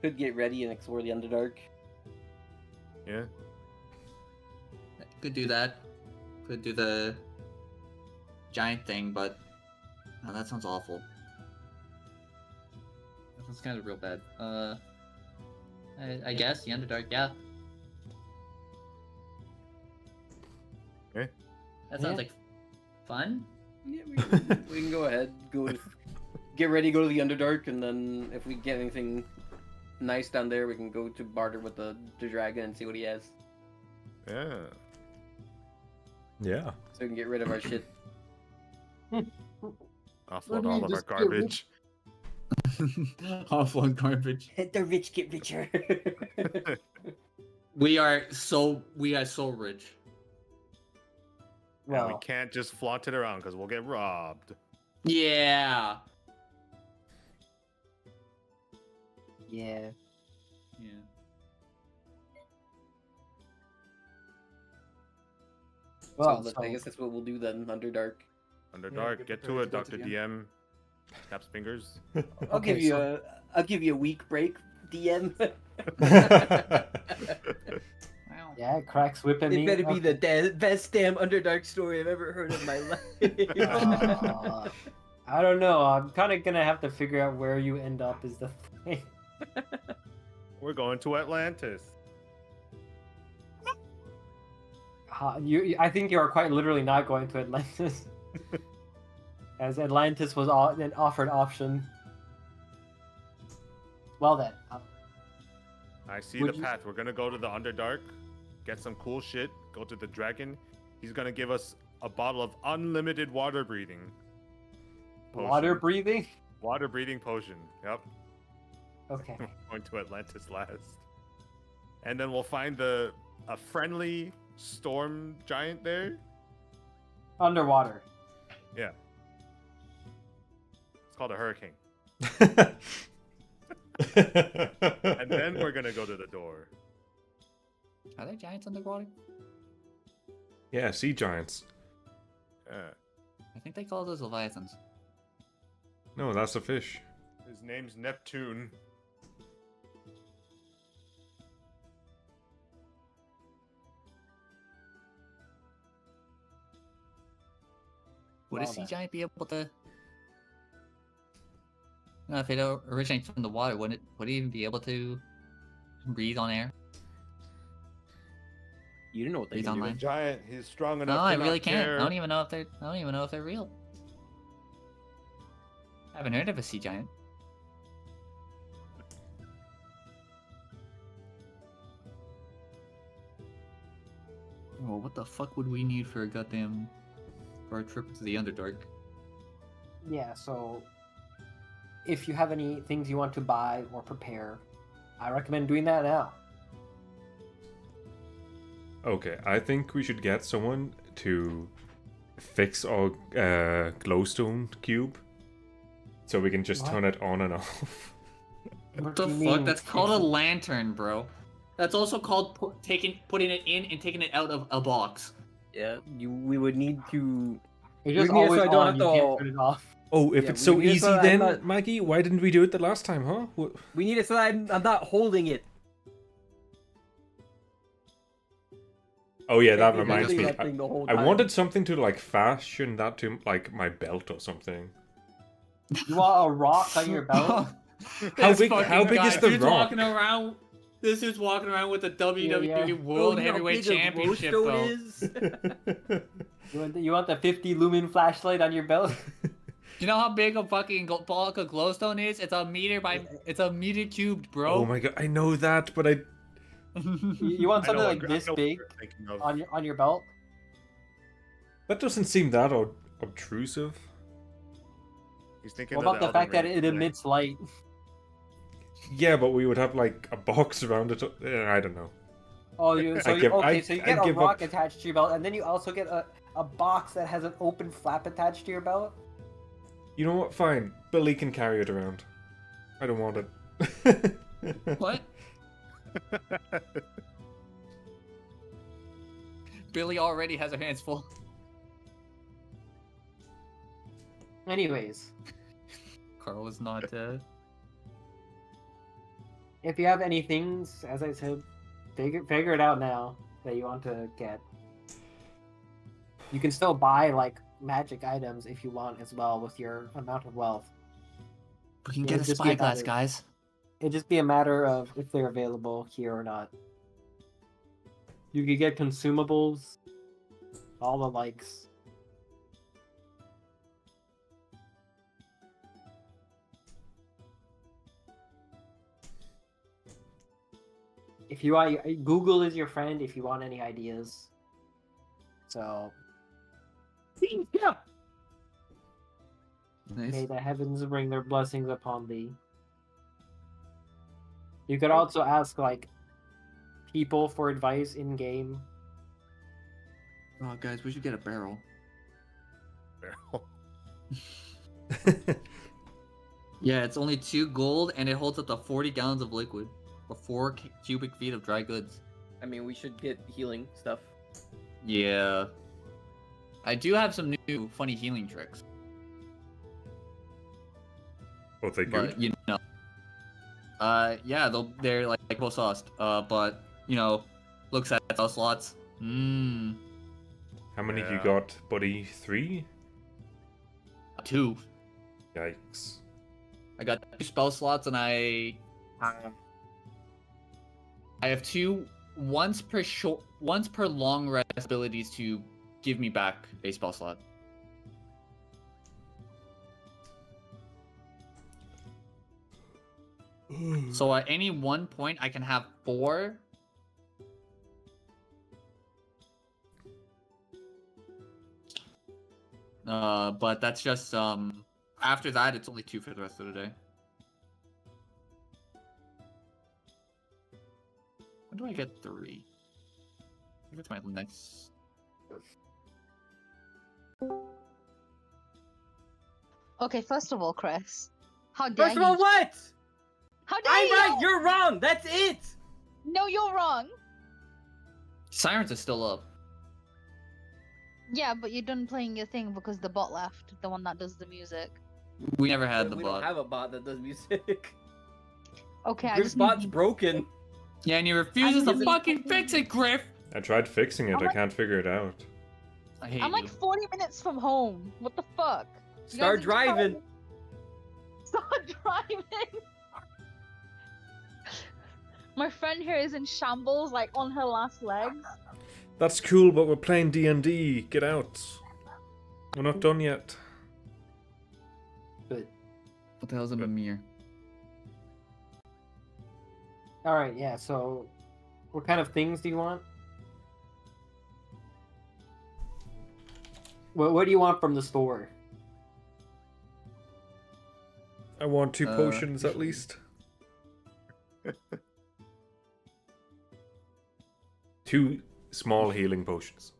Could get ready and explore the Underdark. Yeah. Could do that. Could do the giant thing, but that sounds awful. That sounds kind of real bad. I guess the Underdark, yeah. Okay. That sounds Yeah. like fun. Yeah, we can go ahead. Get ready, go to the Underdark, and then if we get anything nice down there, we can go to barter with the dragon and see what he has. Yeah. Yeah. So we can get rid of our shit. Offload all of our garbage. Offload garbage. The rich get richer. We are so rich. And we Well, can't just flaunt it around because we'll get robbed. Yeah. yeah. Yeah. Well, So I guess that's what we'll do then, Underdark. Underdark, get to it, Dr. DM. Snaps fingers. I'll Okay, give you so- I'll give you a week break, DM. Wow. Yeah, cracks whipping It me. better be the best damn Underdark story I've ever heard in my life. I don't know. I'm kind of gonna have to figure out where you end up. Is the thing. We're going to Atlantis. I think you are quite literally not going to Atlantis, as Atlantis was an offered option. Well then, I see Would the you- path. We're gonna go to the Underdark, get some cool shit, go to the dragon. He's gonna give us a bottle of unlimited water breathing. Potion. water breathing. Water breathing potion. Yep. Okay. Going to Atlantis last. and then we'll find a friendly storm giant there. Underwater. Yeah. It's called a hurricane. And then we're gonna go to the door. Are there giants underwater? Yeah, sea giants. I think they call those leviathans. No, that's a fish. His name's Neptune. Would a Wow, sea that- giant be able to? No, if it originates from the water, would it even be able to breathe on air? You don't know what they He's can do. online. Giant. He's strong No, enough. I to really not can't. care. I don't even know if they're real. I haven't heard of a sea giant. Well, what the fuck would we need for a trip to the Underdark? Yeah, so if you have any things you want to buy or prepare, I recommend doing that now. Okay, I think we should get someone to fix our glowstone cube, so we can just What? turn it on and off. What do the you fuck? mean That's called a fix it? lantern, bro. That's also called putting it in and taking it out of a box. Yeah, we would need to. It's We just need it so always I don't on, have you can't to- turn it off. Oh, if Yeah, it's we so need it easy, so I'm then not- Maggie, why didn't we do it the last time, huh? We need it so that I'm not holding it. Oh yeah, that Can't be reminds holding me. that thing the whole I time. wanted something to like fashion that to like my belt or something. You want a rock on your belt? How This big- fucking how big guy, is the dude's rock? walking around. This is walking around with the WWE Yeah. World Oh, you know how Heavyweight big a Championship glowstone belt. is? You want the 50 lumen flashlight on your belt? You know how big a fucking block of glowstone is? It's a meter cubed, bro. Oh my god, I know that, but I You want I something know like what- this I know what big you're thinking of. on your belt? that doesn't seem that obtrusive. He's thinking What of about the fact that Elden it Ring, like, emits light? Yeah, but we would have like a box around it. I don't know. Oh, you so I you, give- okay, I- so you I get a give rock up. attached to your belt, and then you also get a box that has an open flap attached to your belt. You know what? Fine. Billy can carry it around. I don't want it. What? Billy already has her hands full. Anyways, Carl is not. if you have any things, as I said, figure it out now that you want to get. You can still buy like magic items if you want as well with your amount of wealth. We can Yeah, get a just be spyglass, about it. guys. It'd just be a matter of if they're available here or not. You could get consumables, all the likes. If you want, Google is your friend if you want any ideas. So Yeah. Nice. may the heavens bring their blessings upon thee. You could also ask like people for advice in game. Oh, guys, we should get a barrel. barrel. Yeah, it's only 2 gold, and it holds up to 40 gallons of liquid, or 4 cubic feet of dry goods. I mean, we should get healing stuff. Yeah. I do have some new funny healing tricks, Oh, they good? but you know. Yeah, they're like full sauced. But you know, looks at spell slots. Mmm. How many have you Yeah. got, buddy? 3? 2. Yikes. I got 2 spell slots, and I have 2 once per long rest abilities to give me back a spell slot. So at any one point, I can have 4. But that's just after that, it's only 2 for the rest of the day. When do I get 3? I think it's my next. Okay, first of all, Chris, how dare First of all, you? what? How dare I'm you? right, you're wrong. That's it. No, you're wrong. Sirens are still up. Yeah, but you're done playing your thing because the bot left, the one that does the music. We never had the We bot. don't have a bot that does music. Okay, I Griff's just bot's need broken. Yeah, and he refuses I'm to fucking fix it, Griff. I tried fixing it. I'm I like- can't figure it out. I hate I'm you. like 40 minutes from home. What the fuck? You Start guys are driving. Start driving. My friend here is in shambles, like on her last legs. That's cool, but we're playing D&D. Get out. We're not done yet. But What the hell's a Mimir? all right, yeah. So, what kind of things do you want? What do you want from the store? I want 2 potions at least. 2 small healing potions.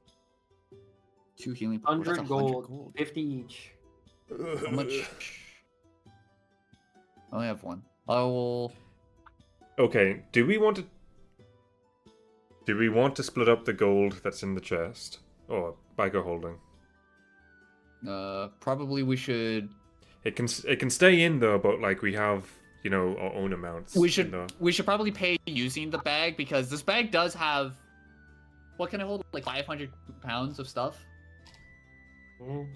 2 healing. 100 That's gold, 50 each. How much? I only have 1. I will. Okay, do we want to split up the gold that's in the chest? Or bag of holding? Probably we should. It can stay in though, but like we have, you know, our own amounts. We in should the- we should probably pay using the bag because this bag does have. What can it hold? Like 500 pounds of stuff. Mm.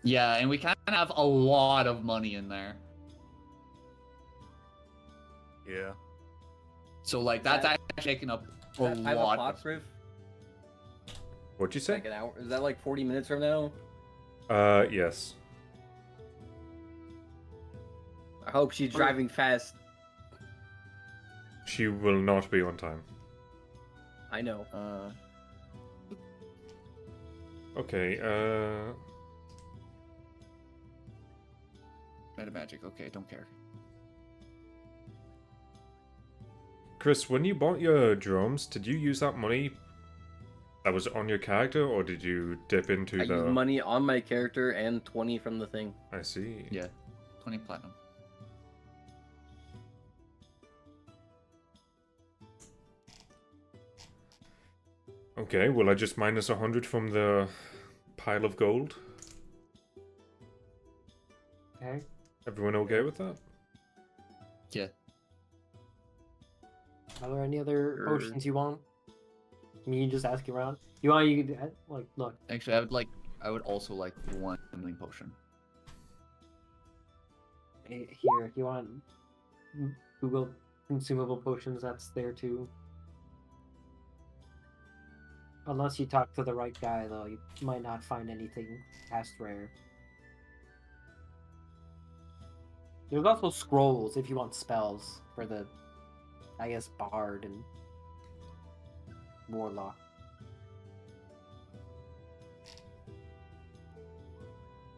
Yeah, and we kind of have a lot of money in there. Yeah. So like that's actually taking up a Is that 5 lot. o'clock, Griff? What'd you say? Like an hour? Is that like 40 minutes from now? Yes. I hope she's driving fast. She will not be on time. I know. Okay, Meta magic. Okay, don't care. Chris, when you bought your drums, did you use that money that was on your character, or did you dip into I the... used money on my character and 20 from the thing. I see. Yeah, 20 platinum. Okay, will I just minus 100 from the pile of gold? Okay. Everyone okay with that? Yeah. Are there any other potions you want? I mean, you just ask around. You want you can like look. Actually, I would also like 1 healing potion. Here, you want Google consumable potions? That's there too. Unless you talk to the right guy, though, you might not find anything past rare. There's also scrolls if you want spells for the, I guess, bard and warlock.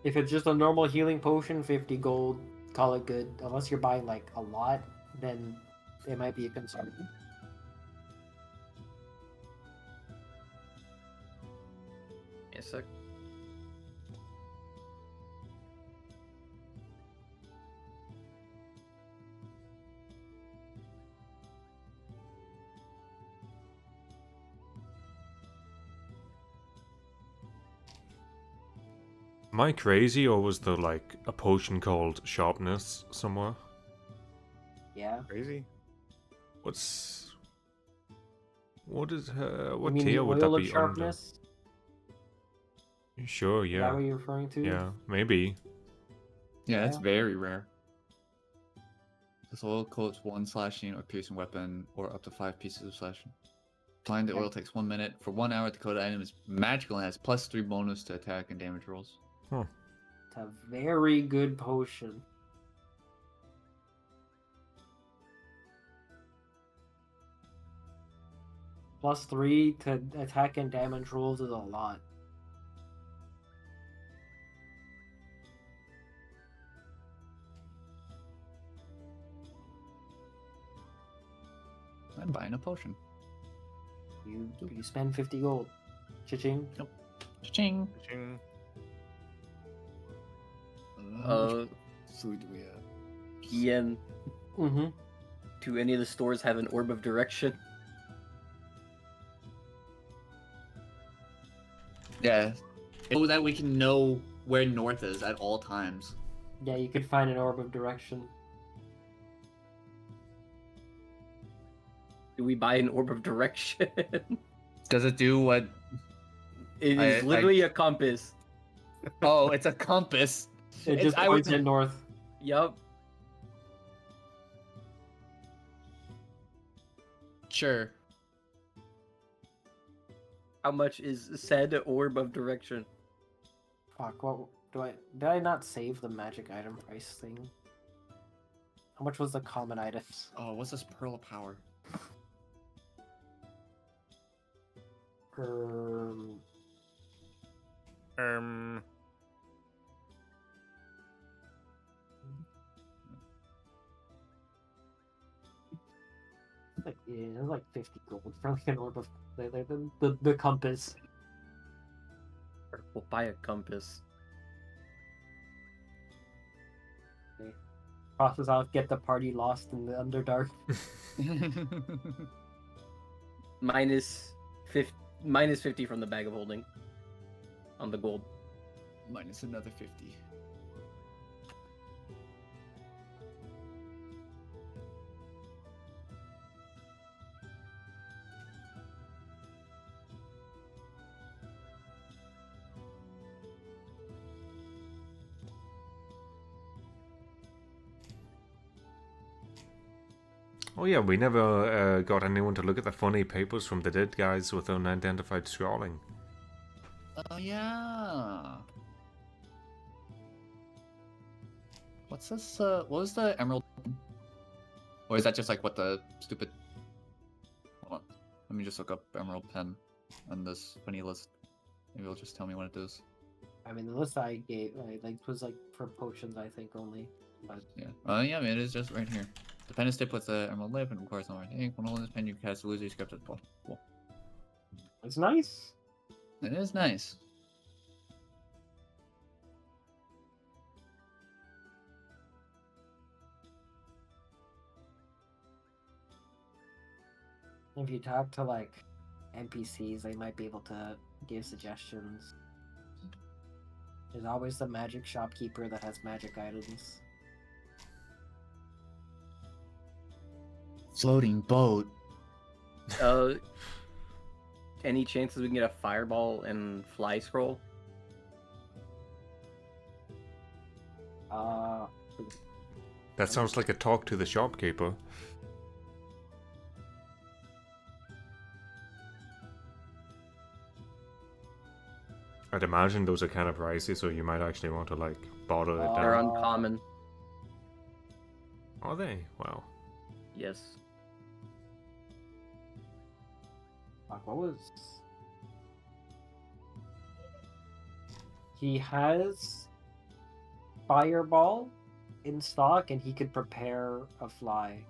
If it's just a normal healing potion, 50 gold, call it good. Unless you're buying like a lot, then it might be a concern. Yes, sir. Am I crazy, or was there like a potion called sharpness somewhere? Yeah. Crazy. What is her? You What mean the tier would that oil of be sharpness? under? Sure, Is that yeah. what you're referring to? Yeah, maybe. Yeah, that's Yeah. very rare. This oil coats 1 slashing or piercing weapon, or up to 5 pieces of slashing. Applying the Okay. oil takes 1 minute. For 1 hour, the coated item is magical and has +3 bonus to attack and damage rolls. It's a very good potion. +3 to attack and damage rolls is a lot. I'm buying a potion. You spend 50 gold. Cha-ching. Cha-ching. Ching. Food do we have? PM. Mm-hmm. Do any of the stores have an orb of direction? Yeah. So that we can know where north is at all times. Yeah, you could find an orb of direction. Do we buy an orb of direction? Does it do what? It is literally a compass. Oh, it's a compass. It just points it north. Yup. Sure. How much is said orb of direction? Fuck, what did I not save the magic item price thing? How much was the common items? Oh, what's this pearl of power? Like, yeah, it was like 50 gold for like an orb of the compass. We'll buy a compass. Okay. Process out, get the party lost in the Underdark. minus 50 from the bag of holding. On the gold. Minus another 50. Oh yeah, we never got anyone to look at the funny papers from the dead guys with unidentified scrawling. Oh yeah. What's this? What was the emerald? Or is that just like what the stupid? Hold on. Let me just look up emerald pen on this funny list. Maybe it'll just tell me what it is. I mean, the list I gave was like for potions, I think only. But Yeah. Oh yeah, I mean, it is just right here. The pen is tipped with the emerald lip, and of course, on ink. When holding this pen, you can cast illusory script at the ball. Cool. it's nice. It is nice. If you talk to like NPCs, they might be able to give suggestions. There's always the magic shopkeeper that has magic items. Floating boat. Any chances we can get a fireball and fly scroll? That sounds like a talk to the shopkeeper. I'd imagine those are kind of pricey, so you might actually want to like bottle it They're down. uncommon. Are they? Wow. Yes. Fuck, what was... He has fireball in stock, and he could prepare a fly.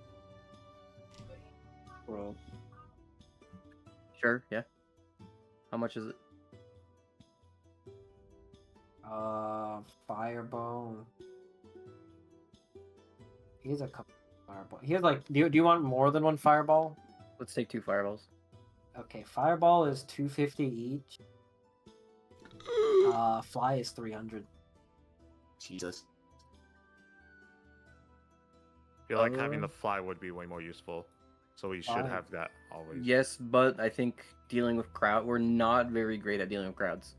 Bro. Sure, yeah. How much is it? Fireball. He has a couple fireball. He has like, do you want more than one fireball? Let's take 2 fireballs. Okay, fireball is 250 each. Fly is 300. Jesus. I feel like having the fly would be way more useful. So we should have that always. Yes, but I think dealing with we're not very great at dealing with crowds.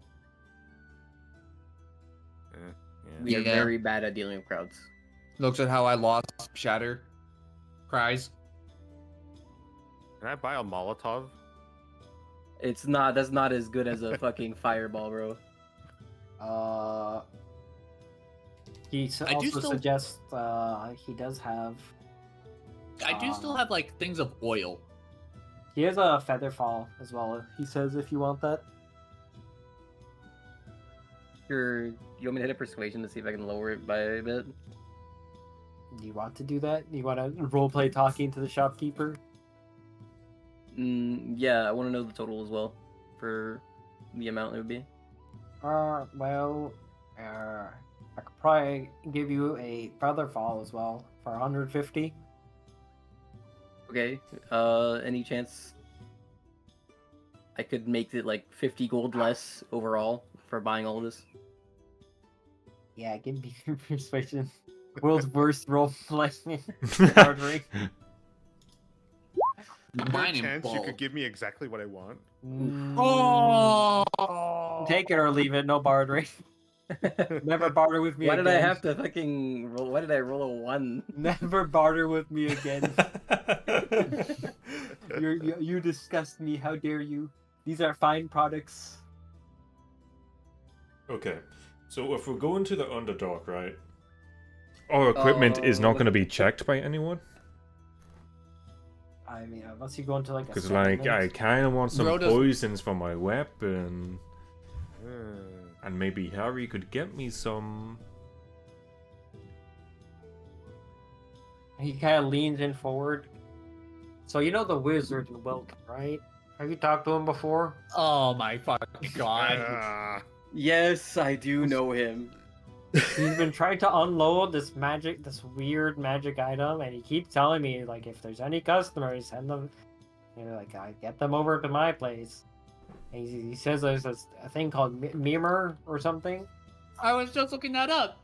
We are very bad at dealing with crowds. Looks at how I lost Shatter. Cries. Can I buy a Molotov? It's not. That's not as good as a fucking fireball, bro. He also suggests he does have. I do still have like things of oil. He has a feather fall as well. He says if you want that. You want me to hit a persuasion to see if I can lower it by a bit? Do you want to do that? You want to roleplay talking to the shopkeeper? Yeah, I want to know the total as well for the amount it would be. Well, I could probably give you a feather fall as well for 150. Okay. Any chance I could make it like 50 gold less overall for buying all of this? Yeah, give me persuasion. World's worst role playing. Bardry. Is there a Mine in chance you bulk. could give me exactly what I want? Oh! Take it or leave it. No bardry. Never barter with me Why again. did I have to fucking roll? Why did I roll a 1? Never barter with me again. You disgust me. How dare you? These are fine products. Okay, so if we're going to the Underdark, right? Our equipment is not going to be checked by anyone? I mean, unless you go into like a Because, like, I settlement. kind of want some Bro does- poisons for my weapon. And maybe Harry could get me some. He kind of leans in forward. So you know the wizard in Wilton, right? Have you talked to him before? Oh my fucking god. Yes, I do know him. He's been trying to unload this weird magic item, and he keeps telling me like, if there's any customers, send them. You know, like I get them over to my place. And he says there's a thing called Mirror or something. I was just looking that up.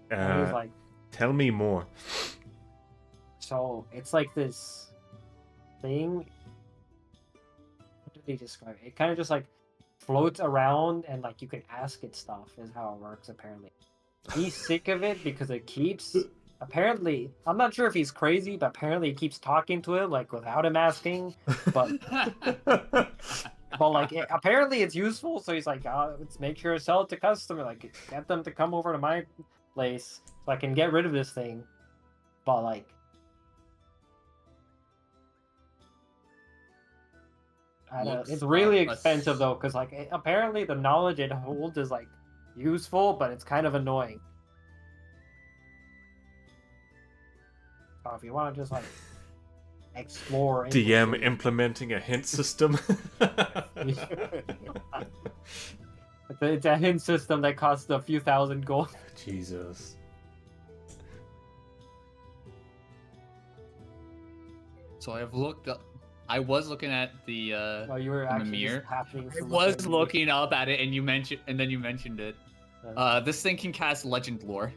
And he's like, Tell me more. so it's like this thing. What did he describe it? It kind of just like floats around and like you can ask it stuff is how it works apparently. He's sick of it because it keeps apparently I'm not sure if he's crazy, but apparently he keeps talking to it like without him asking. But like apparently it's useful, so he's like, let's make sure to sell it to customer, like get them to come over to my place so I can get rid of this thing. But like I don't know, it's really expensive though, because like apparently the knowledge it holds is like useful, but it's kind of annoying. So if you want to just like explore DM implementing a hint system. It's a hint system that costs a few thousand gold. Jesus. So I've looked up. I was looking at the Well, you were actually mirror. just happening. I was looking up at it, and you mentioned, and then you mentioned it. This thing can cast legend lore.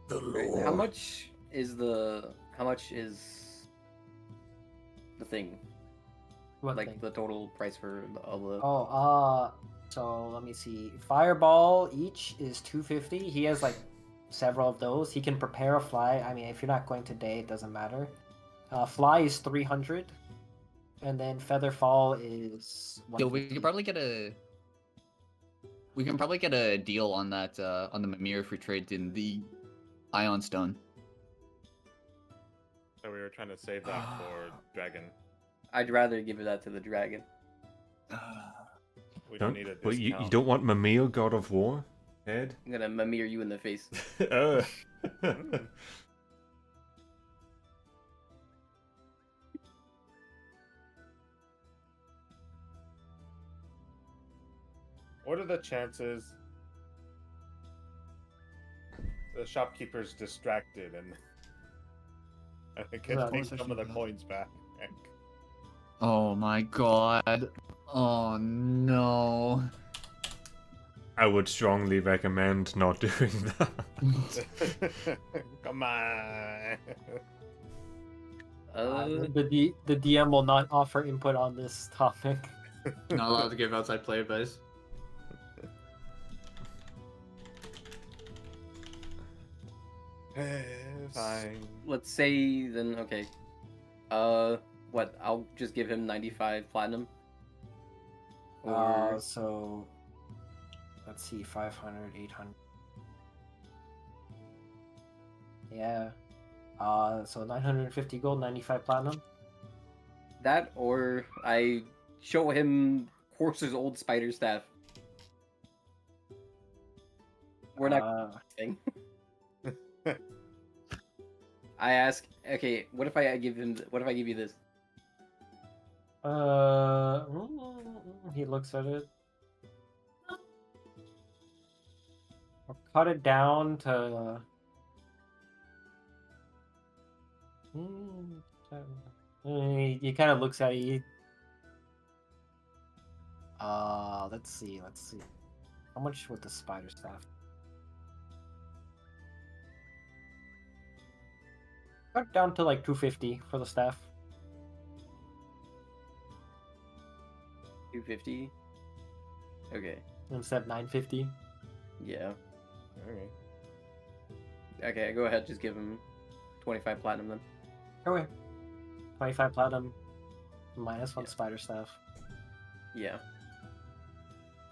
The lore. How much is the thing? What like thing? the total price for all the? Oh, so let me see. Fireball each is 250. He has like several of those. He can prepare a fly. I mean, if you're not going today, it doesn't matter. Fly is 300, and then feather fall is. Yo, we could probably get a. We can probably get a deal on that on the Mimir if we trade in the Ion Stone. So we were trying to save that for Dragon. I'd rather give that to the dragon. We don't need a discount. But you don't want Mimir, God of War? Head? I'm gonna Mimir you in the face. What are the chances the shopkeeper's distracted and can take some of the coins back? Oh my god. Oh no. I would strongly recommend not doing that. Come on. The DM will not offer input on this topic. Not allowed to give outside play advice. Fine. Let's say then, okay. What? I'll just give him 95 platinum. Or So let's see, 500, 800. Yeah. So 950 gold, 95 platinum. that, or I show him Horse's old spider staff. We're not thing. I ask, okay, what if I give him? What if I give you this? He looks at it. I'll cut it down to. He kind of looks at it. Let's see. How much with the spider staff? Cut down to like 250 for the staff. 250. Okay. Instead of 950. Yeah. Okay. Okay, go ahead. Just give him 25 platinum then. Okay. 25 platinum. Minus 1 spider staff. Yeah.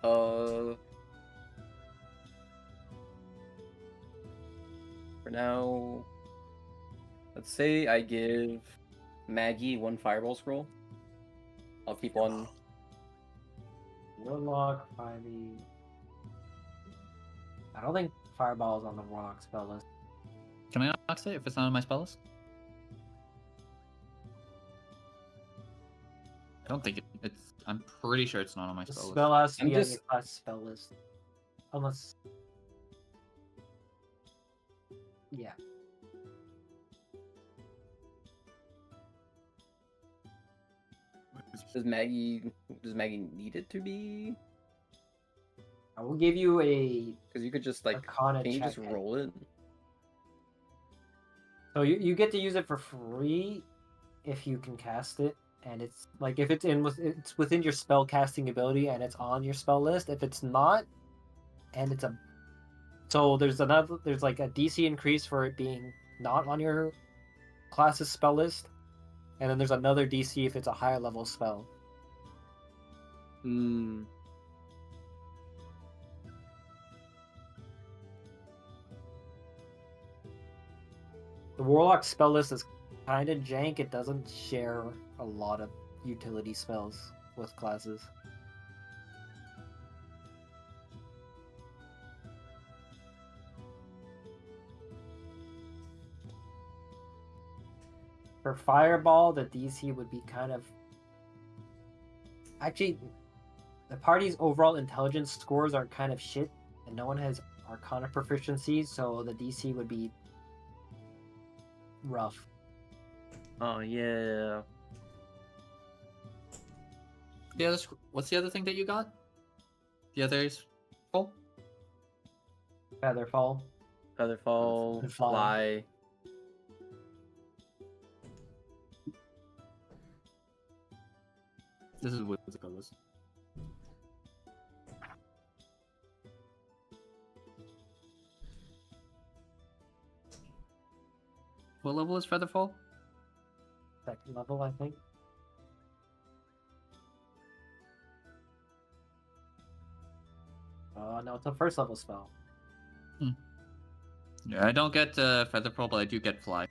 For now, let's say I give Maggie 1 fireball scroll. I'll keep one. Warlock, 5e. I don't think fireball is on the Warlock spell list. Can I not say if it's not on my spell list? I don't think it's. I'm pretty sure it's not on my The spell spell has to I'm be on just- your class spell list. Unless. Yeah. Does Maggie need it to be? I will give you a Because you could just like, Arcana can you just check. roll it? So you get to use it for free if you can cast it, and it's like if it's within your spell casting ability and it's on your spell list. If it's not, and it's a there's like a DC increase for it being not on your class's spell list, and then there's another DC if it's a higher level spell. Hmm. The Warlock spell list is kind of jank. It doesn't share a lot of utility spells with classes. For Fireball, the DC would be kind of... Actually, the party's overall intelligence scores are kind of shit, and no one has Arcana proficiency, so the DC would be rough. Oh yeah. What's the other thing that you got? The others. Oh, Featherfall. Featherfall, And fly. fly. this is what the colors. What level is Featherfall? Second level, I think. Oh, no, it's a first level spell. Yeah, I don't get Featherfall, but I do get Fly.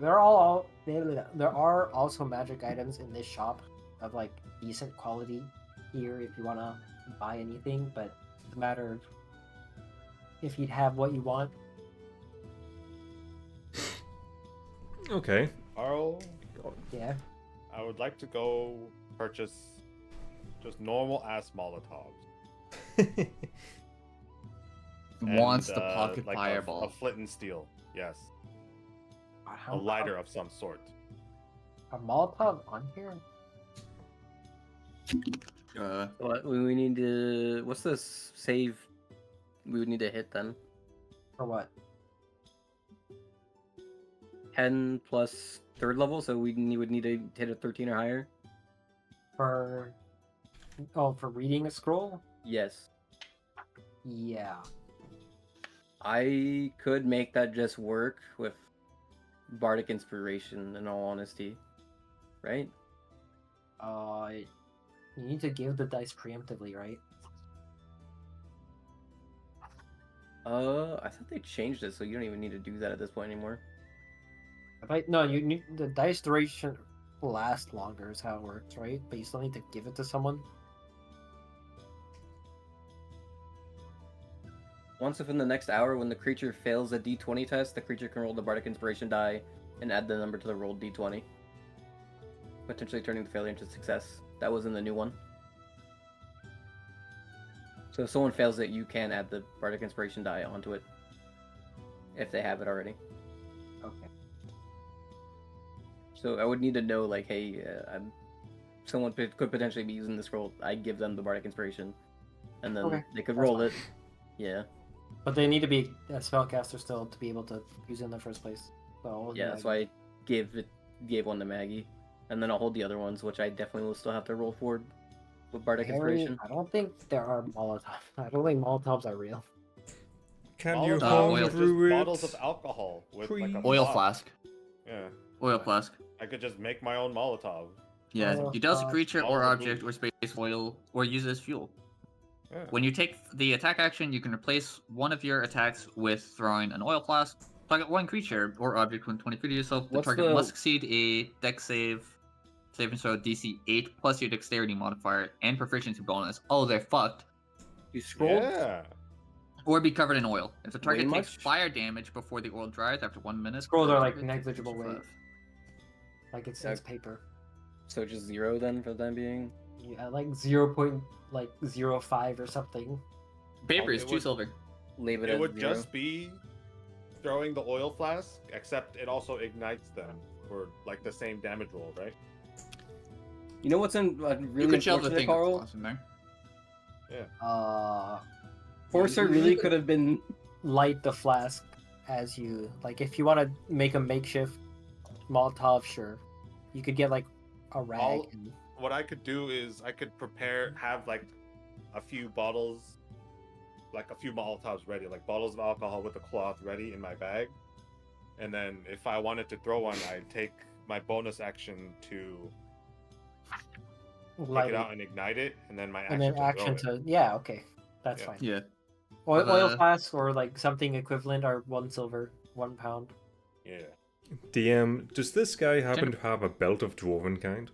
There are also magic items in this shop of like decent quality here if you want to buy anything, but it's a matter of if you'd have what you want. Okay. Carl, Yeah. I would like to go purchase just normal ass Molotovs. Wants And, the pocket like fireball. A flint and steel, yes. How, A lighter of some sort. A Molotov on here? What we need to? What's this save? We would need to hit then. For what? 10 plus third level, so would need to hit a 13 or higher. For reading a scroll? Yes. Yeah. I could make that just work with Bardic Inspiration, in all honesty. Right? You need to give the dice preemptively, right? I thought they changed it, so you don't even need to do that at this point anymore. No, you need the dice duration will last longer is how it works, right? But you still need to give it to someone. Once within the next hour, when the creature fails a d20 test, the creature can roll the Bardic Inspiration die and add the number to the rolled d20, potentially turning the failure into success. That was in the new one. So if someone fails it, you can add the Bardic Inspiration die onto it, if they have it already. Okay. So I would need to know, like, hey, someone could potentially be using this roll. I give them the Bardic Inspiration, and then Okay, they could that's roll fine. it. Yeah. But they need to be a spellcaster still to be able to use it in the first place. So Yeah, so I gave one to Maggie, and then I'll hold the other ones, which I definitely will still have to roll for with Bardic Inspiration. I don't think there are Molotovs. I don't think Molotovs are real. Can you Molotovs oil. are just homebrew bottles of it? alcohol with like a Oil plot. flask. Yeah. Oil flask. I could just make my own Molotov. Yeah, Oil you douse a flask. creature or Bottles of object or booze. space oil, or use it as fuel. Yeah. When you take the attack action, you can replace one of your attacks with throwing an oil flask. Target one creature or object within 20 feet of yourself. The What's target the- must succeed a Dex saving throw DC 8 plus your Dexterity modifier and proficiency bonus. Oh, they're fucked. You scrolled? Yeah. Or be covered in oil. If the target Way takes much? fire damage before the oil dries after 1 minute, Scrolls the are like target takes negligible weight. 5. Like it's paper. So just 0 then for the time being? Yeah, like 0.05 or something. Paper is It 2 would- silver. Leave it It at would 0. just be throwing the oil flask, except it also ignites them for like the same damage roll, right? You know what's You really could shove the unfortunate, thing of Carl? claws in there. Forcer really could have been... Light the flask as you like. If you want to make a makeshift Molotov, sure. You could get like a rag. All- And... What I could do is I could have like a few bottles, like a few Molotovs ready, like bottles of alcohol with a cloth ready in my bag. And then if I wanted to throw one, I'd take my bonus action to light take it it. out and ignite it, and then my action And then to action throw it. to yeah, okay, that's Yeah. fine. Yeah. Oil flask or like something equivalent are 1 silver, 1 pound. Yeah. DM, does this guy happen to have a belt of dwarven kind?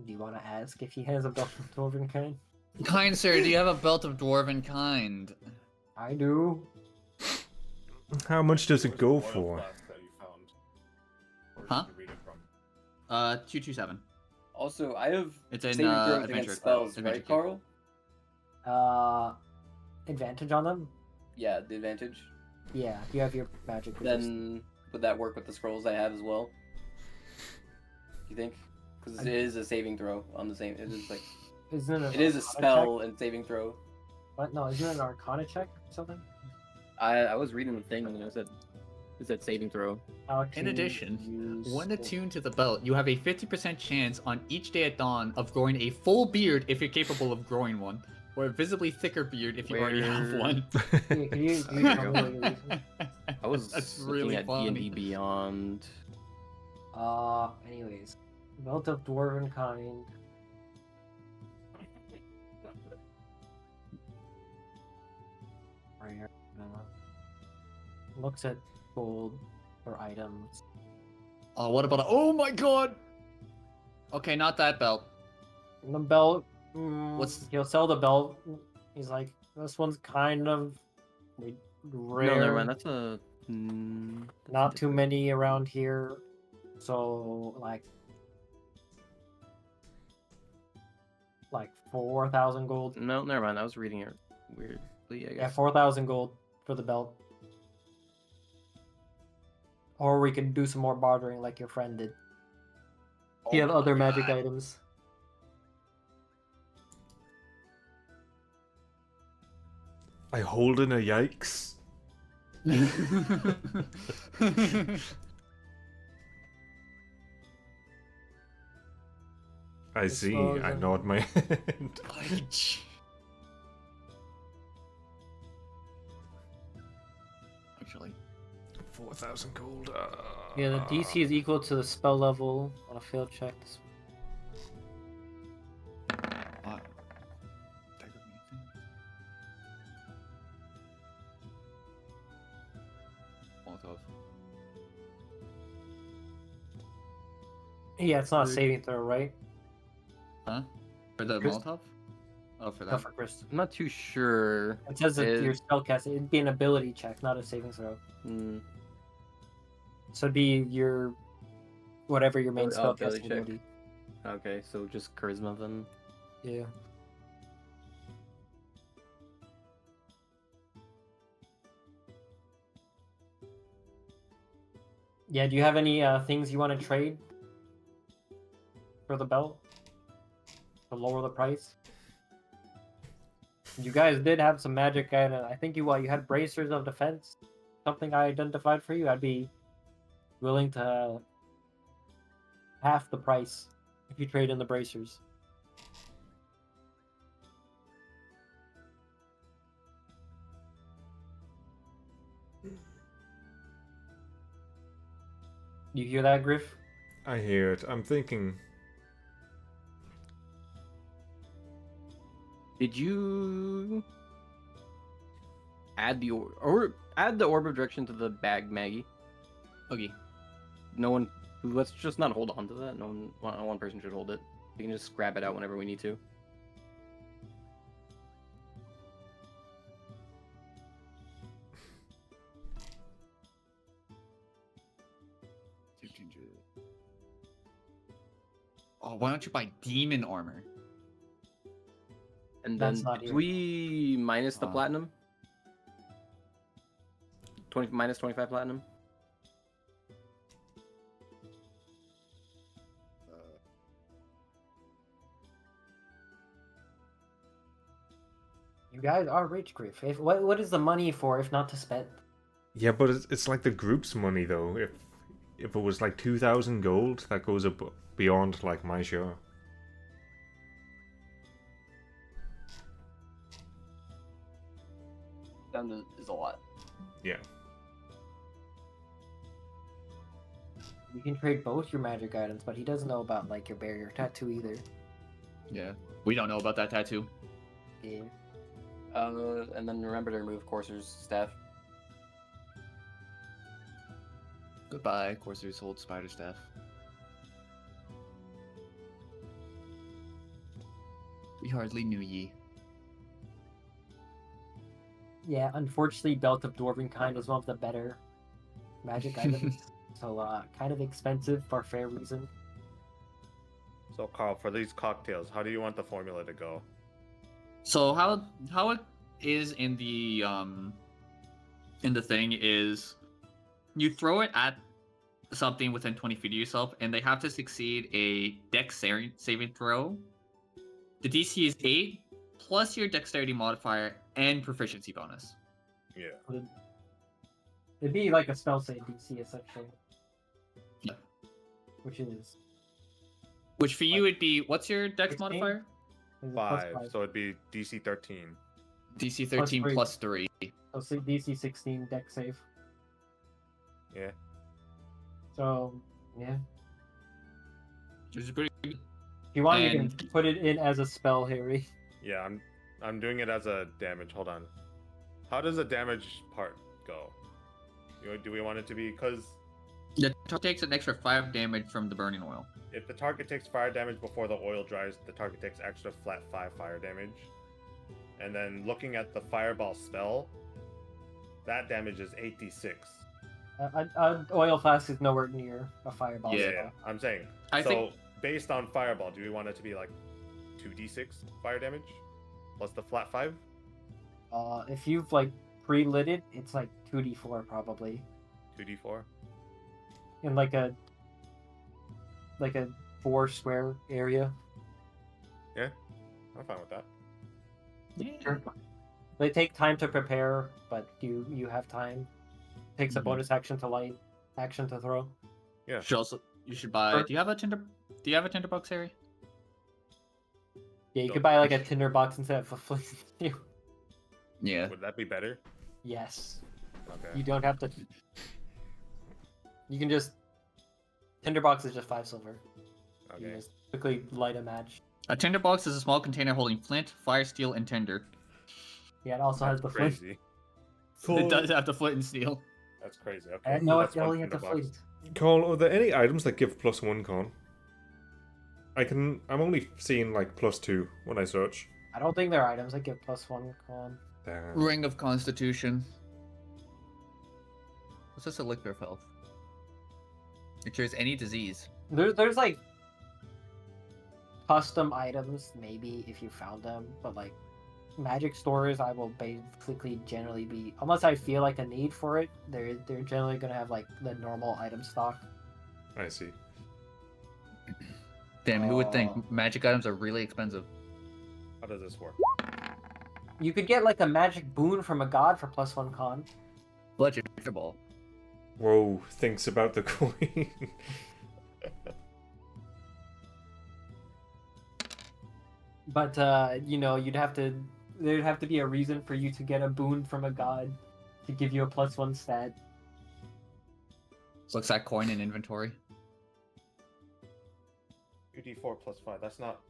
Do you want to ask if he has a belt of dwarven kind? Kind sir, do you have a belt of dwarven kind? I do. How much does it Where's go the oil for? flask that you found? Where Huh? did you read it from? 227. Also, I have It's in saving throws adventure. against spells, Adventure right, Cube. Carl? Advantage on them? Yeah, the advantage. Yeah, you have your magic resist. Then would that work with the scrolls I have as well? You think? Because it is a saving throw on the same. It is like Isn't it? it is a Arcana spell check? and saving throw. What? No, isn't it an Arcana check or something? I was reading the thing and it said saving throw. How In to addition, use when it. attuned to the belt, you have a 50% chance on each day at dawn of growing a full beard if you're capable of growing one, or a visibly thicker beard if you already have Where- one. Yeah, can you tell me what you're using? I was That's looking really at funny. D&D Beyond. Anyways, belt of dwarven kind. Rare. Looks at gold for items. Oh, what about oh my god! Okay, not that belt. And the belt. What's- He'll sell the belt. He's like, this one's kind of rare. No, never mind. That's a... that's Not too different. many around here. So like 4,000 gold. No, never mind. I was reading it weirdly, I Yeah, guess. 4,000 gold for the belt. Or we could do some more bartering like your friend did. If you have other magic items. I hold in a yikes. I This see. was I an- nod my head. Actually, 4,000 gold. Yeah, the DC is equal to the spell level on a failed check. Molotov. Yeah, it's not a saving throw, right? Huh? For the Chris- Molotov? Oh, for No, that. for Chris. I'm not too sure. It says that your Is- spellcast. It'd be an ability check, not a saving throw. Hmm. So it'd be your whatever your main Oh, ability spellcasting check. ability. Okay, so just charisma then. Yeah. Yeah. Do you have any things you want to trade for the belt to lower the price? You guys did have some magic, and I think you had bracers of defense. Something I identified for you. I'd be willing to half the price if you trade in the bracers. You hear that, Griff? I hear it. I'm thinking. Did you add the or add the orb of direction to the bag, Maggie? Okay. No one. Let's just not hold on to that. No one person should hold it. We can just grab it out whenever we need to. Oh, why don't you buy demon armor? And That's then not did here. we minus the Oh. platinum? 25 platinum. You guys are rich, Griff. What is the money for if not to spend? Yeah, but it's like the group's money though. If it was like 2,000 gold, that goes up beyond like my share. That is a lot. Yeah. You can trade both your magic items, but he doesn't know about like your barrier tattoo either. Yeah. We don't know about that tattoo. Yeah. And then remember to remove Courser's staff. Goodbye, Corsair's Hold Spider Staff. We hardly knew ye. Yeah, unfortunately, Belt of Dwarven Kind is one of the better magic items. So, kind of expensive for fair reason. So Carl, for these cocktails, how do you want the formula to go? So how it is in the thing is you throw it at something within 20 feet of yourself, and they have to succeed a dex saving throw. The DC is 8 plus your dexterity modifier and proficiency bonus. Yeah. It'd be like a spell save DC essentially. Yeah. Which for you would be, what's your dex 16? modifier? Is it plus 5, so it'd be DC 13. DC 13 3. plus 3. So DC 16 deck save. Yeah. So yeah, Which is pretty good. if you want, you And- can put it in as a spell, Harry. Yeah, I'm doing it as a damage. Hold on. How does the damage part go? Do we want it to be because The target takes an extra 5 damage from the burning oil. if the target takes fire damage before the oil dries, the target takes extra flat 5 fire damage. And then looking at the fireball spell, that damage is 8d6. An oil flask is nowhere near a fireball. Yeah. spell. I'm saying. I so think- based on fireball, do we want it to be like 2d6 fire damage plus the flat 5? If you've like pre-lit it, it's like 2d4 probably 2d4? in like a 4 square area. Yeah, I'm fine with that. Yeah. They take time to prepare, but you have time. Takes a Mhm. bonus action to light, action to throw. Yeah. You should buy. Or- Do you have a tinderbox, Harry? Yeah, you So- could buy like a tinderbox instead of a flint. Yeah. Would that be better? Yes. Okay. You don't have to. You can just. Tinderbox is just 5 silver. You Okay. just quickly light a match. A tinderbox is a small container holding flint, fire, steel, and tinder. Yeah, it also has the flint. Crazy. It does have the flint and steel. That's crazy. Okay. No, that's it one only has the tinderbox. flint. Cole, are there any items that give +1 con? I'm only seeing like +2 when I search. I don't think there are items that give +1 con. Damn. Ring of Constitution. What's this elixir of health? It cures any disease. There's like custom items, maybe if you found them, but like magic stores, I will basically generally be, unless I feel like a need for it, they're generally gonna have like the normal item stock. I see. Damn, who would think magic items are really expensive? How does this work? You could get like a magic boon from a god for +1 con. Bludgeon ball. Whoa, thinks about the coin. But you know, there'd have to be a reason for you to get a boon from a god to give you a +1 stat. Looks like coin in inventory. 2d4 plus 5. That's not.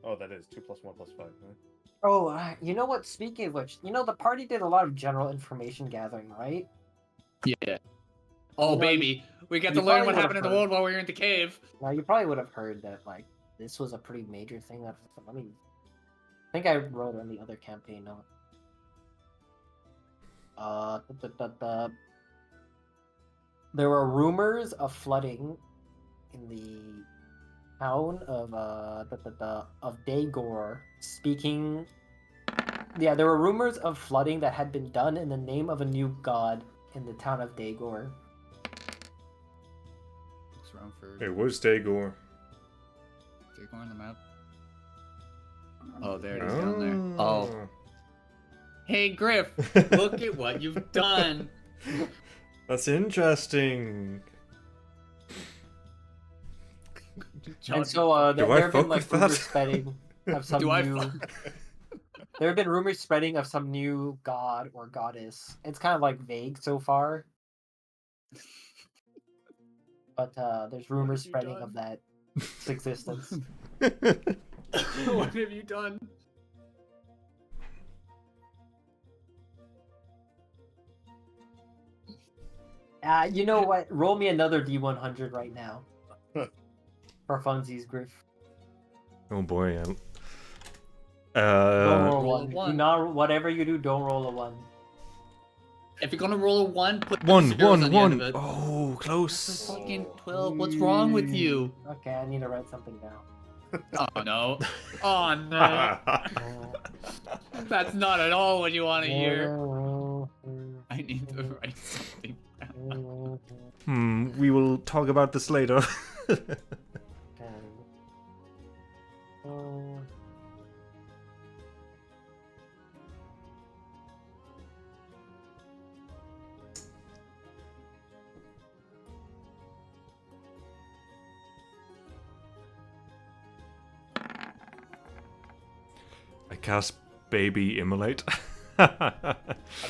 Oh, that is 2 + 1 + 5. Huh? Oh, you know what? Speaking of which, you know the party did a lot of general information gathering, right? Yeah. Oh, You know, baby. We got to you learn probably what would've happened in the heard. world while we were in the cave. Now you probably would have heard that like this was a pretty major thing. That I mean, I think I wrote on the other campaign note. There were rumors of flooding in the town of Daegor. Speaking, yeah, there were rumors of flooding that had been done in the name of a new god in the town of Daegor. Looks around for It was Daegor. Daegor on the map. Oh, there it is down there. Oh. Hey, Griff, look at what you've done. That's interesting. And so Do there I have been fuck like with that? rumors spreading of some Do I new. fuck? There have been rumors spreading of some new god or goddess. It's kind of like vague so far, but there's rumors you spreading done? of that its existence. What have you done? You know what? Roll me another D100 right now. For funsies, Griff. Oh boy. Don't Uh, roll roll a one. Do one. not, whatever you do, don't roll a 1. If you're gonna roll a 1, put one, zeros on the end one. of it. Oh, That's close. a fucking 12. What's wrong with you? Okay, I need to write something down. Oh no. Oh no. That's not at all what you want to hear. I need to write something down. We will talk about this later. I cast Baby Immolate. I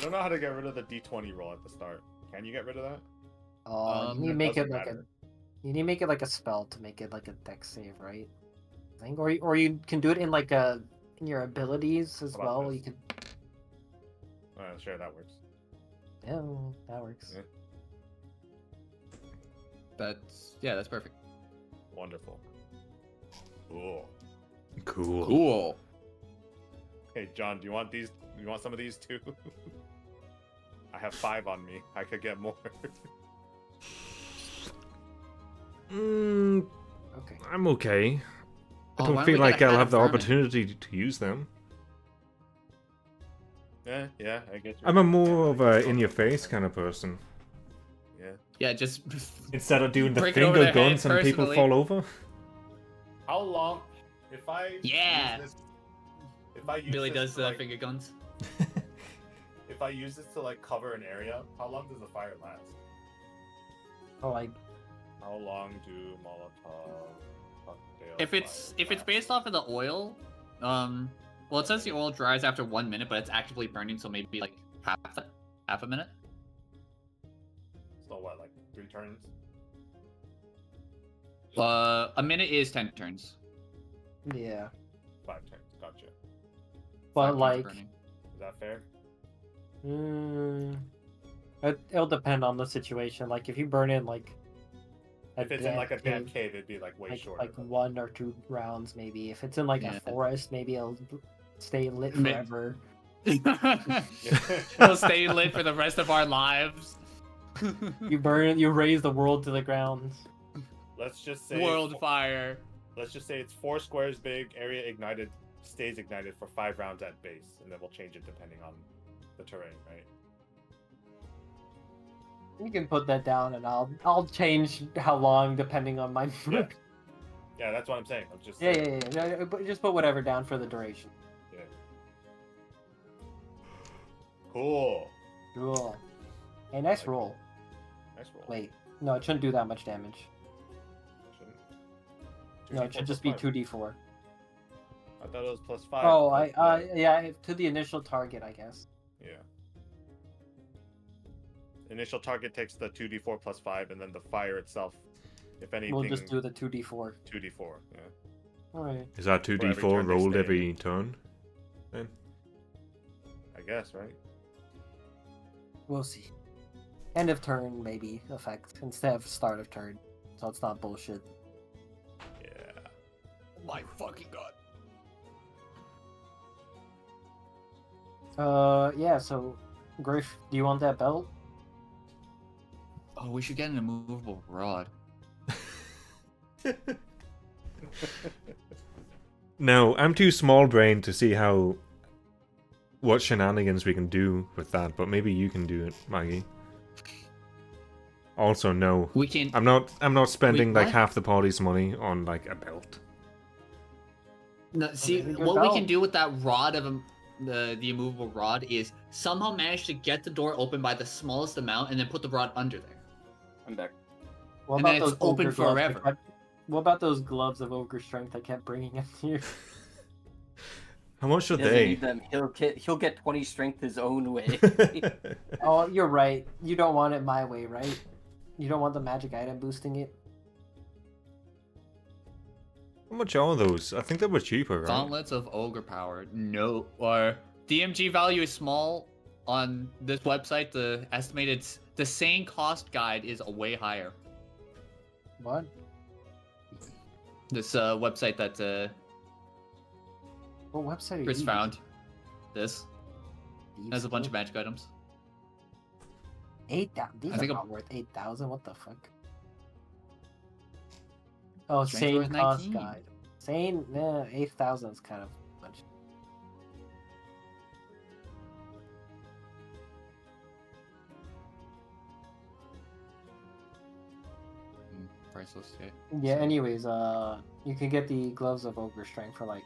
don't know how to get rid of the d20 roll at the start. Can you get rid of that? You need to make it doesn't like matter. you need to make it like a spell to make it like a dex save, right? I think, or you can do it in like in your abilities as How about well. this? You could, Sure, that works. yeah, that works. Yeah. That's perfect. Wonderful. Cool. Cool. Cool. Hey, John, do you want these? You want some of these too? I have 5 on me. I could get more. Okay. I'm okay. I Oh, don't why don't feel we like get a I'll hat have of the vermin? opportunity to use them. Yeah, I get you. I'm a more of a in-your-face kind of person. Yeah. Yeah, just Instead of doing the break it over finger their head guns and people personally. fall over. How long? If I Yeah. use this, if I use Billy this does to, like, finger guns. if I use this to like cover an area, how long does the fire last? Oh, like How long do Molotov cocktail If it's fires last? based off of the oil, well, it says the oil dries after 1 minute, but it's actively burning, so maybe like half a minute. So what, like 3 turns? A minute is 10 turns. yeah, 5 turns. Gotcha. but 5 turns like burning. Is that fair? it'll depend on the situation. Like if you burn in like If it's in like a damn cave, it'd be like way shorter. Like 1 or 2 rounds maybe. If it's in like Yeah. a forest, maybe it'll stay lit Ma- forever. It'll stay lit for the rest of our lives. You raise the world to the ground. Let's just say World fire. Let's just say it's 4 squares big, area ignited, stays ignited for 5 rounds at base, and then we'll change it depending on the terrain, right? You can put that down, and I'll change how long depending on my mood. Yeah, that's what I'm saying. I'm just Yeah. Just put whatever down for the duration. Yeah. Cool. Cool. Hey, nice roll. Nice roll. Wait, no, it shouldn't do that much damage. Shouldn't. No, it 2d4 should just plus be 5. 2d4. I thought it was +5. Oh, yeah, to the initial target, I guess. Yeah. Initial target takes the 2d4 plus 5, and then the fire itself, if anything. We'll just do the 2d4. 2d4. Yeah. All right. Is that For every 2d4 turn they rolled stay in every turn? Then? I guess, right? We'll see. End of turn, maybe, effect, instead of start of turn. So it's not bullshit. Yeah. My fucking god. Yeah, so, Griff, do you want that belt? Oh, we should get an immovable rod. No, I'm too small-brained to see what shenanigans we can do with that, but maybe you can do it, Maggie. Also, no. We can. I'm not spending like what? half the party's money on like a belt. No, see, Your what we belt. can do with that rod of the immovable rod is somehow manage to get the door open by the smallest amount and then put the rod under there. I'm back. What And then about it's those open ogre gloves forever. what about those gloves of ogre strength I kept bringing in here? How much are He doesn't they? need them. He'll get 20 strength his own way. Oh, you're right. You don't want it my way, right? You don't want the magic item boosting it? How much are those? I think they were cheaper, right? Gauntlets of ogre power. No, or DMG value is small on this website. The estimated the same cost guide is a way higher. What? This website that What website are Chris you found. This using? has a bunch of magic items. 8,000. These I are think not worth 8,000. What the fuck? Oh, Strength same worth cost 19. guide. Same. 8,000 is kind of much. Priceless. Yeah. Yeah. Anyways, you can get the gloves of ogre strength for like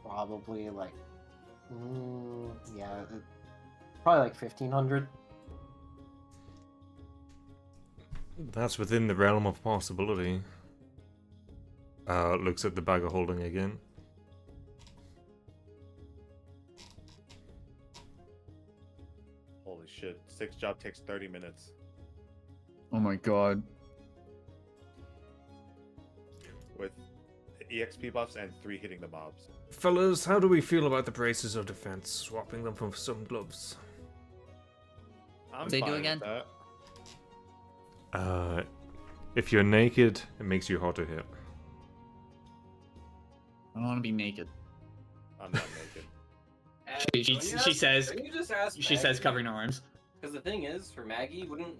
probably like yeah, probably like 1,500. That's within the realm of possibility. Looks at the bag of holding again. Holy shit. 6 job takes 30 minutes. Oh my god. With EXP buffs and 3 hitting the mobs. Fellas, how do we feel about the braces of defense? Swapping them for some gloves. I'm They do fine with again? that. If you're naked, it makes you hard to hit. I don't want to be naked. I'm not naked. She says. Can you just ask She says Maggie? covering her arms. Because the thing is, for Maggie, wouldn't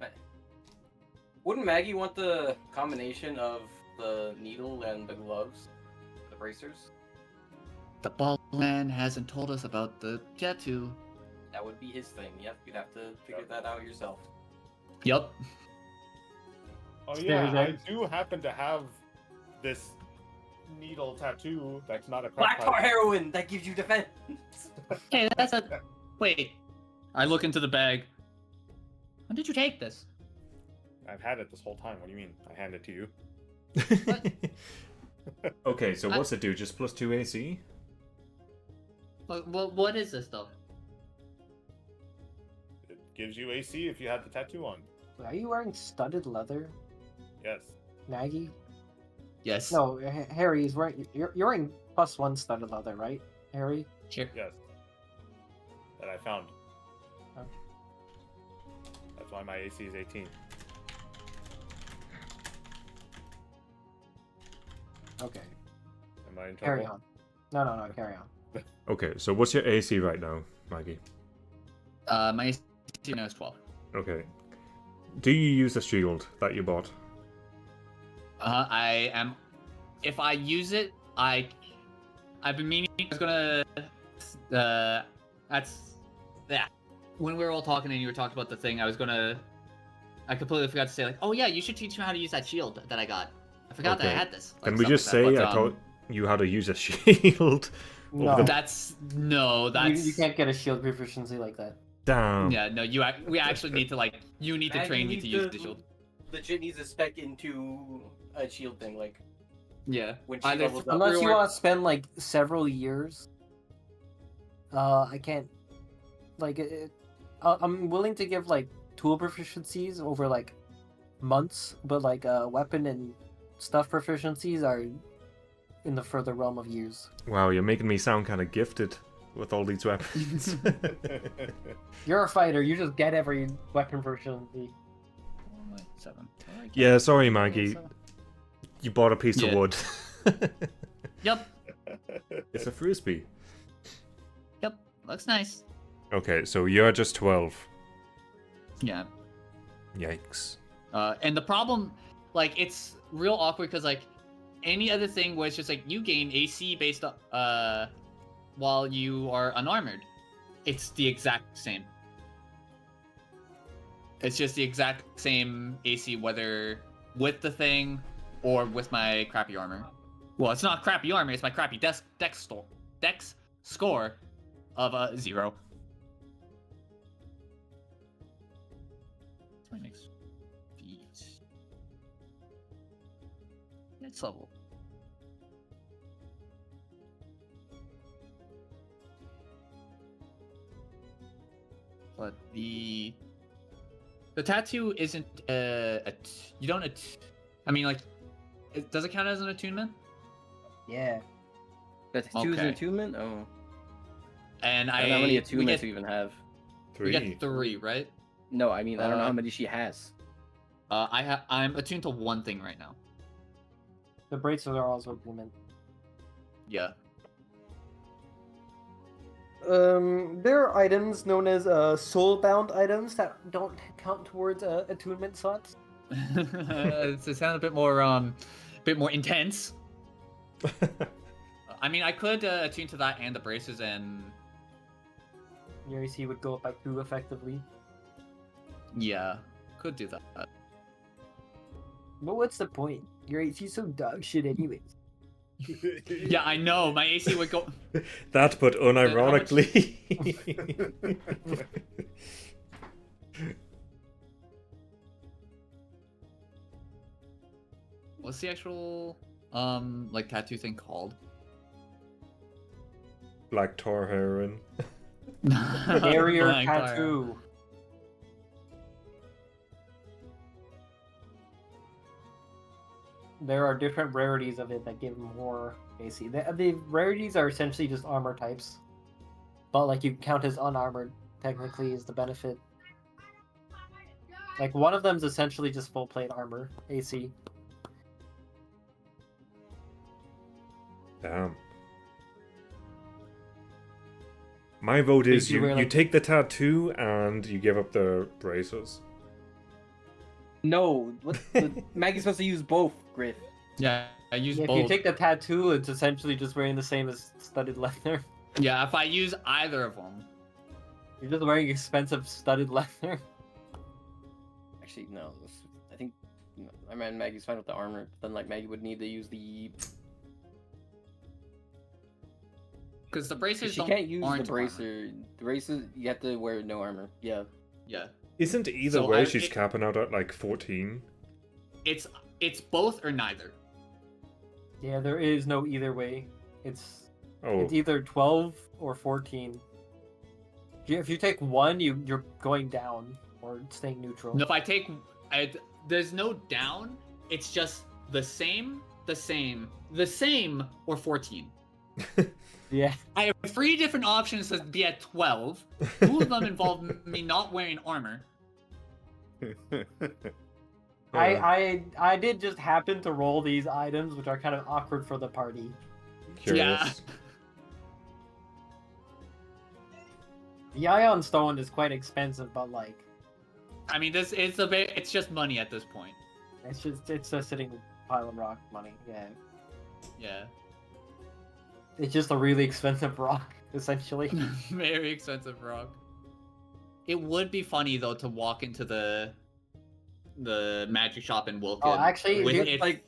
Maggie want the combination of the needle and the gloves, the bracers? The bald man hasn't told us about the tattoo. That would be his thing. Yep, you'd have to figure that out yourself. Yup. Oh yeah, I Stairs, do happen to have this needle tattoo that's not a Black crack tar pipe. heroin that gives you defense. Hey, that's a. Wait. I look into the bag. When did you take this? I've had it this whole time. What do you mean? I hand it to you. Okay, so what's it do? Just +2 AC? What is this stuff? It gives you AC if you have the tattoo on. Are you wearing studded leather, Yes. Maggie? Yes. No, Harry is wearing. You're wearing +1 studded leather, right, Harry? Sure. Yes. That I found. Oh. I That's why my AC is 18. Okay, Am I in carry trouble? on. No, carry on. Okay, so what's your AC right now, Maggie? My AC now is 12. Okay. Do you use a shield that you bought? I am. If I use it, I've been meaning. I was gonna. Yeah. When we were all talking and you were talking about the thing, I completely forgot to say like, oh yeah, you should teach me how to use that shield that I got. I forgot that I Okay. had this. Can like, we stuff just like that, say but, I taught you how to use a shield? No, That's you can't get a shield proficiency like that. Damn. Yeah, no, we actually need to you need to Maggie train me needs to use the shield. Legit needs to spec into a shield thing, like Yeah. when she Either levels up. Unless you or- want to spend like several years. I can't. Like, I'm willing to give like tool proficiencies over like months, but like weapon and stuff proficiencies are in the further realm of years. Wow, you're making me sound kind of gifted with all these weapons. You're a fighter. You just get every weapon proficiency. 7. Yeah, sorry, Maggie. You bought a piece of Yeah. wood. Yep. It's a frisbee. Yep. Looks nice. Okay, so you're just 12. Yeah. Yikes. And the problem, it's real awkward because any other thing where it's just you gain AC based on while you are unarmored, it's the exact same. It's just the exact same AC whether with the thing or with my crappy armor. Well, it's not crappy armor; it's my crappy dex score of 0. What's my next feat? Next level. But the tattoo isn't you don't I mean does it count as an attunement? Yeah. That's two is an Okay. attunement? Oh. And I don't know how many we attunements get, we even have. we get 3, right? No, I mean, I don't know how Uh, many she has. I'm attuned to one thing right now. The bracelets are also women. Yeah. There are items known as soul-bound items that don't count towards attunement slots. It sounds a bit more intense. I mean, I could attune to that and the braces and Your AC would go up by 2 effectively. yeah, could do that. But what's the point? Your AC's so dog shit anyways. Yeah, I know. My AC would go. That, but unironically. What's the actual tattoo thing called? Black tar heroin. Barrier Blank tattoo. There are different rarities of it that give more AC. The rarities are essentially just armor types. But like you count as unarmored, technically, is the benefit. Like one of them is essentially just full plate armor, AC. Damn. My vote is Basically, we're you like- take the tattoo and you give up the braces. No, Maggie's supposed to use both, Griff. Yeah, I use If both. you take the tattoo, it's essentially just wearing the same as studded leather. Yeah, if I use either of them. You're just wearing expensive studded leather. Actually, no. I think I mean Maggie's fine with the armor. Then Maggie would need to use the. Because the braces She don't can't use the aren't armor. bracer. The braces you have to wear no armor. Yeah. Yeah. Isn't either So way I- she's it- capping out at like 14? It's both or neither. Yeah, there is no either way. It's Oh, either 12 or 14. If you take one, you're going down or staying neutral. No, if I take, there's no down. It's just the same, or 14. Yeah. I have 3 different options to be at 12. 2 of them involve me not wearing armor. I did just happen to roll these items, which are kind of awkward for the party. Curious. The Ion Stone is quite expensive, but like, I mean, it's just money at this point. it's a sitting pile of rock money. Yeah, Yeah. it's just a really expensive rock, essentially. Very expensive rock. It would be funny though to walk into the magic shop in Wilkin. Oh, actually,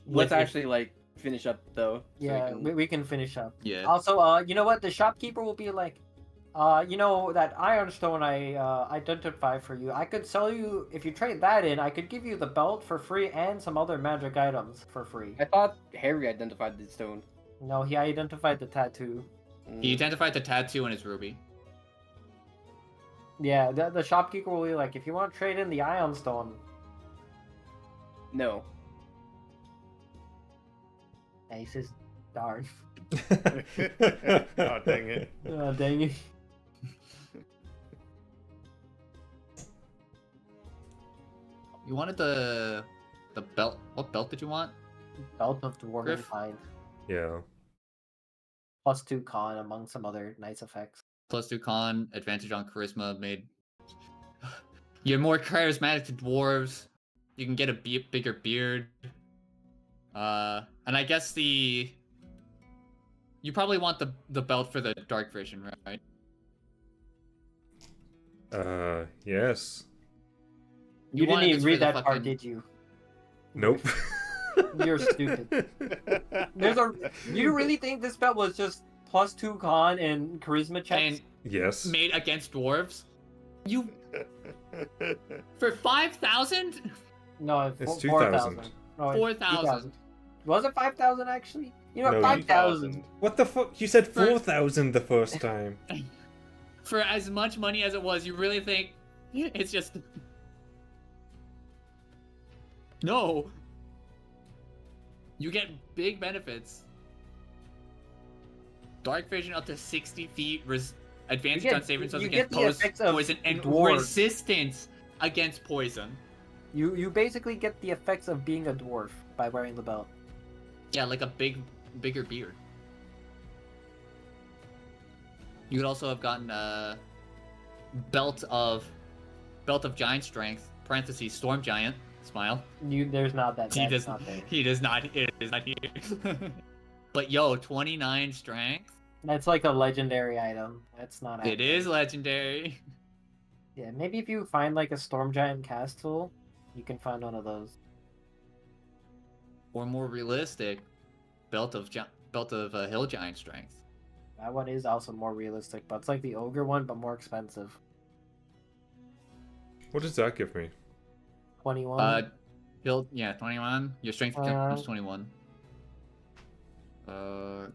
let's actually like finish up though. Yeah, we can finish up. Yeah. Also, you know what? The shopkeeper will be like, you know that iron stone I identified for you. I could sell you if you trade that in. I could give you the belt for free and some other magic items for free. I thought Harry identified the stone. No, he identified the tattoo. He identified the tattoo and his ruby. Yeah, the shopkeeper will be like, if you want to trade in the ion stone. No. And he says, darn. Oh, dang it. Oh, dang it. You wanted the belt. What belt did you want? Belt of Dwarven Griff? Kind. Yeah. +2 con among some other nice effects. +2 con, advantage on charisma made. You're more charismatic to dwarves. You can get a bigger beard. And I guess you probably want the belt for the dark vision, right? Yes. You didn't wanted even this for read the that part, fucking- did you? Nope. You're stupid. You really think this belt was just +2 con and charisma checks? And Yes. made against dwarves. You for 5,000? No, It's 4,000. 2,000. No, it's 4,000. 2,000. Was it 5,000 actually? You know, No, 5,000. What the fuck? You said For- 4,000 the first time. For as much money as it was, you really think it's just no. You get big benefits. Dark vision up to 60 feet, advantage You get- on saving throws you against get the effects of poison, and dwarves. resistance against poison. You basically get the effects of being a dwarf by wearing the belt. Yeah, like a bigger beard. You could also have gotten a belt of giant strength. Parentheses storm giant. Smile. There's not that. He That's does not there. He does not. It is not here. But yo, 29 strength. That's like a legendary item. That's not. It is legendary. Yeah, maybe if you find like a storm giant cast tool, you can find one of those. Or more realistic, belt of hill giant strength. That one is also more realistic, but it's like the ogre one, but more expensive. What does that give me? 21. 21. Your strength becomes 21. That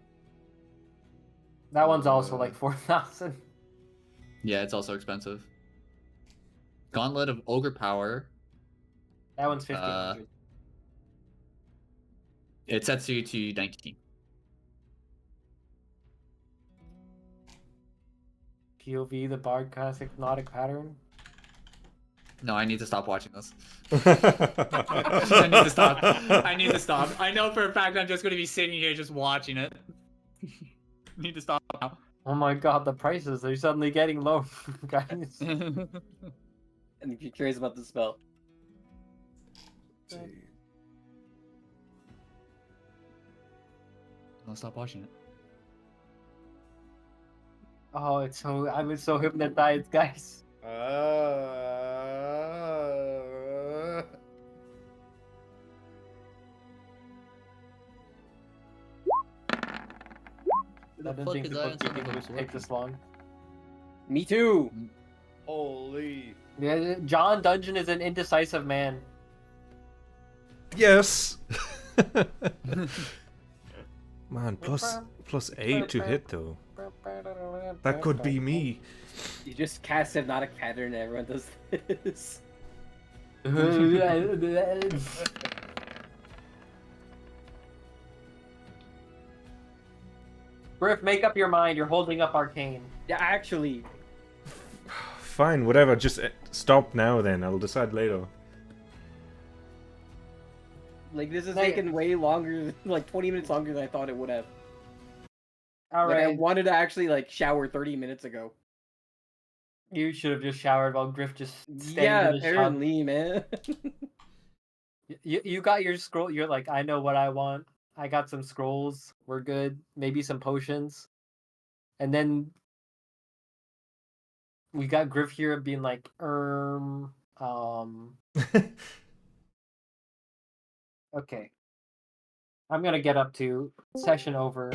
one's also like 4,000. Yeah, it's also expensive. Gauntlet of ogre power. That one's 1,500. It sets you to 19. POV, the Bard classic hypnotic pattern. No, I need to stop watching this. I need to stop. I need to stop. I know for a fact I'm just going to be sitting here just watching it. Need to stop now. Oh my god, the prices are suddenly getting low, guys. And if you're curious about the spell, I'll stop watching it. Oh, I was so hypnotized, guys. I didn't think the bookkeeping would take this long. me too. Holy. Yeah, John Dungeon is an indecisive man. Yes. Man, +8 to hit though. That could be me. You just cast hypnotic pattern and everyone does this. Griff, make up your mind. You're holding up Arcane. Yeah, actually. Fine, whatever. Just stop now then. I'll decide later. Like this is Negative. taking way longer, like 20 minutes longer than I thought it would have. All Like I right. wanted to actually like shower 30 minutes ago. You should have just showered while Griff just stayed Yeah, in the shop. apparently, man. You got your scroll. You're like, I know what I want. I got some scrolls. We're good. Maybe some potions. And then we got Griff here being like, okay. I'm gonna get up to session over.